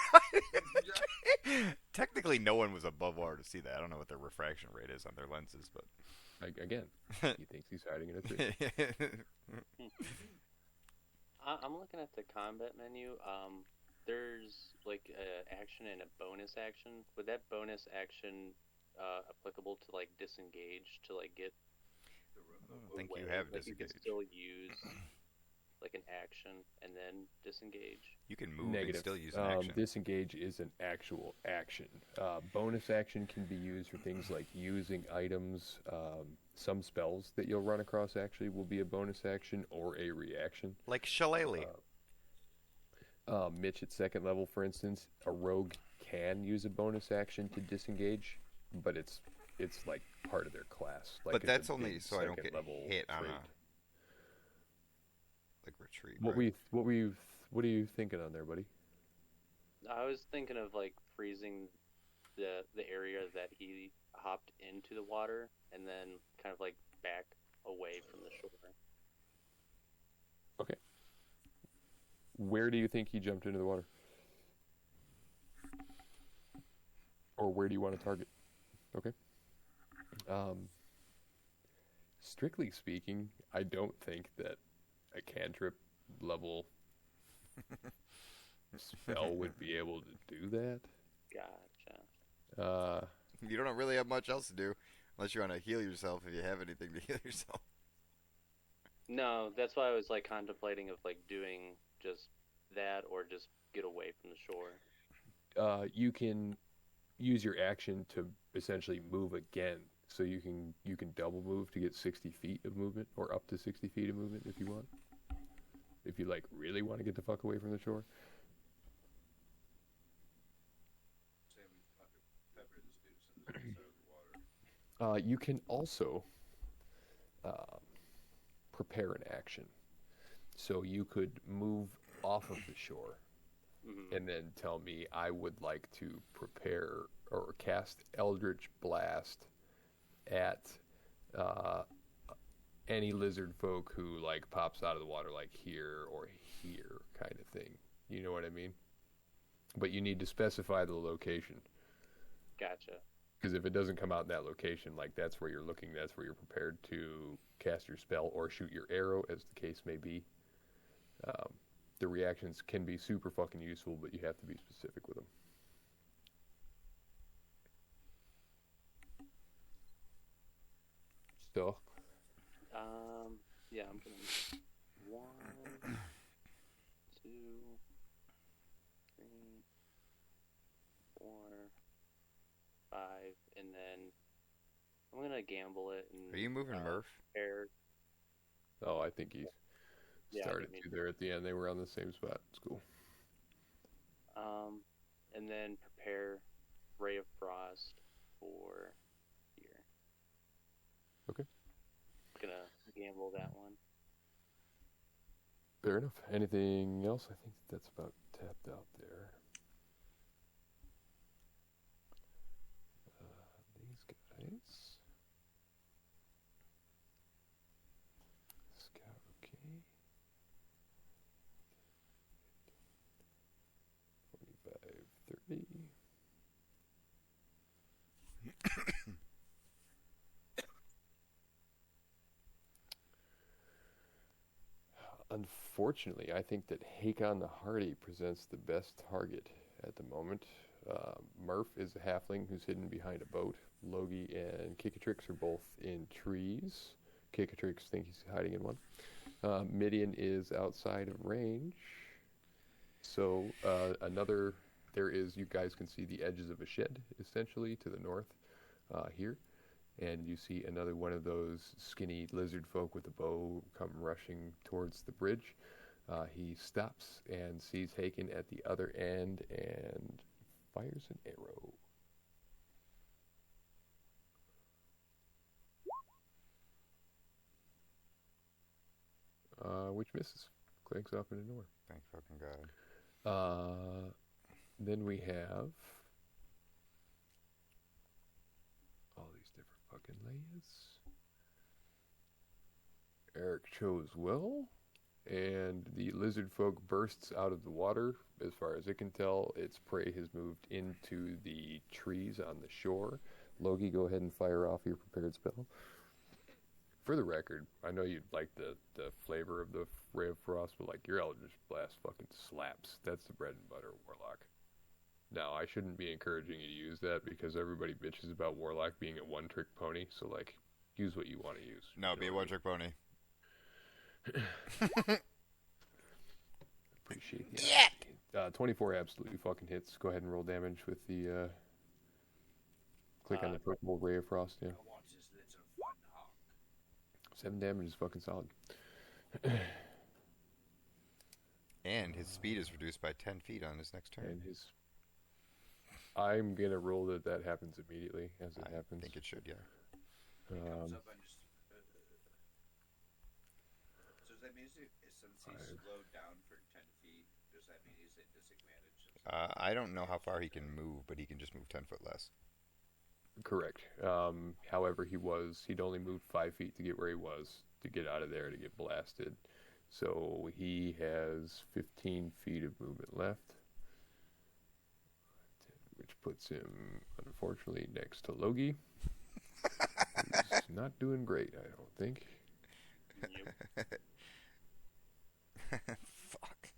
Technically, no one was above water to see that. I don't know what their refraction rate is on their lenses, but Again, he thinks he's hiding in a tree. I'm looking at the combat menu. There's like a action and a bonus action. Would that bonus action applicable to like disengage to like get? I don't think you away? have Like you disengage. can still use like an action and then disengage. You can move Negative. and still use an action. Disengage is an actual action. Bonus action can be used for things like using items. Some spells that you'll run across actually will be a bonus action or a reaction. Like Shillelagh. Mitch at 2nd level, for instance, a rogue can use a bonus action to disengage, but it's like part of their class. Like But it's that's a only big so I don't 2nd get level hit on trait. a like retreat. What right? are you thinking on there, buddy? I was thinking of like freezing the area that he hopped into the water and then kind of like back away from the shore. Okay. Where do you think he jumped into the water? Or where do you want to target? Okay. Strictly speaking, I don't think that a cantrip level spell would be able to do that. Gotcha. You don't really have much else to do unless you want to heal yourself if you have anything to heal yourself. No, that's why I was like contemplating of like doing just that or just get away from the shore. You can use your action to essentially move again. So you can double move to get 60 feet of movement, or up to 60 feet of movement if you want. If you like really want to get the fuck away from the shore. You can also prepare an action. So you could move off of the shore and then tell me I would like to prepare or cast Eldritch Blast at any lizard folk who like pops out of the water like here or here kind of thing. You know what I mean? But you need to specify the location. Gotcha. Because if it doesn't come out in that location, like that's where you're looking, that's where you're prepared to cast your spell or shoot your arrow, as the case may be. The reactions can be super fucking useful, but you have to be specific with them. So, yeah, I'm gonna 1, 2, 3, 4, 5, and then I'm gonna gamble it. And, Are you moving Murph? prepare. oh, I think he Yeah, I started didn't to mean there at the end. They were on the same spot. It's cool. And then prepare Ray of Frost for here. Okay. Gonna gamble that one. Fair enough. Anything else? I think that's about tapped out there. These guys. Scout, okay. 25, 30. Unfortunately, I think that HAKONNN the Hardy presents the best target at the moment. Murph is a halfling who's hidden behind a boat. Logie and Kikatrix are both in trees. Kikatrix thinks he's hiding in one. Midian is outside of range. So there is, you guys can see the edges of a shed, essentially, to the north here. And you see another one of those skinny lizard folk with a bow come rushing towards the bridge. He stops and sees Haken at the other end and fires an arrow. Which misses. Clanks off into nowhere. Thank fucking God. Then we have all these different fucking layers. Eric chose well, and the lizard folk bursts out of the water. As far as it can tell, its prey has moved into the trees on the shore. Logie, go ahead and fire off your prepared spell. For the record, I know you'd like the flavor of the Ray of Frost, but like your Eldritch Blast fucking slaps. That's the bread and butter of Warlock. Now, I shouldn't be encouraging you to use that because everybody bitches about Warlock being a one-trick pony, so like, use what you want to use. No, be a one-trick pony. Appreciate that. Yeah. 24 absolutely fucking hits. Go ahead and roll damage with the click on the purple Ray of Frost. Yeah. 7 damage is fucking solid. And his speed is reduced by 10 feet on his next turn. And I'm gonna roll that happens immediately as it happens. I think it should, yeah. So does that mean since he's slowed down for 10 feet, does that mean he's at disadvantage? I don't know how far he can move, but he can just move 10 foot less. Correct. However, he'd only moved 5 feet to get where he was, to get out of there, to get blasted. So he has 15 feet of movement left, which puts him, unfortunately, next to Logie. Who's not doing great, I don't think. Fuck.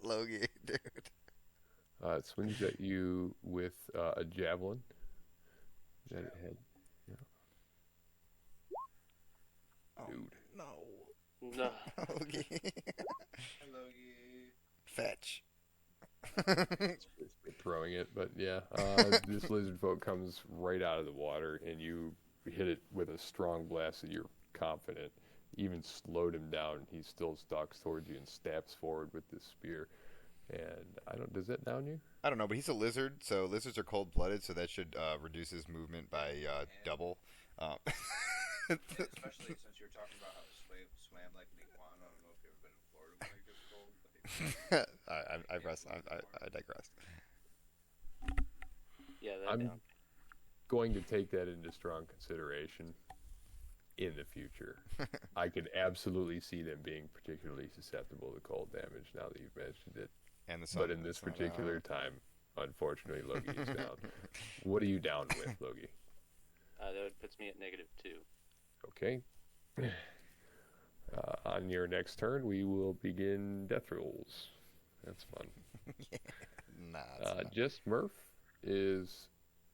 Logie, dude. It swings at you with a javelin that it had. Yeah. Oh, dude. No. Logie. Logie. Fetch. It's throwing it, but yeah. This lizard folk comes right out of the water, and you hit it with a strong blast, and you're confident. Even slowed him down. He still stalks towards you and stabs forward with this spear. And does that down you? I don't know, but he's a lizard, so lizards are cold-blooded, so that should reduce his movement by double. Especially since you're talking about how it swam like an iguana. I don't know if you've ever been in Florida when it gets cold. I digress. Yeah, I'm going to take that into strong consideration in the future. I could absolutely see them being particularly susceptible to cold damage now that you've mentioned it. And but in this particular time, unfortunately, Logie is down. What are you down with, Logie? That puts me at -2. Okay. On your next turn, we will begin death rolls. That's fun. Nah. Just Murph is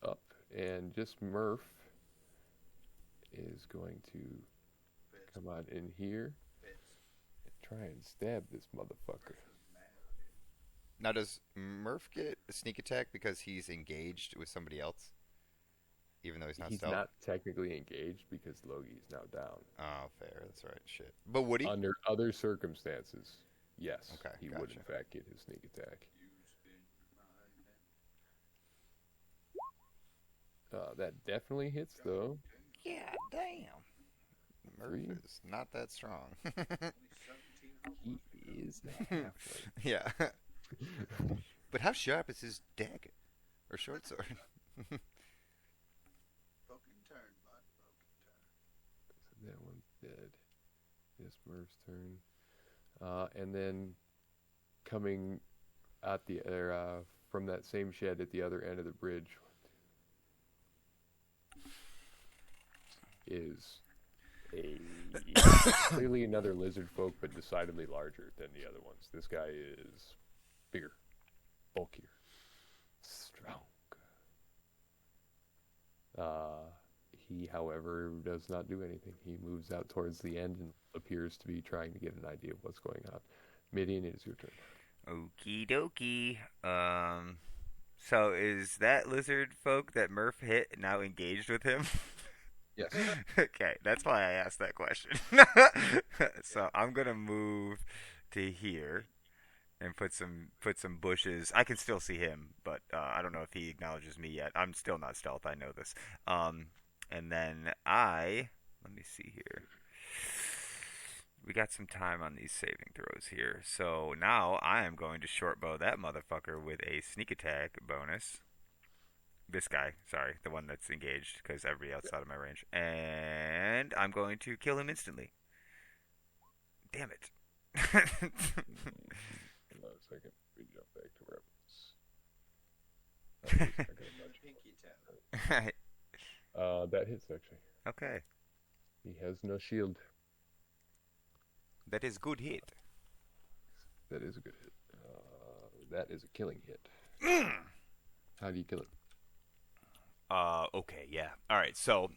up, and Just Murph is going to come on in here and try and stab this motherfucker. Now, does Murph get a sneak attack because he's engaged with somebody else? Even though he's not stealth? He's not technically engaged because Logie's now down. Oh, fair. That's right. Shit. But would he? Under other circumstances, yes. Okay, he would, in fact, get his sneak attack. That definitely hits, though. Yeah, damn. Murph is not that strong. He is the halfway. Yeah. But how sharp is his dagger? Or short sword? Poking turn, bud. Poking turn. So that one's dead. It's Murph's turn. And then coming at the from that same shed at the other end of the bridge is clearly another lizard folk, but decidedly larger than the other ones. This guy is bigger, bulkier, strong. He, however, does not do anything. He moves out towards the end and appears to be trying to get an idea of what's going on. Midian, it is your turn. Okie dokie. So is that lizard folk that Murph hit now engaged with him? Yes. Okay, that's why I asked that question. So I'm gonna move to here, and put some bushes. I can still see him, but I don't know if he acknowledges me yet. I'm still not stealth. I know this. And then let me see here. We got some time on these saving throws here. So now I am going to short bow that motherfucker with a sneak attack bonus. This guy, sorry, the one that's engaged, because everybody outside of my range. And I'm going to kill him instantly. Damn it. Hold on a second. We jump back to where I was. Pinky toe. That hits, actually. Okay. He has no shield. That is good hit. That is a good hit. That is a killing hit. How do you kill it? Okay, yeah. All right, so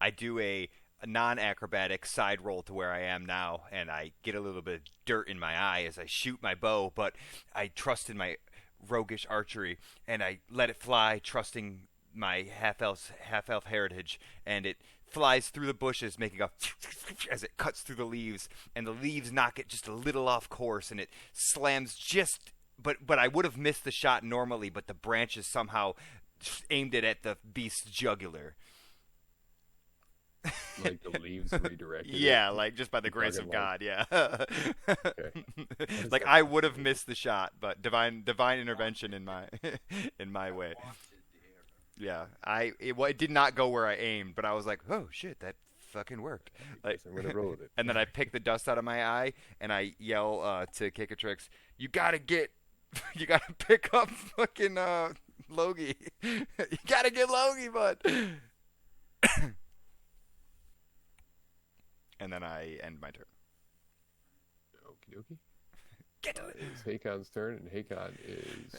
I do a non-acrobatic side roll to where I am now, and I get a little bit of dirt in my eye as I shoot my bow, but I trust in my roguish archery, and I let it fly, trusting my half-elf heritage, and it flies through the bushes, making a as it cuts through the leaves, and the leaves knock it just a little off course, and it slams just. But I would have missed the shot normally, but the branches somehow aimed it at the beast's jugular. Like the leaves redirected. Yeah, like just by the grace of God, yeah. Like I would have missed the shot, but divine intervention in my way. Yeah, it did not go where I aimed, but I was like, oh shit, that fucking worked. Like, I'm gonna roll with it. And then I pick the dust out of my eye, and I yell to Kikatrix, you gotta pick up fucking Logie. You gotta get Logie, bud. And then I end my turn. Okie dokie. Get to it. It's Hakon's turn, and Hakon is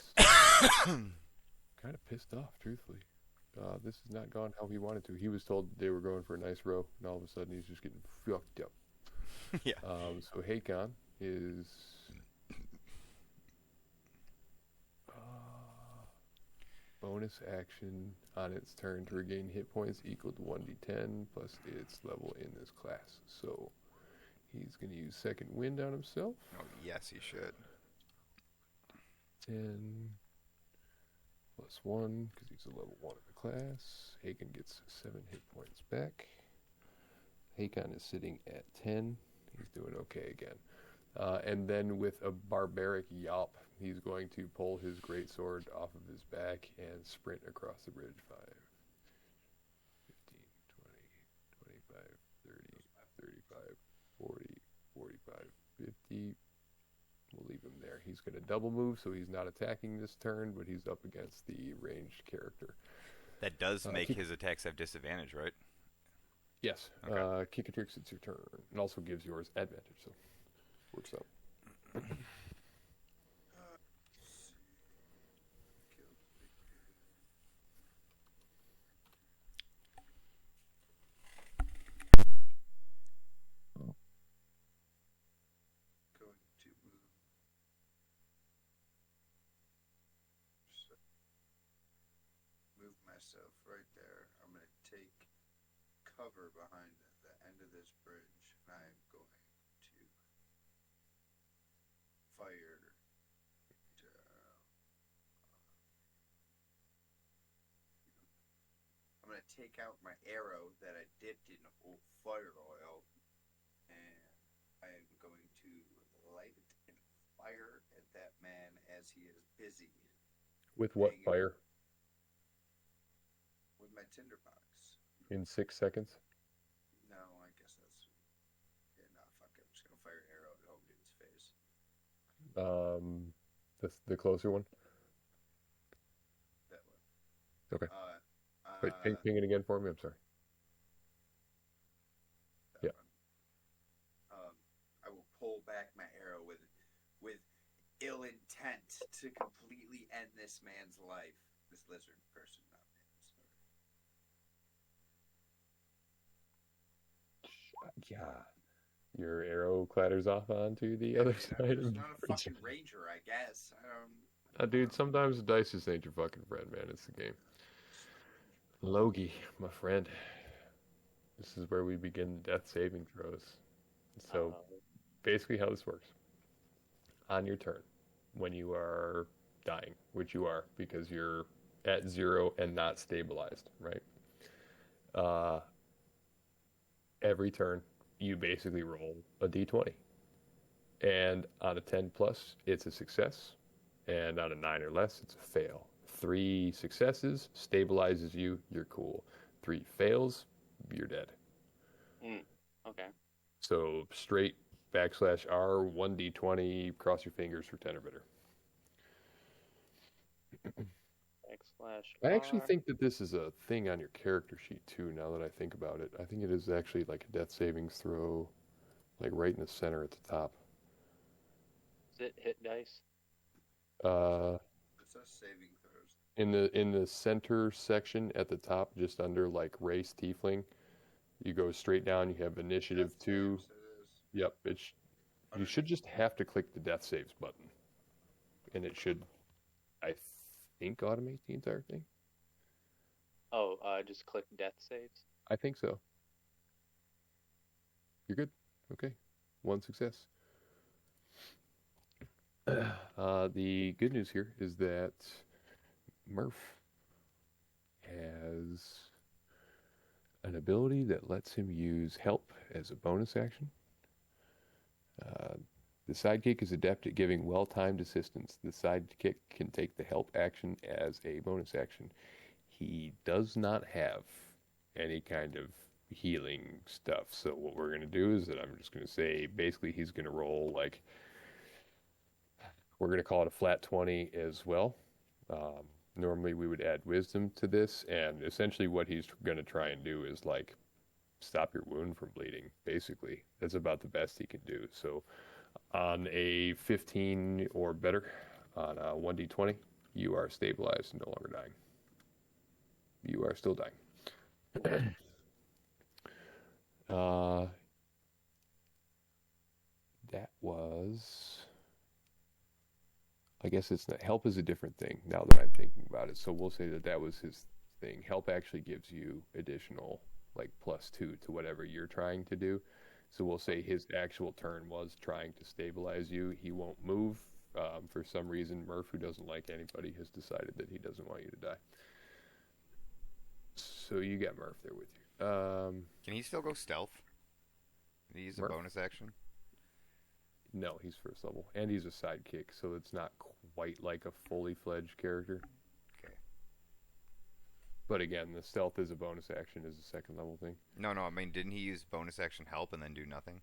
kind of pissed off, truthfully. This has not gone how he wanted to. He was told they were going for a nice row, and all of a sudden he's just getting fucked up. Yeah. So Hakon is bonus action on its turn to regain hit points equal to 1d10 plus its level in this class. So he's going to use second wind on himself. Oh, yes, he should. 10 plus 1 because he's a level 1 in the class. Hakon gets 7 hit points back. Hakon is sitting at 10. He's doing okay again. And then with a barbaric yelp, he's going to pull his greatsword off of his back and sprint across the bridge. 5, 15, 20, 25, 30, 35, 40, 45, 50. We'll leave him there. He's going to double move, so he's not attacking this turn, but he's up against the ranged character. That does make his attacks have disadvantage, right? Yes. Okay. Kikatrix, it's your turn. It also gives yours advantage, so works out. Going to move myself right there. I'm going to take cover behind the end of this bridge. I'm going to fire. I'm going to take out my arrow that I dipped in fire oil, and I am going to light it and fire at that man as he is busy. With what fire? With my tinderbox. In 6 seconds? No, I guess that's... Yeah, no, fuck it. I'm just going to fire an arrow at home dude's face. The closer one? That one. Okay. Wait, ping it again for me. I'm sorry. Yeah. I will pull back my arrow with ill intent to completely end this man's life. This lizard person, not man. Sorry. Yeah. Your arrow clatters off onto the other side of I'm the not a bridge. fucking ranger, I guess. I don't... Dude, sometimes the dice just ain't your fucking friend, man. It's the game. Logie, my friend. This is where we begin death saving throws. So, basically how this works. On your turn, when you are dying, which you are because you're at 0 and not stabilized, right? Every turn, you basically roll a d20. And on a 10 plus, it's a success. And on a 9 or less, it's a fail. 3 successes stabilizes you, you're cool. 3 fails, you're dead. Okay. So straight /R, 1d20, cross your fingers for 10 or better. I actually /R. think that this is a thing on your character sheet too, now that I think about it. I think it is actually like a death savings throw, like right in the center at the top. Is it hit dice? It says saving throws. In the center section at the top, just under like race tiefling, you go straight down, you have initiative 2. Saves, it is. Yep, you should just have to click the death saves button. And it should, I think, automate the entire thing. Oh, just click death saves? I think so. You're good. Okay. 1 success. The good news here is that Murph has an ability that lets him use help as a bonus action. The sidekick is adept at giving well-timed assistance. The sidekick can take the help action as a bonus action. He does not have any kind of healing stuff. So what we're going to do is that I'm just going to say, basically he's going to roll like, we're going to call it a flat 20 as well. Normally we would add wisdom to this, and essentially what he's going to try and do is like stop your wound from bleeding, basically. That's about the best he can do. So on a 15 or better, on a 1d20, you are stabilized and no longer dying. You are still dying. That was... I guess it's not... Help is a different thing now that I'm thinking about it. So we'll say that that was his thing. Help actually gives you additional, like, +2 to whatever you're trying to do. So we'll say his actual turn was trying to stabilize you. He won't move. For some reason, Murph, who doesn't like anybody, has decided that he doesn't want you to die. So you got Murph there with you. Can he still go stealth? Did he use a Murph? bonus action? No, he's first level. And he's a sidekick, so it's not quite like a fully fledged character. Okay. But again, the stealth is a bonus action, is a second level thing. No, I mean, didn't he use bonus action help and then do nothing?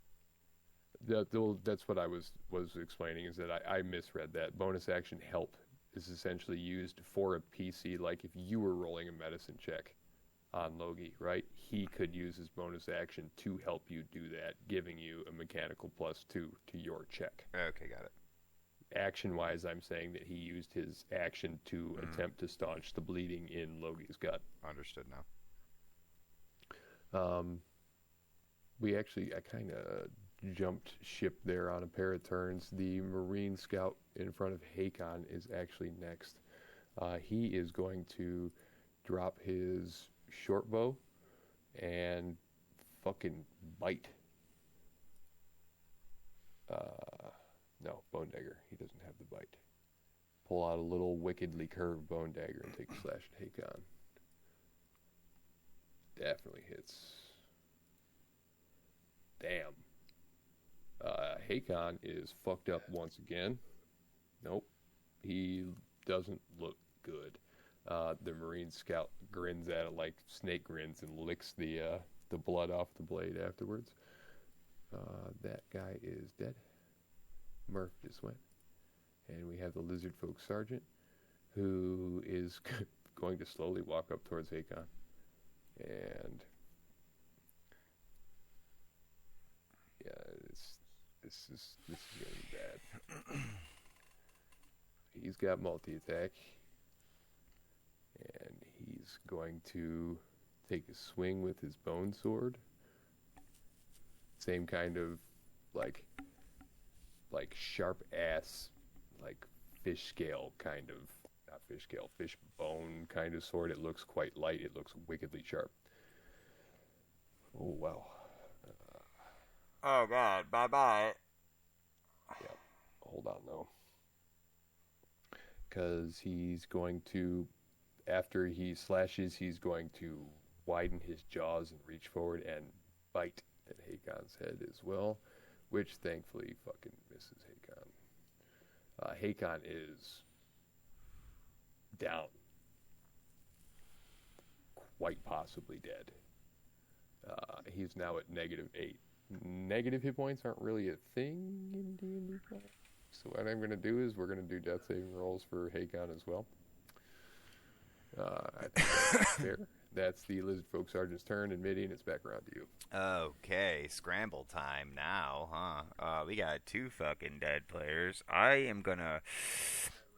That's what I was explaining, is that I misread that. Bonus action help is essentially used for a PC, like if you were rolling a medicine check on Logi, right? He could use his bonus action to help you do that, giving you a mechanical +2 to your check. Okay, got it. Action-wise, I'm saying that he used his action to attempt to staunch the bleeding in Logi's gut. Understood now. I kind of jumped ship there on a pair of turns. The Marine Scout in front of HAKONNN is actually next. He is going to drop his short bow and fucking bite. No, bone dagger. He doesn't have the bite. Pull out a little wickedly curved bone dagger and take a slash at HAKONNN. Definitely hits. Damn. HAKONNN is fucked up once again. Nope. He doesn't look good. The Marine Scout grins at it like snake grins and licks the blood off the blade afterwards. That guy is dead. Murph just went. And we have the Lizard Folk Sergeant, who is going to slowly walk up towards HAKONNN. And yeah, this is gonna be bad. He's got multi-attack, and he's going to take a swing with his bone sword. Same kind of like sharp ass, like fish scale kind of, not fish scale, fish bone kind of sword. It looks quite light. It looks wickedly sharp. Oh wow. Oh god, bye-bye. Yeah. Hold on though. because he's going to, after he slashes, he's going to widen his jaws and reach forward and bite at Hakon's head as well, which thankfully fucking misses Hakon. Hakon is down, quite possibly dead. He's now at -8. Negative hit points aren't really a thing in D&D. So what I'm going to do is we're going to do death saving rolls for Hakon as well. I think that's fair. That's the Lizard Folk Sergeant's turn, and Midian, it's back around to you. Okay, scramble time now, huh? We got 2 fucking dead players. I am gonna...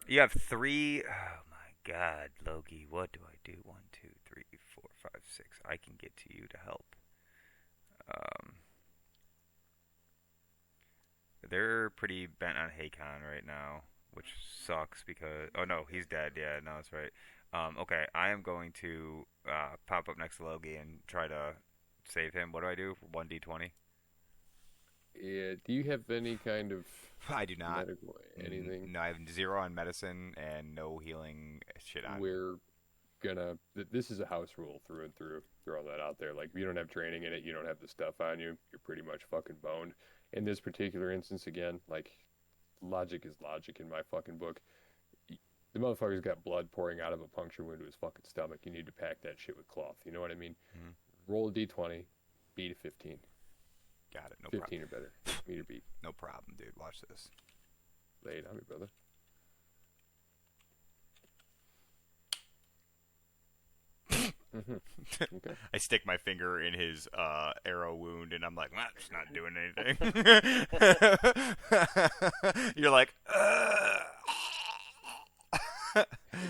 You have 3... Oh my god, Loki, what do I do? 1, 2, 3, 4, 5, 6. I can get to you to help. They're pretty bent on Hakon right now, which sucks because... Oh no, he's dead. Yeah, no, that's right. Okay, I am going to pop up next to Loki and try to save him. What do I do? 1d20? Yeah, do you have any kind of... I do not. Medical, anything? No, I have 0 on medicine and no healing shit on. We're gonna... This is a house rule through and through. Throwing that out there. Like, if you don't have training in it, you don't have the stuff on you, you're pretty much fucking boned. In this particular instance, again, like, logic is logic in my fucking book. The motherfucker's got blood pouring out of a puncture wound to his fucking stomach. You need to pack that shit with cloth. You know what I mean? Mm-hmm. Roll a d20, beat a 15. Got it. No 15 problem. or better. Meet or beat. No problem, dude. Watch this. Lay it on me, brother. Okay. I stick my finger in his arrow wound, and I'm like, well, it's not doing anything. You're like,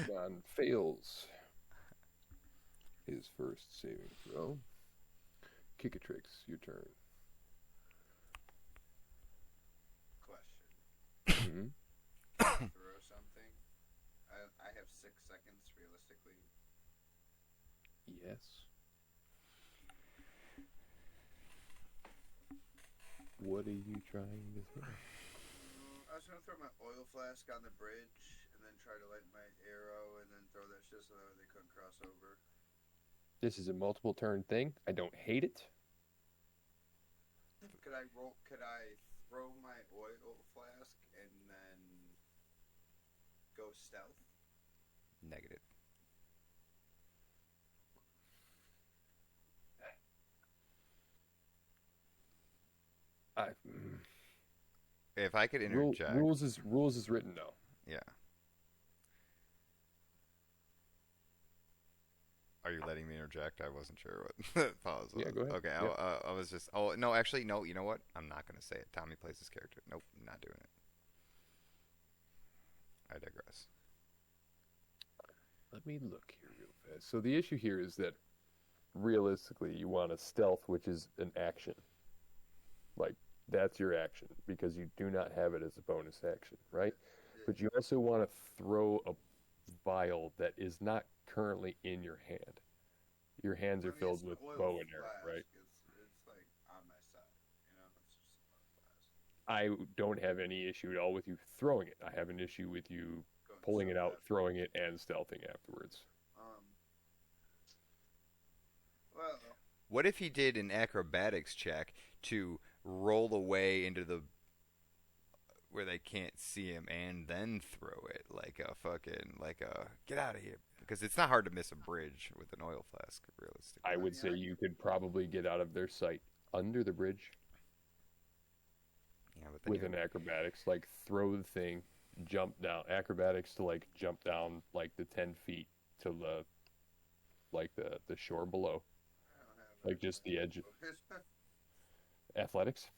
John fails his first saving throw. Kickatrix, your turn. Question. Throw something. I have 6 seconds realistically. Yes. What are you trying to throw? I was gonna throw my oil flask on the bridge and then try to light my arrow and then throw that shit so that they couldn't cross over. This is a multiple turn thing. I don't hate it. Could I throw my oil flask and then go stealth? negative. If I could interject. Rules is written, no. Yeah. Are you letting me interject? I wasn't sure what pause was. Yeah, go ahead. Okay, Yeah. I was just... Oh, no, actually, no, you know what? I'm not going to say it. Tommy plays his character. Nope, not doing it. I digress. Let me look here real fast. So the issue here is that realistically you want a stealth, which is an action. Like, that's your action, because you do not have it as a bonus action, right? But you also want to throw a vial that is not currently in your hand. Your hands are filled with bow and arrow, right? It's like on my side, you know? It's just a flask. I don't have any issue at all with you throwing it. I have an issue with you pulling it out, throwing it, and stealthing afterwards. Well, What if he did an acrobatics check to roll away into the where they can't see him and then throw it like a get out of here, because it's not hard to miss a bridge with an oil flask realistically. I would say you could probably get out of their sight under the bridge But then with an acrobatics, like throw the thing, jump down, acrobatics to like jump down like the 10 feet to the the shore below, like just the edge of athletics.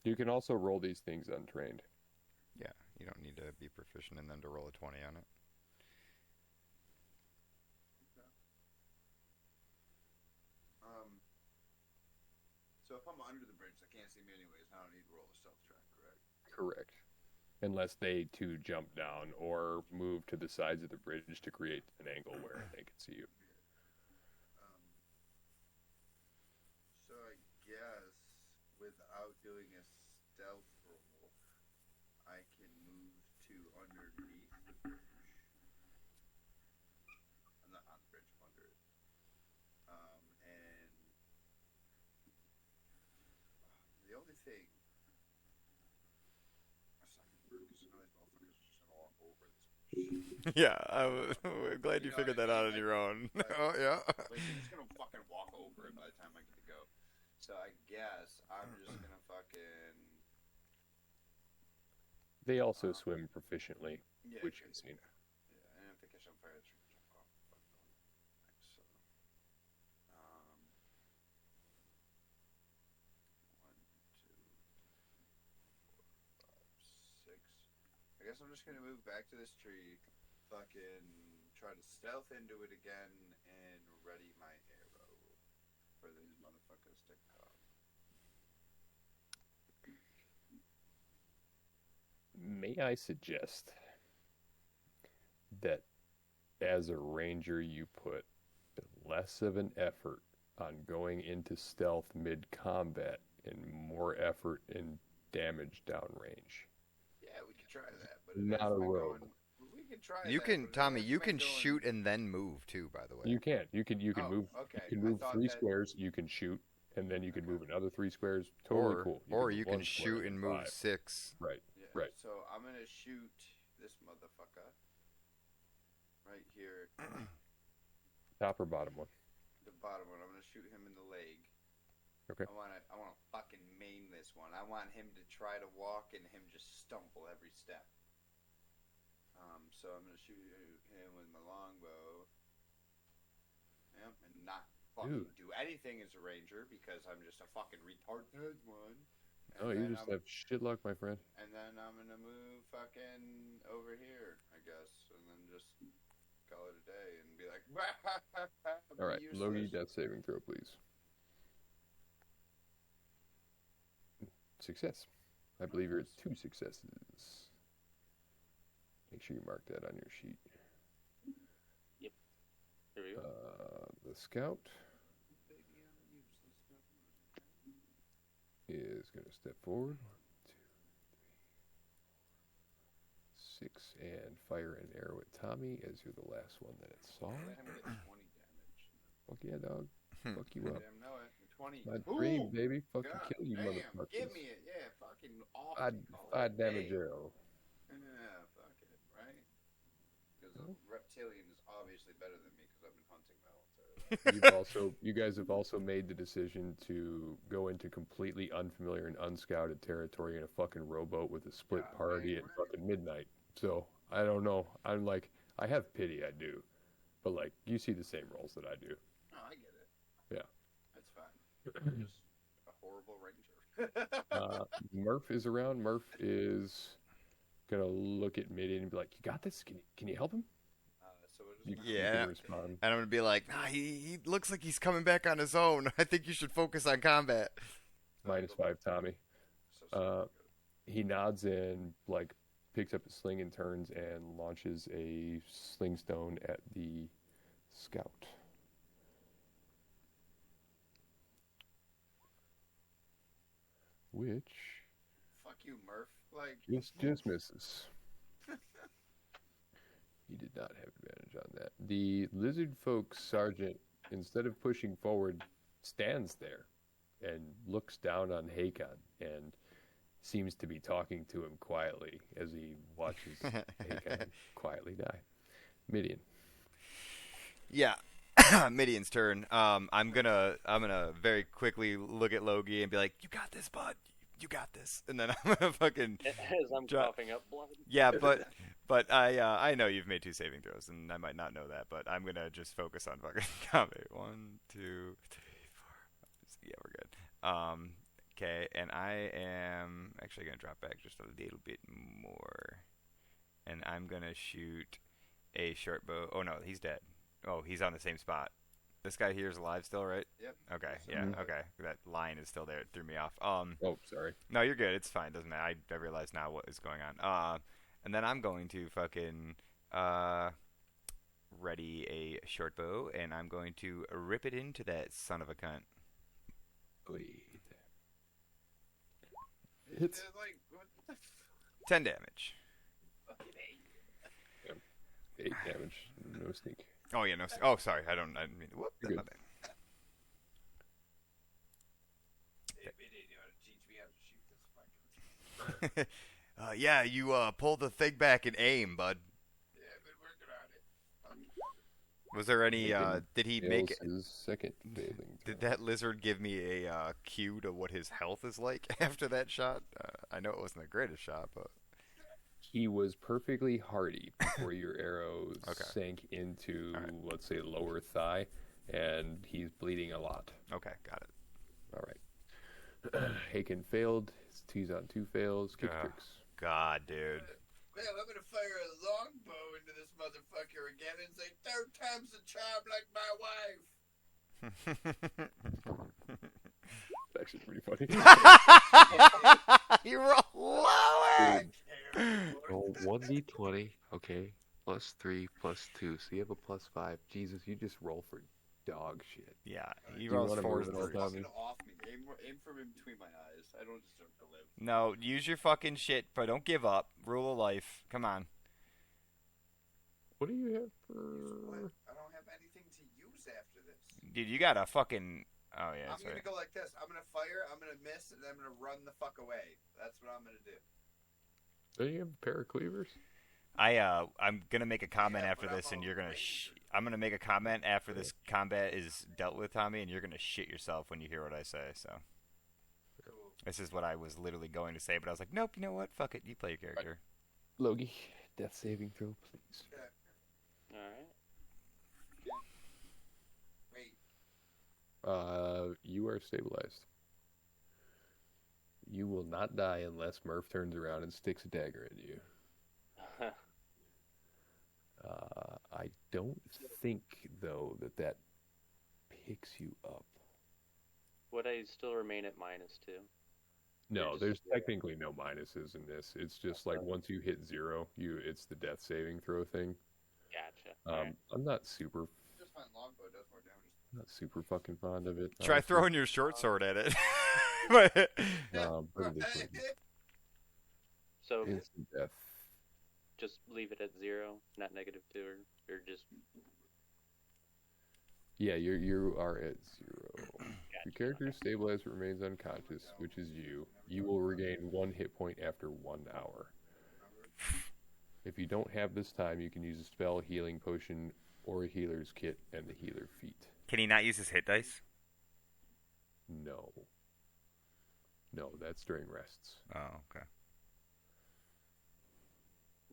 You can also roll these things untrained. Yeah, you don't need to be proficient in them to roll a 20 on it. So if I'm under the bridge, they can't see me anyways. I don't need to roll a stealth check, correct? Correct. Unless they too jump down or move to the sides of the bridge to create an angle where they can see you. So I guess without doing a stealth roll, to underneath the bridge. I'm not on the bridge, I'm under it. And the only thing. Because you know these motherfuckers are just gonna walk over this. Yeah, I'm glad you figured that out on your own. Oh, yeah. Like, they're just gonna fucking walk over it by the time I get to go. So I guess I'm just gonna fucking. They also swim proficiently, Yeah, which is neat. Yeah, and if they catch on fire, it's gonna jump off. So, 1, 2, 3, 4, 5, 6. I guess I'm just gonna move back to this tree, fucking try to stealth into it again, and ready my arrow for these motherfuckers to come. May I suggest that as a ranger you put less of an effort on going into stealth mid-combat and more effort in damage downrange? Yeah, we could try that, but Not a rogue. We could try You that, can, but it Tommy. has You been can going- shoot and then move too. By the way, You can. You can Oh, move. okay. You can I move thought 3 that- squares. You can shoot, and then you can move another 3 squares. Totally cool. or move you can 1 square shoot and then move 5. 6. Right. Yeah. Right. So I'm gonna shoot this motherfucker right here, Top or bottom one? the bottom one. I'm gonna shoot him in the leg. Okay. I wanna fucking maim this one. I want him to try to walk and him just stumble every step. So I'm gonna shoot him with my longbow. Yep, and not fucking Dude. do anything as a ranger because I'm just a fucking retarded one. And Oh, you then just have shit luck, my friend. And then I'm gonna move fucking over here, I guess, and then just call it a day and be like, All right, useless. Logie, death saving throw, please. Success. I believe you're at 2 successes. Make sure you mark that on your sheet. Here we go. The scout Baby, I'm useless. is going to step forward. 1, 2, 3, 4, 6, and fire an arrow at Tommy as you're the last one that it saw. Let him get 20 damage. Fuck yeah, dog. Fuck you up. Damn, know it. 20. My Ooh, dream, baby. Fucking God kill you, damn, motherfuckers. give me it. Yeah, fucking off. 5 damage arrow. Yeah, fuck it, right? Because a reptilian is obviously better than me because I've been hunting my whole entire life. You guys have also made the decision to go into completely unfamiliar and unscouted territory in a fucking rowboat with a split Yeah, party right, at right. fucking midnight. So I don't know. I'm like, I have pity, I do, but like, you see the same roles that I do. No, I get it. Yeah. That's fine. I'm just a horrible ranger. Murph is around. Murph is gonna look at Midian and be like, "You got this? Can you help him?" So it You, is you Yeah. can respond. And I'm gonna be like, nah, he looks like he's coming back on his own. I think you should focus on combat. -5, Tommy. so He nods and like picks up his sling and turns and launches a sling stone at the scout. Which fuck you, Murph. Like, just misses. He did not have advantage on that. The lizard folk sergeant, instead of pushing forward, stands there and looks down on Hakon and seems to be talking to him quietly as he watches Hakon quietly die. Midian. Yeah. Midian's turn. I'm gonna very quickly look at Logie and be like, "You got this, bud. You got this." And then I'm gonna fucking As I'm coughing up blood. yeah, but I know you've made 2 saving throws, and I might not know that, but I'm gonna just focus on fucking combat. 1, 2, 3, 4. 5, 6. Yeah, we're good. Okay, and I am actually gonna drop back just a little bit more, and I'm gonna shoot a short bow. Oh no, he's dead. Oh, he's on the same spot. This guy here is alive still, right? Yep. Okay, yeah, okay. That line is still there. It threw me off. Oh, sorry. No, you're good. It's fine. Doesn't matter. I realize now what is going on. And then I'm going to fucking ready a short bow, and I'm going to rip it into that son of a cunt. Bleed. It's like, what the 10 damage. fuck? 8 damage. No sneak. Oh yeah, no. Oh, sorry. I didn't mean. Whoop. You're My good. bad. Hey, Midian, you ought to teach me how to shoot this fucking. Yeah, you pull the thing back and aim, bud. Yeah, I've been working on it. Was there any? Bacon Did he make? Fails his second failing. Did throw. that lizard give me a cue to what his health is like after that shot? I know it wasn't the greatest shot, but He was perfectly hardy before your arrow Okay. sank into, All right. let's say, lower thigh, and he's bleeding a lot. okay, got it. All right. Haken failed. His 2's on 2 fails. Kick Yeah. tricks. God, dude. Well, I'm gonna fire a longbow into this motherfucker again and say, third time's the charm, like my wife. It's actually pretty funny. You roll lower. Roll 1d20, okay, plus 3, plus 2, so you have a plus 5. Jesus, you just roll for dog shit. Yeah, he you rolls wanna 4s move and it all 3s. down? Fucking off me. Aim from in between my eyes. I don't deserve to live. No, use your fucking shit, but don't give up. Rule of life. Come on. What do you have Use what? for... I don't have anything to use after this. Dude, you got a fucking... Oh, yeah, I'm that's gonna right. go like this. I'm gonna fire, I'm gonna miss, and then I'm gonna run the fuck away. That's what I'm gonna do. Don't you have a pair of cleavers? I'm gonna make a comment Yeah, after but I'm this, and you're gonna. already- I'm gonna make a comment after this combat is dealt with, Tommy, and you're gonna shit yourself when you hear what I say. So Cool. this is what I was literally going to say, but I was like, nope. You know what? Fuck it. You play your character. Logie, death saving throw, please. All right. Wait. You are stabilized. You will not die unless Murph turns around and sticks a dagger at you. I don't think, though, that picks you up. Would I still remain at -2? No, just- there's technically no minuses in this. It's just like once you hit 0, it's the death saving throw thing. Gotcha. Alright. I'm not super Just my longbow does more damage. fucking fond of it. Try honestly. throwing your short sword at it. But- Put it this way. So Instant death. just leave it at 0, not -2, or just Yeah, you are at 0. If your gotcha. character is stabilized but remains unconscious, which is you will regain 1 hit point after 1 hour. If you don't have this time, you can use a spell, healing potion, or a healer's kit and the healer feat. Can he not use his hit dice? No. No, that's during rests. Oh, okay.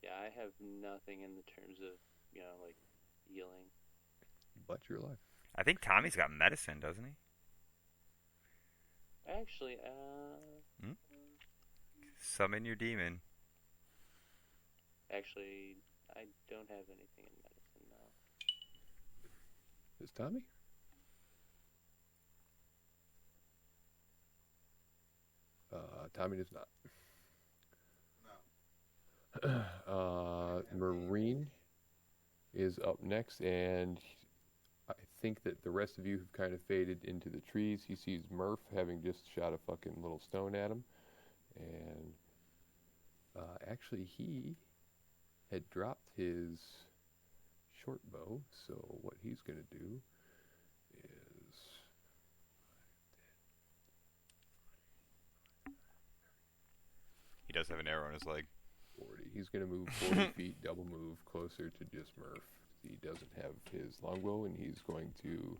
Yeah, I have nothing in the terms of like healing. But your life. I think Tommy's got medicine, doesn't he? Actually, Summon your demon. actually, I don't have anything in medicine now. Is Tommy? Tommy does not. Marine is up next, and I think that the rest of you have kind of faded into the trees. He sees Murph having just shot a fucking little stone at him, and actually he had dropped his short bow, so what he's going to do is... He does have an arrow in his leg. 40. He's going to move 40 feet, double move closer to just Murph. He doesn't have his longbow, and he's going to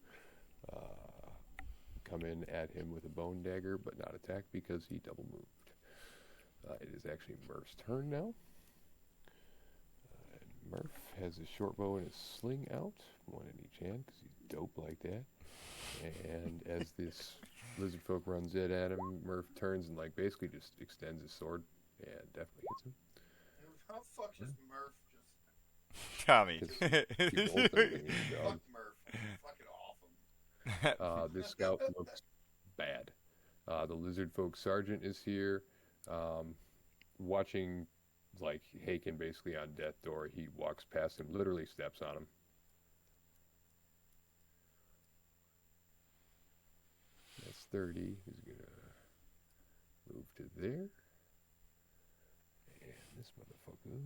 come in at him with a bone dagger, but not attack because he double moved. It is actually Murph's turn now. And Murph has his short bow and his sling out, one in each hand because he's dope like that. And as this lizard folk runs it at him, Murph turns and basically just extends his sword and definitely hits him. How the fuck is Murph just... Tommy. He rolls everything in the dog. Fuck Murph. Fucking awesome. This scout looks bad. The lizard folk sergeant is here, watching Haken basically on death door. He walks past him, literally steps on him. That's 30. He's gonna move to there. And this motherfucker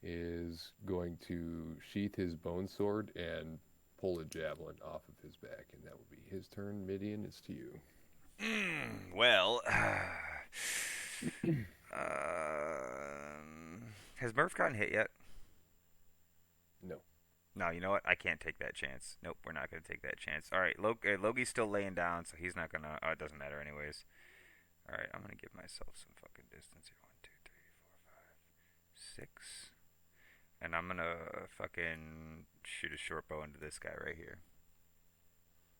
is going to sheath his bone sword and pull a javelin off of his back, and that will be his turn. Midian, it's to you. Well, has Murph gotten hit yet? No. No, you know what? I can't take that chance. Nope, we're not going to take that chance. All right, Logi's still laying down, so he's not going to... it doesn't matter anyways. All right, I'm going to give myself some fucking distance here. 1, 2, 3, 4, 5, 6. And I'm going to fucking shoot a short bow into this guy right here.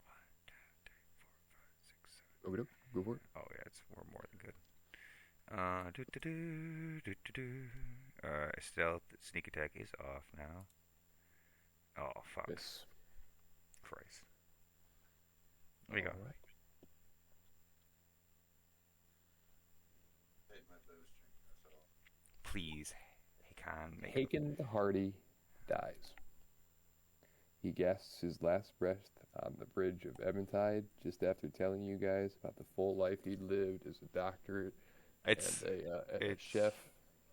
1, 2, 3, 4, 5, 6, 7. Okay, go for it. Oh, yeah, we're more than good. Stealth, sneak attack is off now. Oh, fuck. Miss. Christ. There you go. All right. Hit my bowstring, that's all. Please, Hakon. Haken the Hardy dies. He gasps his last breath on the bridge of Eventide just after telling you guys about the full life he'd lived as a doctor and a chef.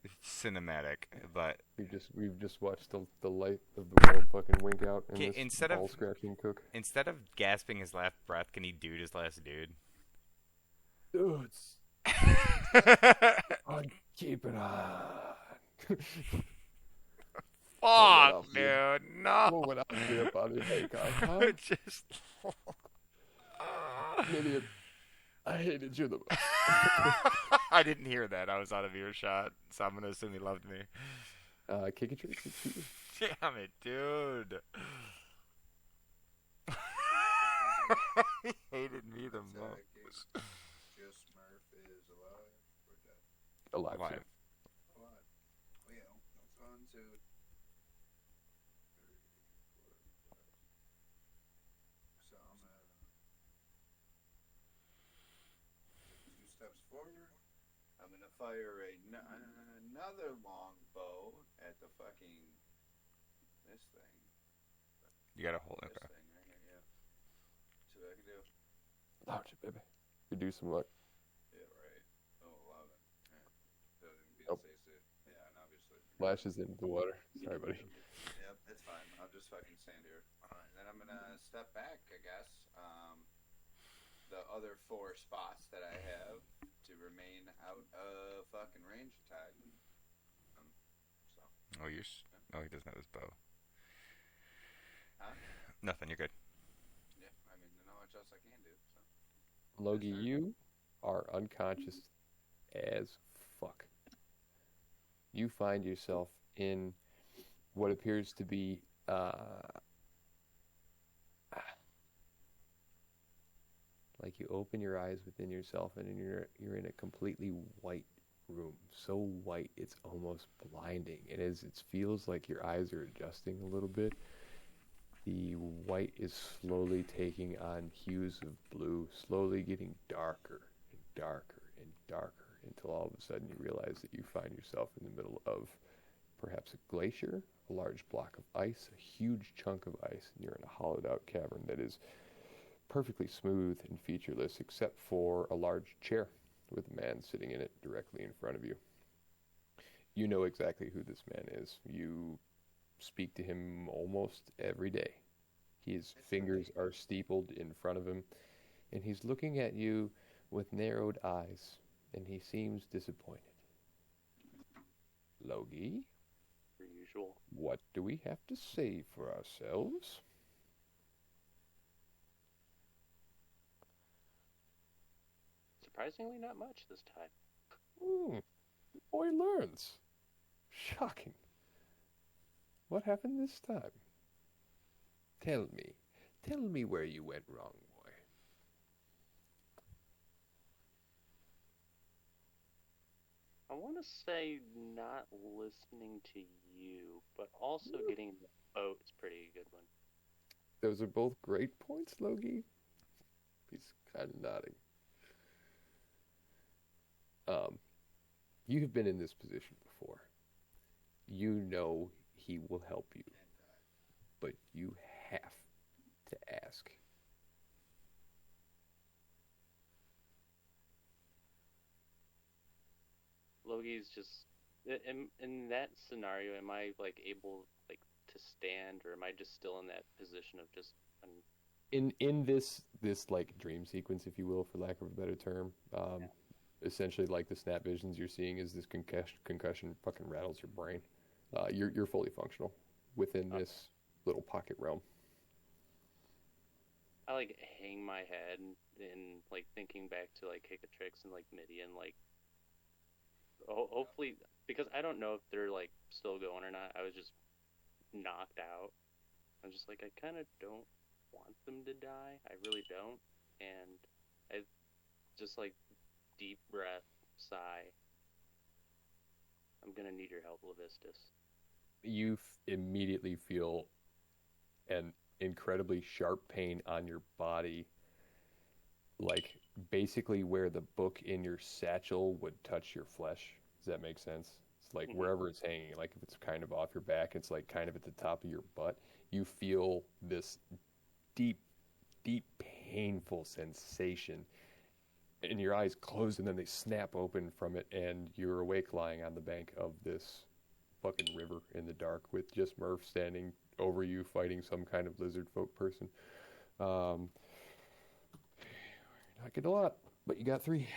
It's cinematic, but We've just watched the light of the world fucking wink out in Okay, this instead of- ball scratching cook. instead of gasping his last breath, can he dude his last dude? Dudes, I'm keeping on. Fuck, dude, dude, no. What would I do about it, Hakon? Huh? Just. Midian, I hated you the most. I didn't hear that. I was out of earshot, so I'm gonna assume he loved me. Kick a trick. Damn it, dude. He hated me the most. Just Murph is alive or dead? Alive. Alive. Alive. Well, that's 1, 2, 3, 4, 5. So I'm gonna take 2 steps forward. I'm gonna fire another long bow at the fucking this thing. You gotta hold it. This Okay. thing right here. Yeah. See what I can do. Ouch, baby. You do some luck. Yeah, right. Oh, 11. Yeah. Doesn't even be Nope. SAC. Yeah, and obviously. Flashes into the water. Sorry, buddy. Yep, it's fine. I'll just fucking stand here. Alright, then I'm gonna step back, I guess. The other 4 spots that I have to remain out of fucking range attack. So. Oh, oh, he doesn't have his bow. Huh? Nothing. You're good. Yeah, I mean, there's not much else I can do. So. Logie, you are unconscious as fuck. You find yourself in what appears to be like you open your eyes within yourself and you're in a completely white room, so white it's almost blinding. And as it feels like your eyes are adjusting a little bit, the white is slowly taking on hues of blue, slowly getting darker and darker and darker until all of a sudden you realize that you find yourself in the middle of perhaps a glacier, a large block of ice, a huge chunk of ice, and you're in a hollowed out cavern that is perfectly smooth and featureless except for a large chair with a man sitting in it directly in front of you. You know exactly who this man is. You speak to him almost every day. His fingers are steepled in front of him, and he's looking at you with narrowed eyes, and he seems disappointed. Logie, Per usual. what do we have to say for ourselves? Surprisingly, not much this time. The boy learns. Shocking. What happened this time? Tell me where you went wrong, boy. I want to say not listening to you, but also getting the boat is pretty good one. Those are both great points, Logie. He's kind of nodding. You have been in this position before. You know he will help you, but you have to ask. Logie's just in that scenario, am I like able like to stand, or am I just still in that position of just? In this like dream sequence, if you will, for lack of a better term, essentially like the snap visions you're seeing is this concussion fucking rattles your brain. You're fully functional within this little pocket realm. I like hang my head and like thinking back to like Hikatrix and like Midian, like hopefully, because I don't know if they're like still going or not. I was just knocked out. I'm just like, I kind of don't want them to die. I really don't. And I just like deep breath, sigh. I'm gonna need your help, Levistus. You immediately feel an incredibly sharp pain on your body, like basically where the book in your satchel would touch your flesh. Does that make sense? It's like wherever it's hanging, like if it's kind of off your back, it's like kind of at the top of your butt. You feel this deep, deep, painful sensation, and your eyes close, and then they snap open from it, and you're awake lying on the bank of this fucking river in the dark with just Murph standing over you fighting some kind of lizard folk person. You're not getting a lot, but you got 3.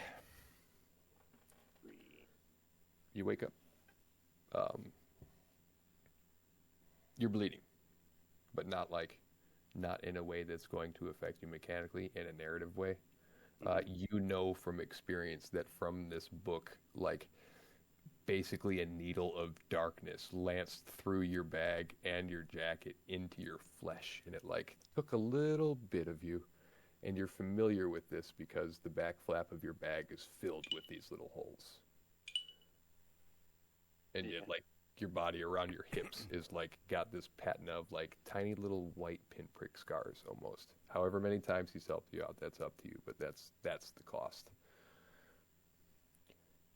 You wake up. You're bleeding, but not in a way that's going to affect you mechanically, in a narrative way. You know from experience that from this book, like basically a needle of darkness lanced through your bag and your jacket into your flesh, and it like took a little bit of you, and you're familiar with this because the back flap of your bag is filled with these little holes, and yet like your body around your hips is like got this pattern of like tiny little white pinprick scars almost. However many times he's helped you out, that's up to you, but that's the cost.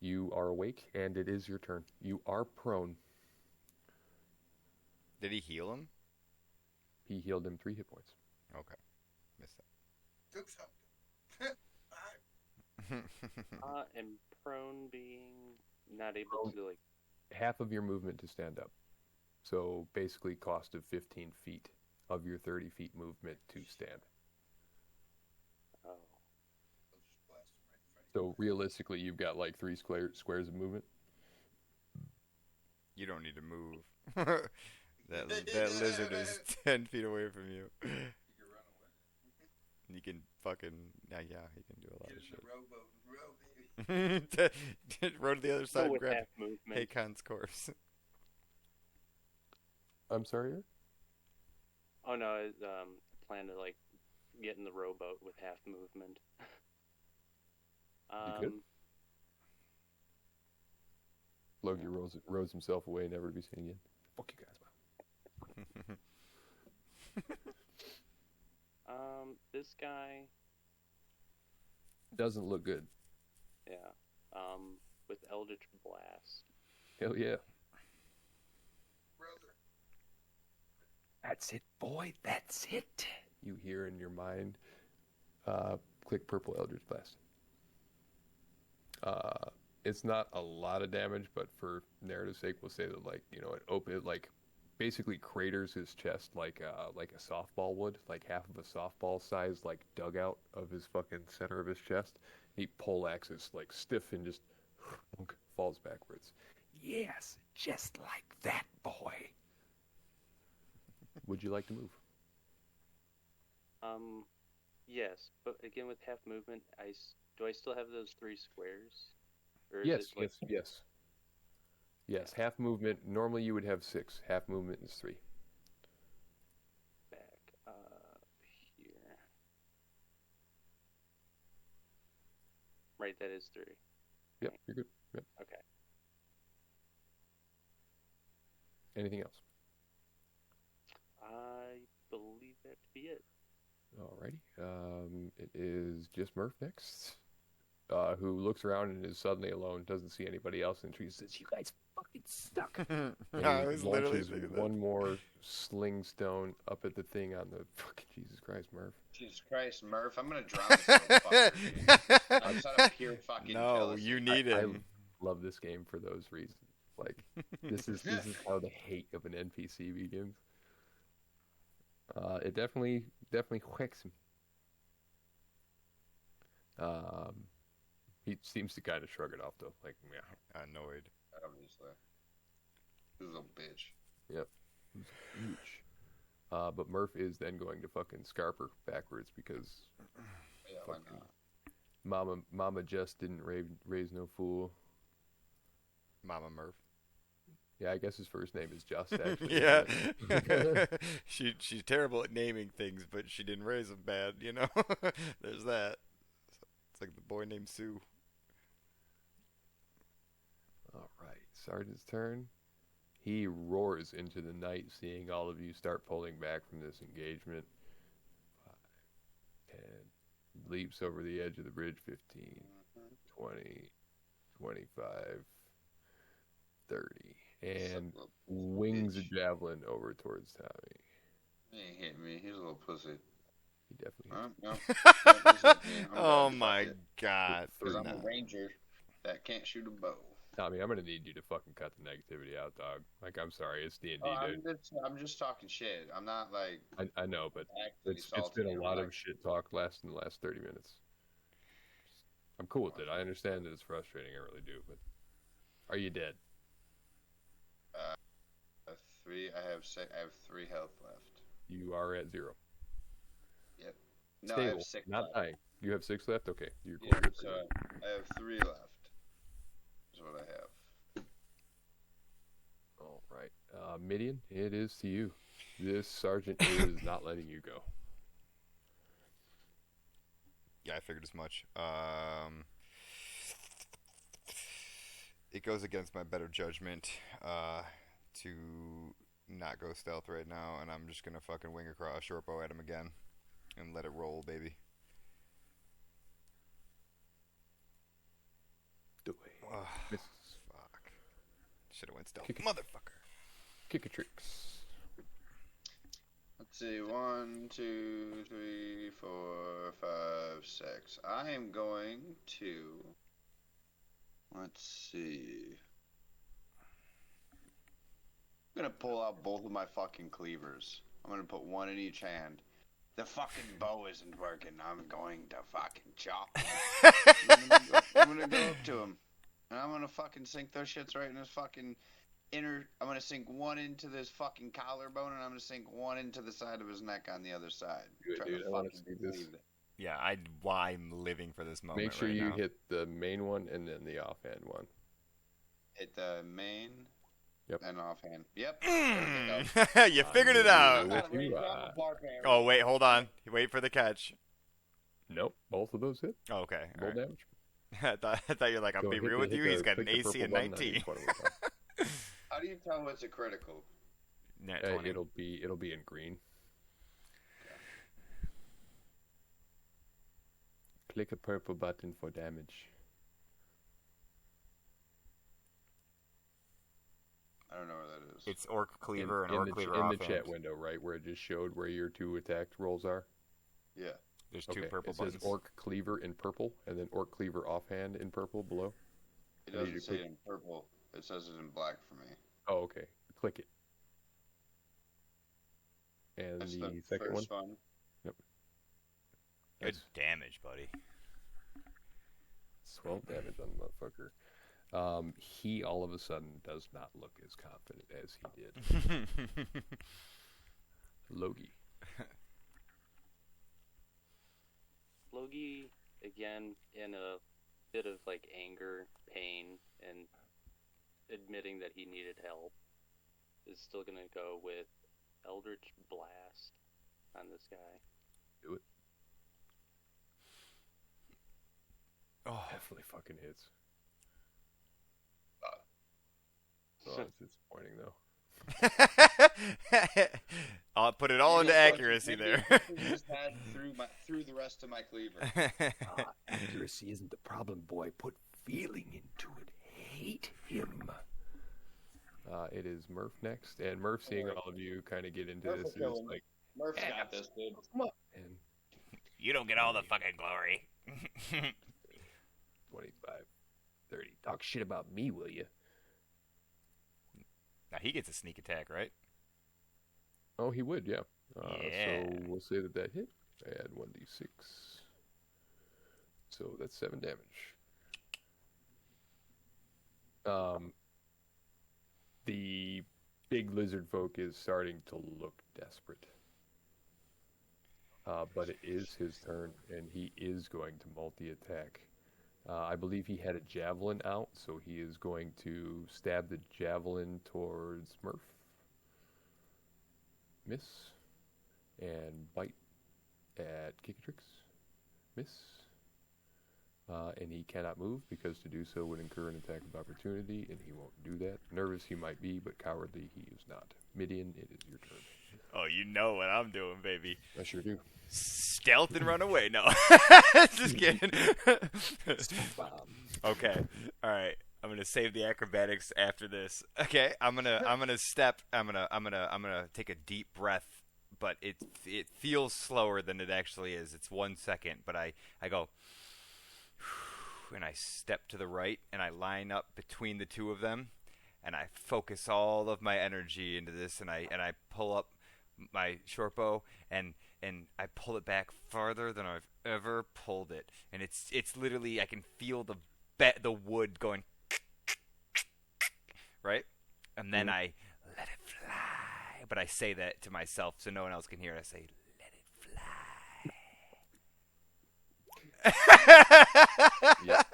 You are awake, and it is your turn. You are prone. Did he heal him? He healed him 3 hit points. Okay. Missed Took something. And prone being not able to like half of your movement to stand up. So basically cost of 15 feet of your 30 feet movement to stand. Oh. So realistically, you've got like 3 squares of movement. You don't need to move. that lizard is 10 feet away from you. You can run away. You can fucking yeah, he can do a lot Get of in shit. the rowboat and row, baby. Row to the other side and with grab half movement. HAKONNN's course. I'm sorry, Eric? Oh no, I plan to like get in the rowboat with half movement. You could. Logie rows himself away, never to be seen again. Fuck you guys, man. This guy Doesn't look good. Yeah. With Eldritch Blast. Hell yeah. Brother. That's it, boy. That's it. You hear in your mind. Click purple Eldritch Blast. It's not a lot of damage, but for narrative's sake, we'll say that it like basically craters his chest like a softball would, like half of a softball size like dugout of his fucking center of his chest. He poleaxes like stiff and just falls backwards. Yes, just like that, boy. Would you like to move? Yes, but again with half movement, do I still have those 3 squares? Or is Yes, it like... yes. Half movement. Normally you would have 6. Half movement is 3. Back here. Right, that is 3. Yep, you're good. Yep. Okay. Anything else? I believe that to be it. Alrighty. It is just Murph next, who looks around and is suddenly alone, doesn't see anybody else in the trees, says, "You guys fucking suck." And I was literally launches thinking one more sling stone up at the thing on the fucking Jesus Christ, Murph. Jesus Christ, Murph, I'm gonna drop this little fucker. I'm out of pure fucking No, jealousy. you need I him. love this game for those reasons. Like this is how the hate of an NPC begins. It definitely whacks him. He seems to kind of shrug it off though, like yeah. Annoyed. Obviously. This is a bitch. Yep. Huge. But Murph is then going to fucking Scarper backwards because Yeah, why not? Mama just didn't raise no fool. Mama Murph. Yeah, I guess his first name is Just actually. Yeah. She's terrible at naming things, but she didn't raise him bad, you know? There's that. It's like the boy named Sue. All right, Sergeant's turn. He roars into the night, seeing all of you start pulling back from this engagement. 5, 10, leaps over the edge of the bridge. 15, 20, 25, 30, and wings a javelin over towards Tommy. He ain't hit me. He's a little pussy. He definitely hit No. Oh my god. Because I'm a ranger that can't shoot a bow. Tommy, I'm gonna need you to fucking cut the negativity out, dog. Like, I'm sorry, it's D&D, dude. I'm just talking shit. I'm not like. I know, but actually it's salty been a or lot like- of shit talk in the last 30 minutes. I'm cool with it. I understand that it's frustrating. I really do. But are you dead? 3. I have 3 health left. You are at 0. Yep. No, Stable, I have 6 not left. dying. You have 6 left. Okay, you're cool. Yeah, You're so good. I have 3 left. Is what I have. All right, Midian, it is to you. This sergeant is not letting you go. Yeah, I figured as much. It goes against my better judgment to not go stealth right now, and I'm just gonna fucking wing across short bow at him again and let it roll, baby. Do it. Misses. Fuck. Should have went stealth, Kick it. motherfucker. Kick a tricks. Let's see. 1, 2, 3, 4, 5, 6. I am going to. Let's see. I'm gonna pull out both of my fucking cleavers. I'm gonna put one in each hand. The fucking bow isn't working. I'm going to fucking chop him. I'm gonna go up to him. And I'm gonna fucking sink those shits right in his fucking inner. I'm gonna sink one into this fucking collarbone, and I'm gonna sink one into the side of his neck on the other side. Good, Try dude. to I wanna fucking see this. believe it. Yeah, I'm living for this moment. Make sure right you now. hit the main one and then the offhand one. Hit the main. Yep. And offhand. Yep. There we go. You figured it out. With Gotta you, drop a barbarian. Oh wait, hold on. Wait for the catch. Nope, both of those hit. Oh, okay. Roll All right. damage. I thought you were like, I'll Go be hit real the- with hit you. the- He's got click an the AC purple of button on 19. each one of them. How do you tell it's a critical? Nat 20. It'll be in green. Click a purple button for damage. I don't know where that is. It's Orc Cleaver and in Orc the, Cleaver in the offhand. chat window, right where it just showed where your 2 attacked rolls are. Yeah. There's Okay, two purple it says buttons. Orc Cleaver in purple, and then Orc Cleaver offhand in purple below. It I need doesn't to say it click- in purple. It says it in black for me. Oh, okay. Click it. And That's the the second one. first one. Good damage, buddy. 12 damage on the motherfucker. He all of a sudden does not look as confident as he did. Logie. Logie, again, in a bit of like anger, pain, and admitting that he needed help, is still gonna go with Eldritch Blast on this guy. Do it. Oh, Definitely fucking hits. Oh, it's disappointing though. I'll put it all into accuracy there. Just had through the rest of my cleaver. Accuracy isn't the problem, boy. Put feeling into it. Hate him. It is Murph next, and Murph seeing all of you kind of get into Murph this will kill is him. like, Murph's got this, dude. and You don't get all the fucking glory. 25, 30. Talk shit about me, will you? Now he gets a sneak attack, right? Oh, he would, yeah. Yeah. So we'll say that hit. Add 1d6. So that's 7 damage. The big lizard folk is starting to look desperate. But it is his turn, and he is going to multi-attack. I believe he had a javelin out, so he is going to stab the javelin towards Murph. Miss. And bite at Kikatrix. Miss. And he cannot move, because to do so would incur an attack of opportunity, and he won't do that. Nervous he might be, but cowardly he is not. Midian, it is your turn. Oh, you know what I'm doing, baby. I sure do. Stealth and run away. No. Just kidding. Okay. All right. I'm gonna save the acrobatics after this. Okay. I'm gonna step. I'm gonna take a deep breath, but it feels slower than it actually is. It's 1 second, but I go, and I step to the right, and I line up between the two of them, and I focus all of my energy into this, and I pull up my short bow, and I pull it back farther than I've ever pulled it, and it's literally, I can feel the wood going, right, and then I let it fly, but I say that to myself so no one else can hear it. I say, let it fly. Yep.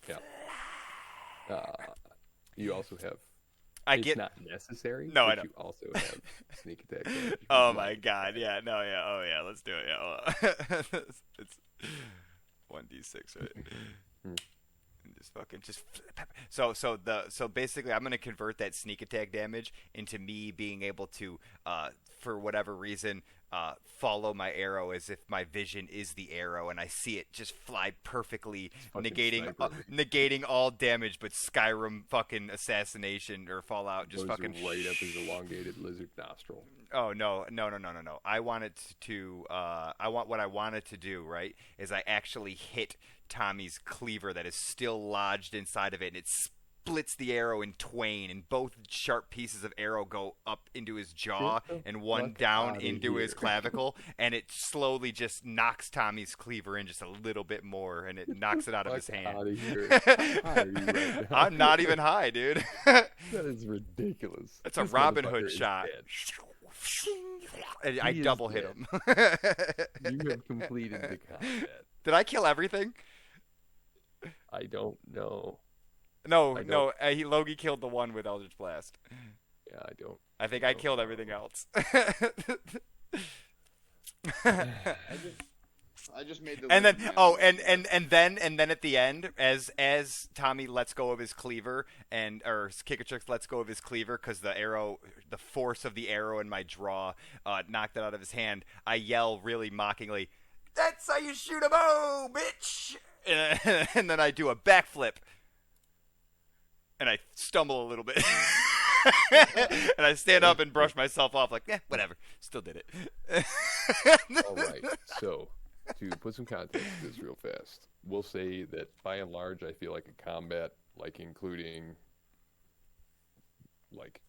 Yep. You also have. It's not necessary. No, but I know. You also have sneak attack damage. Oh my god! Yeah, no, yeah, oh yeah. Let's do it. Yeah, it's 1d6, right? And just fucking so basically, I'm gonna convert that sneak attack damage into me being able to, for whatever reason, follow my arrow as if my vision is the arrow, and I see it just fly perfectly, negating all damage, but Skyrim fucking assassination or Fallout just Goes fucking right up his elongated lizard nostril. Oh no! I want it to. What I wanted to do, right, is I actually hit Tommy's cleaver that is still lodged inside of it, and it splits the arrow in twain, and both sharp pieces of arrow go up into his jaw and one down into his clavicle, and it slowly just knocks Tommy's cleaver in just a little bit more, and it knocks it out of his hand. I'm not even high, dude. That is ridiculous. It's a Robin Hood shot. And I double hit him. You have completed the combat. Did I kill everything? I don't know. No. Logie killed the one with Eldritch Blast. Yeah, I don't. I think I killed everything else. I just made the. And then and then at the end, as Tommy lets go of his cleaver, or Kikatrix lets go of his cleaver because the force of the arrow in my draw knocked it out of his hand. I yell really mockingly, "That's how you shoot a bow, bitch!" And then I do a backflip, and I stumble a little bit. And I stand up and brush myself off like, whatever. Still did it. All right, so to put some context to this real fast, we'll say that by and large, I feel like a combat, like including, like,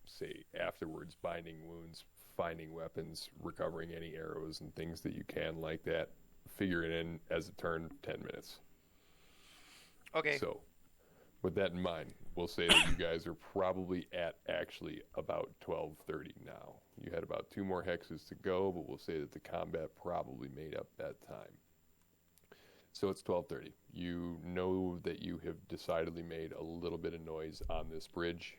say, afterwards, binding wounds, finding weapons, recovering any arrows and things that you can like that, figure it in as a turn, 10 minutes. Okay. So, with that in mind, we'll say that you guys are probably at actually about 12:30 now. You had about 2 more hexes to go, but we'll say that the combat probably made up that time. So it's 12:30. You know that you have decidedly made a little bit of noise on this bridge.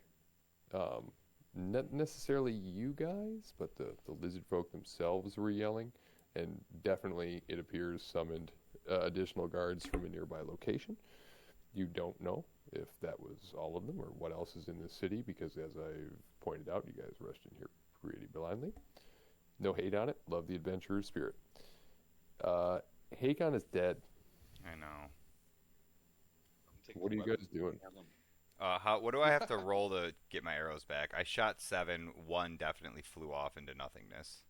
Not necessarily you guys, but the lizard folk themselves were yelling, and definitely it appears summoned additional guards from a nearby location. You don't know if that was all of them or what else is in this city, because as I've pointed out, you guys rushed in here pretty blindly. No hate on it. Love the adventurer's spirit. Hakon is dead. I know. What are you guys doing? What do I have to roll to get my arrows back? I shot 7. 1 definitely flew off into nothingness.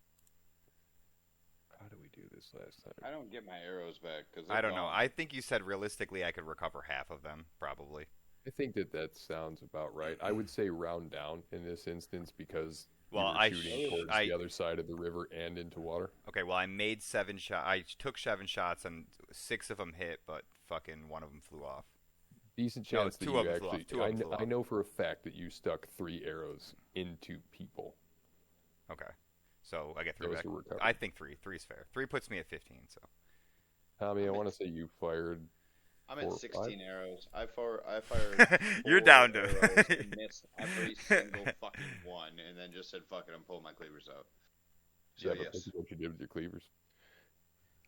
How do we do this last time? I don't get my arrows back because I don't know. I think you said realistically I could recover half of them, probably. I think that sounds about right. I would say round down in this instance because Well, you were I shooting towards the other side of the river and into water. Okay, well, I made 7 shots. I took 7 shots, and 6 of them hit, but fucking 1 of them flew off. Decent chance that 2 you of them flew actually. off. 2 of them flew off. I know for a fact that you stuck 3 arrows into people. Okay, so I get 3 Those back. were recovered. I think 3. 3 is fair. 3 puts me at 15. So Tommy, I want to say you fired. I'm 4 at or 16 5? arrows. I fired. You're 4 down to arrows and missed every single fucking one, and then just said, "Fuck it, I'm pulling my cleavers out." So Yeah, but yes. look at what you did with your cleavers.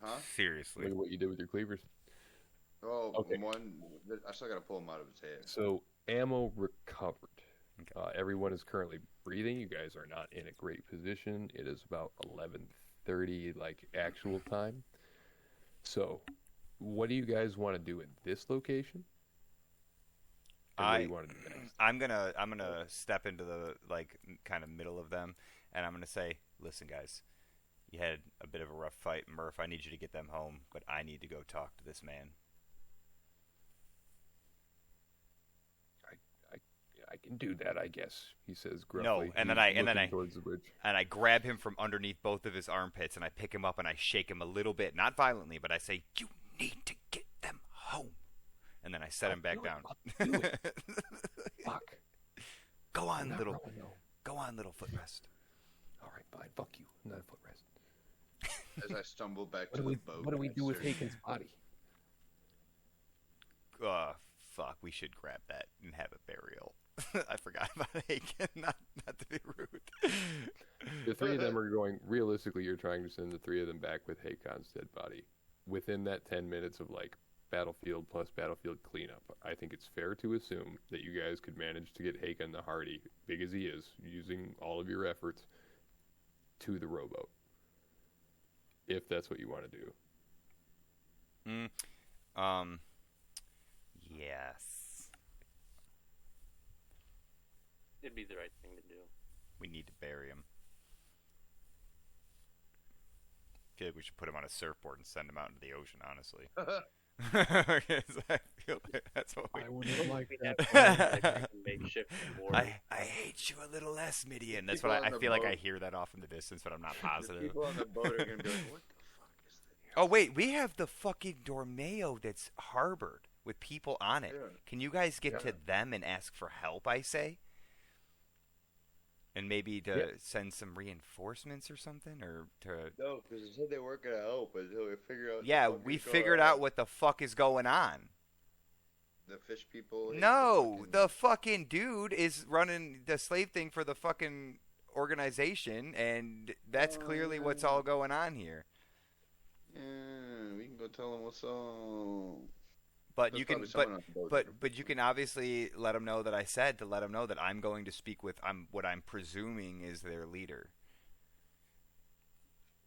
Huh? seriously. Look at what you did with your cleavers. Oh, Okay. I still gotta pull him out of his head. So ammo recovered. Okay. Everyone is currently breathing. You guys are not in a great position. It is about 11:30, like actual time. So, what do you guys want to do in this location? And what do you want to do next? I'm gonna step into the kind of middle of them, and I'm gonna say, listen, guys, you had a bit of a rough fight, Murph. I need you to get them home, but I need to go talk to this man. I can do that, I guess. He says gruffly. No, and then He's I looking towards the bridge. and I grab him from underneath both of his armpits, and I pick him up and I shake him a little bit, not violently, but I say, "You need to get them home," and then I set him back down. I'll do it. Fuck. Go I'm on, not little, rolling, no. go on, little footrest. All right, fine. Fuck you. I'm not a footrest. As I stumble back What to do we the boat. What do we I do with search- Haken's body? Fuck, we should grab that and have a burial. I forgot about Haken, not to be rude. The 3 of them are going. Realistically, you're trying to send the 3 of them back with Hakon's dead body. Within that 10 minutes of like battlefield plus battlefield cleanup, I think it's fair to assume that you guys could manage to get Hakon the Hardy, big as he is, using all of your efforts, to the rowboat. If that's what you want to do. Yes. It'd be the right thing to do. We need to bury him. I feel like we should put him on a surfboard and send him out into the ocean, honestly. I feel like that's what we... I wouldn't like Like that. a makeshift board. I hate you a little less, Midian. That's People what on I the feel like I boat- hear that off in the distance, but I'm not The positive. people on the boat are gonna be like, "What the fuck is that?" Oh, wait, we have the fucking Dormeo that's harbored with people on it. Yeah. Can you guys get Yeah. to them and ask for help, I say? And maybe to Yeah. send some reinforcements or something? Or to... No, because they said they weren't gonna help until we figure out. Yeah, what we is going figured on. out what the fuck is going on. The fish people. hate No, fucking- the fucking dude is running the slave thing for the fucking organization, and that's clearly what's all going on here. Yeah, we can go tell them what's up. But There's you can, probably someone on the boat but there. you can obviously let them know that I said to let them know that I'm going to speak with what I'm presuming is their leader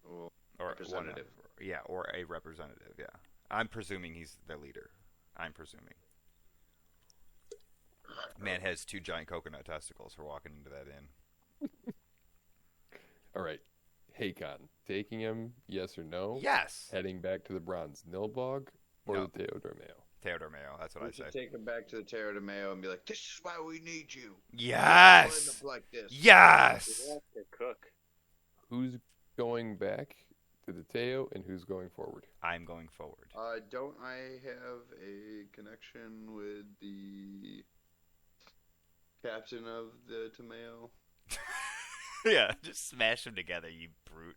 Well, or representative. or a representative. Yeah, I'm presuming he's their leader. I'm presuming. Man has 2 giant coconut testicles for walking into that inn. All right, Hakon, taking him, yes or no? Yes, Heading back to the Bronze Nilbog or No. the Theodore Mayo? Theodore Mayo. That's what we I say. should take him back to the Terra de Mayo and be like, "This is why we need you. Yes. Line up like this." Yes. We have to cook. Who's going back to the Teo and who's going forward? I'm going forward. Don't I have a connection with the captain of the Tomeo? Yeah, just smash them together, you brute.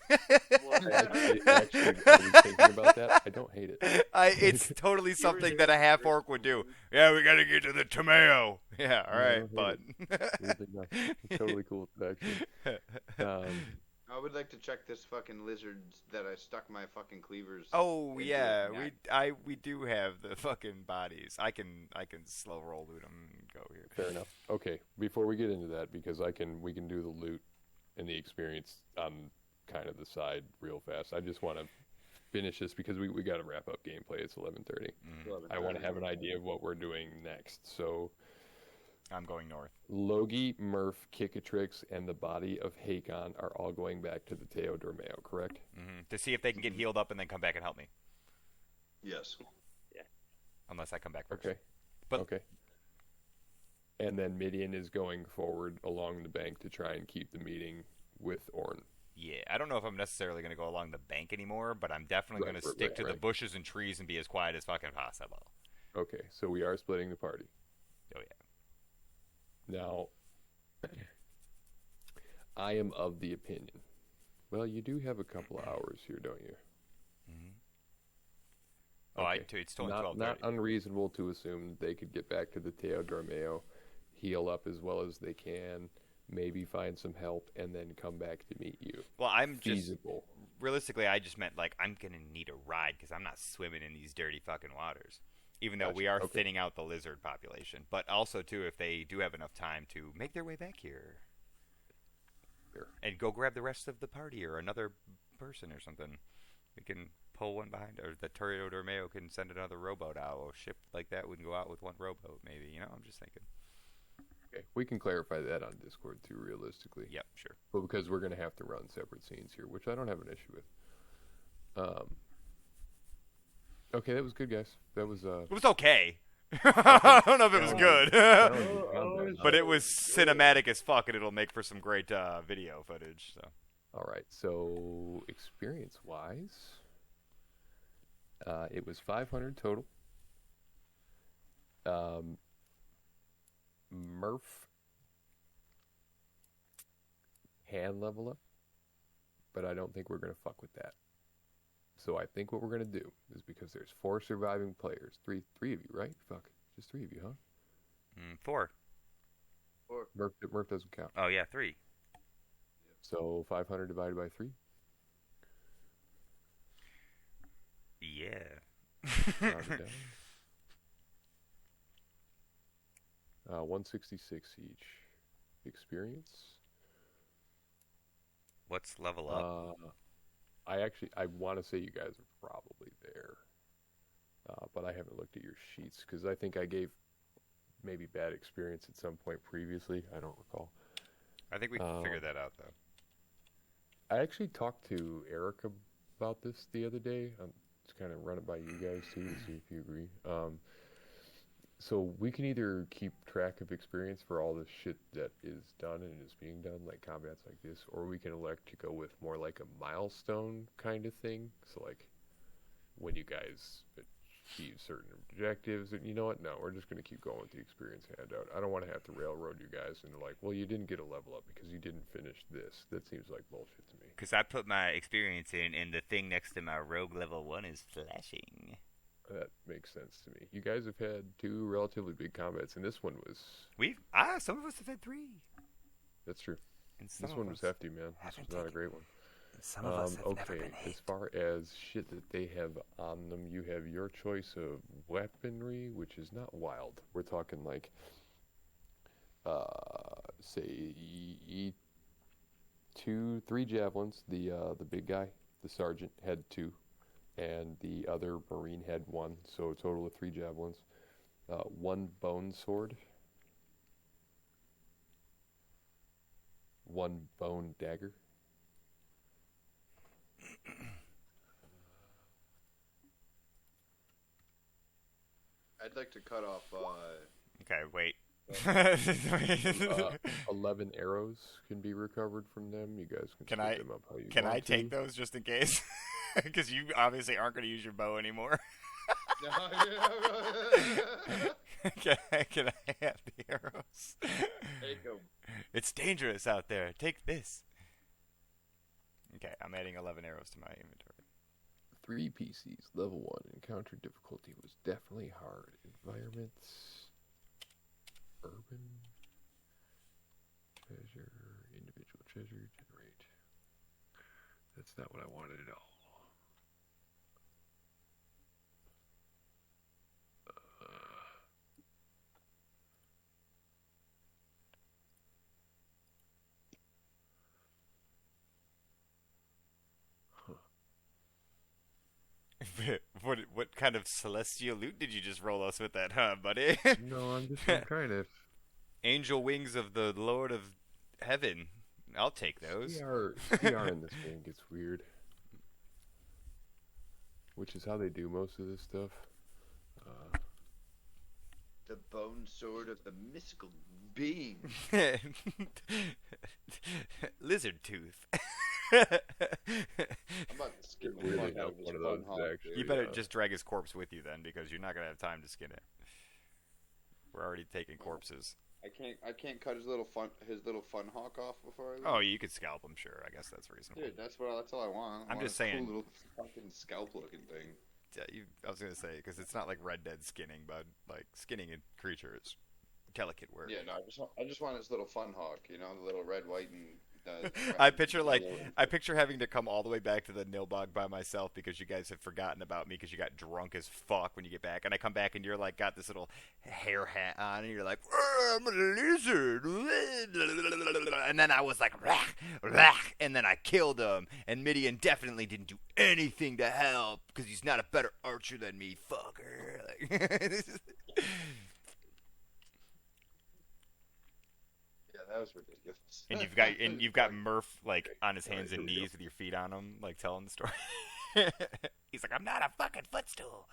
Actually, I was thinking about that. I don't hate it. It's totally something that a half orc would do. Yeah, we gotta get to the Tomeo. Yeah, all Yeah, I right, don't bud. Weirdly enough, it's totally cool with it, actually. I would like to check this fucking lizard that I stuck my fucking cleavers. Oh into yeah, his neck. we do have the fucking bodies. I can slow roll loot them and go here. Fair enough. Okay, before we get into that, because we can do the loot and the experience on kind of the side real fast. I just want to finish this because we got to wrap up gameplay. It's 11:30. I want to have an idea of what we're doing next. So I'm going north. Logie, Murph, Kickatrix, and the body of Hakon are all going back to the Teo Dormeo, correct? Mm-hmm. To see if they can get healed up and then come back and help me. Yes. Unless I come back first. Okay. But okay. And then Midian is going forward along the bank to try and keep the meeting with Orn. yeah, I don't know if I'm necessarily going to go along the bank anymore, but I'm definitely going to stick to the bushes and trees and be as quiet as fucking possible. Okay, so we are splitting the party. Oh, yeah. Now, I am of the opinion. Well, you do have a couple of hours here, don't you? Mm-hmm. Oh, Okay. it's still not 12:30. unreasonable to assume they could get back to the Teo Dormeo, heal up as well as they can, maybe find some help, and then come back to meet you. Well, I'm feasible. Realistically, I just meant, like, I'm going to need a ride because I'm not swimming in these dirty fucking waters. Even though we are thinning out the lizard population. But also, too, if they do have enough time to make their way back here. Sure. And go grab the rest of the party or another person or something. We can pull one behind, or the Teo Dormeo can send another rowboat out. Or ship like that, we can go out with one rowboat, maybe. You know, I'm just thinking. Okay, we can clarify that on Discord, too, realistically. Yep, sure. But because we're going to have to run separate scenes here, which I don't have an issue with. Okay, that was good, guys. That was It was okay. I don't know if it was good. But it was cinematic as fuck, and it'll make for some great video footage. So. All right, so experience-wise, it was 500 total. Murph hand level up, but I don't think we're going to fuck with that. So I think what we're going to do is, because there's 4 surviving players, three of you, right? Fuck, just 3 of you, huh? 4. Murph doesn't count. Oh, yeah, 3. So 500 divided by 3? Yeah. Round it down. 166 each. Experience. What's level up? I want to say you guys are probably there, but I haven't looked at your sheets because I think I gave maybe bad experience at some point previously. I don't recall. I think we can figure that out, though. I actually talked to Erica about this the other day. I'm just kind of run it by you guys too to see if you agree. So we can either keep track of experience for all the shit that is done and is being done, like combats like this, or we can elect to go with more like a milestone kind of thing. So like when you guys achieve certain objectives, and you know what? No, we're just going to keep going with the experience handout. I don't want to have to railroad you guys into like, well, you didn't get a level up because you didn't finish this. That seems like bullshit to me. Because I put my experience in, and the thing next to my rogue level 1 is flashing. That makes sense to me. You guys have had 2 relatively big combats, and this one was... Some of us have had 3. That's true. And some this one was hefty, man. This was not a great one. Some of us have never been as far as shit that they have on them, you have your choice of weaponry, which is not wild. We're talking like, say, 3 javelins. The big guy, the sergeant, had 2. And the other Marine had 1, so a total of 3 javelins. 1 bone sword. 1 bone dagger. I'd like to cut off. Okay, wait. 11 arrows can be recovered from them. You guys can split them up how you want to. Can I take those just in case? Because you obviously aren't going to use your bow anymore. Can I have the arrows? Take them. It's dangerous out there. Take this. Okay, I'm adding 11 arrows to my inventory. 3 PCs, level 1. Encounter difficulty was definitely hard. Environments. Urban. Treasure. Individual treasure. Generate. That's not what I wanted at all. What kind of celestial loot did you just roll us with that, huh, buddy? No, I'm trying to angel wings of the Lord of Heaven. I'll take those. CR in this game gets weird. Which is how they do most of this stuff. The bone sword of the mystical being. Lizard tooth. I'm about to skin the Really fuck out of not this one of fun those, hog, actually. dude. You better just drag his corpse with you then, because you're not gonna have time to skin it. We're already taking corpses. I can't cut his little fun hawk off before I leave. Oh, you could scalp him, sure. I guess that's reasonable. Dude, that's all I want. I'm just a saying. cool little fucking scalp looking thing. Yeah, I was gonna say because it's not like Red Dead skinning, but like skinning a creature is delicate work. Yeah, no, I just want his little fun hawk. You know, the little red, white, and. I picture having to come all the way back to the Nilbog by myself because you guys have forgotten about me because you got drunk as fuck when you get back, and I come back and you're like got this little hair hat on, and you're like, I'm a lizard, and then I was like, rah, rah, and then I killed him, and Midian definitely didn't do anything to help because he's not a better archer than me, fucker. That was ridiculous. And you've got Murph like on his hands and knees with your feet on him, like telling the story. He's like, I'm not a fucking footstool.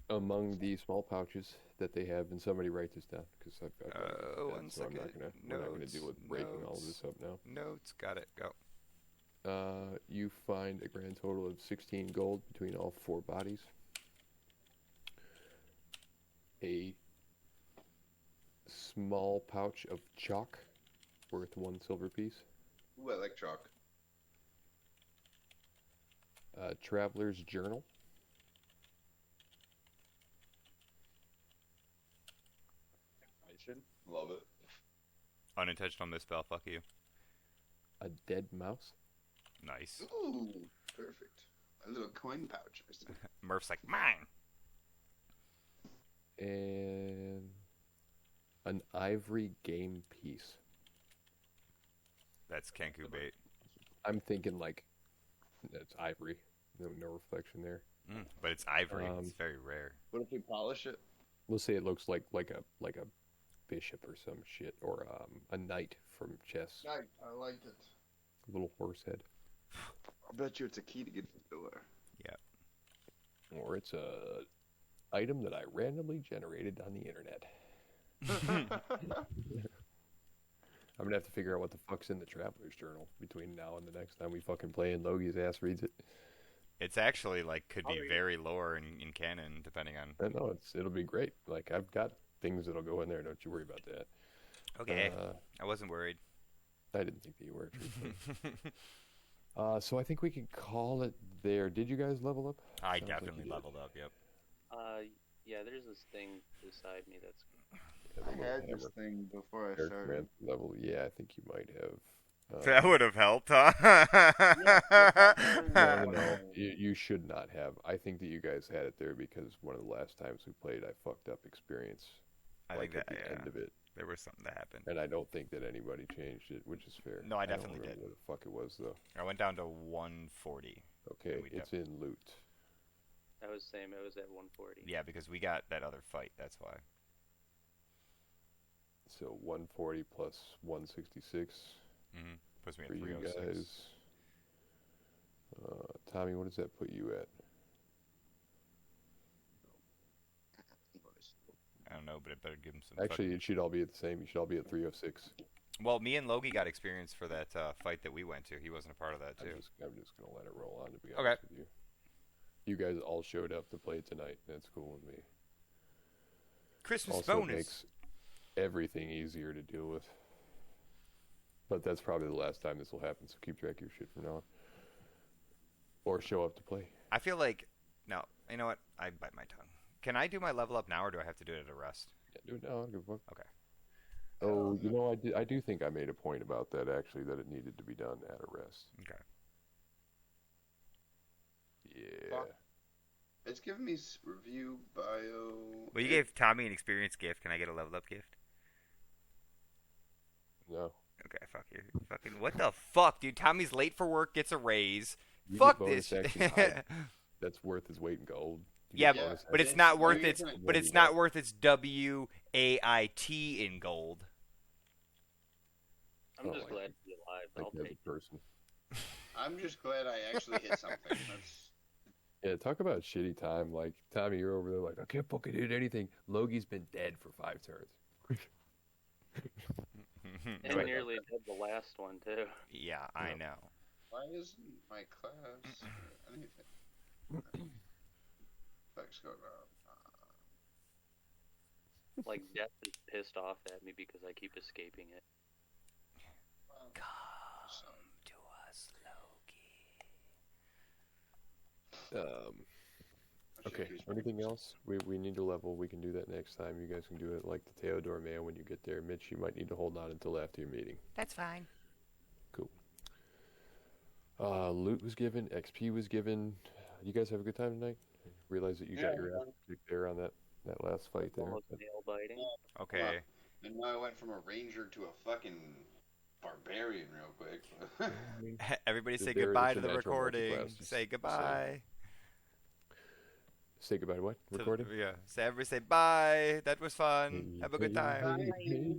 Among the small pouches that they have, and somebody write this down because I've got one so second. we're not gonna deal with breaking all this up now. Notes, got it. Go. You find a grand total of 16 gold between all 4 bodies. A small pouch of chalk worth 1 silver piece. Ooh, I like chalk. Traveler's journal. Love it. Unintentional misspell. Fuck you. A dead mouse. Nice. Ooh, perfect. A little coin pouch. Murph's like mine. And an ivory game piece. That's Kenku bait. I'm thinking like it's ivory. No reflection there. But it's ivory. It's very rare. What if we polish it? We'll say it looks like a bishop or some shit, or a knight from chess. I like it. A little horse head. I bet you it's a key to get to the door. Yeah. Or it's a item that I randomly generated on the internet. I'm gonna have to figure out what the fuck's in the Traveler's Journal between now and the next time we fucking play and Logi's ass reads it. It's actually like could be very lore in canon depending on. I know it'll be great. Like I've got things that'll go in there. Don't you worry about that. Okay, I wasn't worried. I didn't think that you were. Truthfully. So I think we can call it there. Did you guys level up? I Sounds definitely like you leveled up. Yep. Yeah, there's this thing beside me that's. I had this thing before I started. Level. Yeah, I think you might have. That would have helped, huh? No, you should not have. I think that you guys had it there because one of the last times we played, I fucked up experience. I think at that the end of it. There was something that happened. And I don't think that anybody changed it, which is fair. No, I definitely don't did. remember what the fuck it was though. I went down to 140. Okay, it's in loot. I was same. I was at 140. Yeah, because we got that other fight. That's why. So 140 plus 166. Puts me at for you 306. guys. Tommy, what does that put you at? I don't know, but it better give him some. Actually, it should all be at the same. You should all be at 306. Well, me and Logie got experience for that fight that we went to. He wasn't a part of that too. I'm just gonna let it roll on, to be honest with you. You guys all showed up to play tonight. That's cool with me. Christmas also bonus. Makes everything easier to deal with. But that's probably the last time this will happen, so keep track of your shit from now on. Or show up to play. I feel like no. You know what? I bite my tongue. Can I do my level up now, or do I have to do it at a rest? Yeah, do it now. I don't give a fuck. Okay. Oh, you know, I do think I made a point about that, actually, that it needed to be done at a rest. Okay. Yeah. It's giving me review, bio... Well, you gave Tommy an experience gift. Can I get a level up gift? No. Okay, fuck you. Fucking what the fuck, dude? Tommy's late for work, gets a raise. You Fuck get this. bonus action. That's worth his weight in gold. Yeah, but it's not worth its. But it's not worth its WAGE AIT in gold. I'm Oh just my glad to be alive. Like I'll as take a person. I'm just glad I actually hit something. That's Yeah, talk about shitty time. Like, Tommy, you're over there like, I can't fucking hit anything. Logi's been dead for 5 turns. And nearly did the last one, too. Yeah, I know. why isn't my class or anything? Let's go down. Like, Death is pissed off at me because I keep escaping it. Well, so, To us, Loki. I should Okay, use my- anything else? We need to level. We can do that next time. You guys can do it like the Theodore Mail when you get there. Mitch, you might need to hold on until after your meeting. That's fine. Cool. Loot was given. XP was given. You guys have a good time tonight? Realize that you got your ass kicked there on that last fight there. Almost but- nail biting. Okay. And now I went from a ranger to a fucking barbarian real quick. Everybody say There goodbye is to a the natural recording. multi-class. Say goodbye. Say goodbye to what? To- Recording? yeah. Say everybody say bye. That was fun. Have a good time. Hey.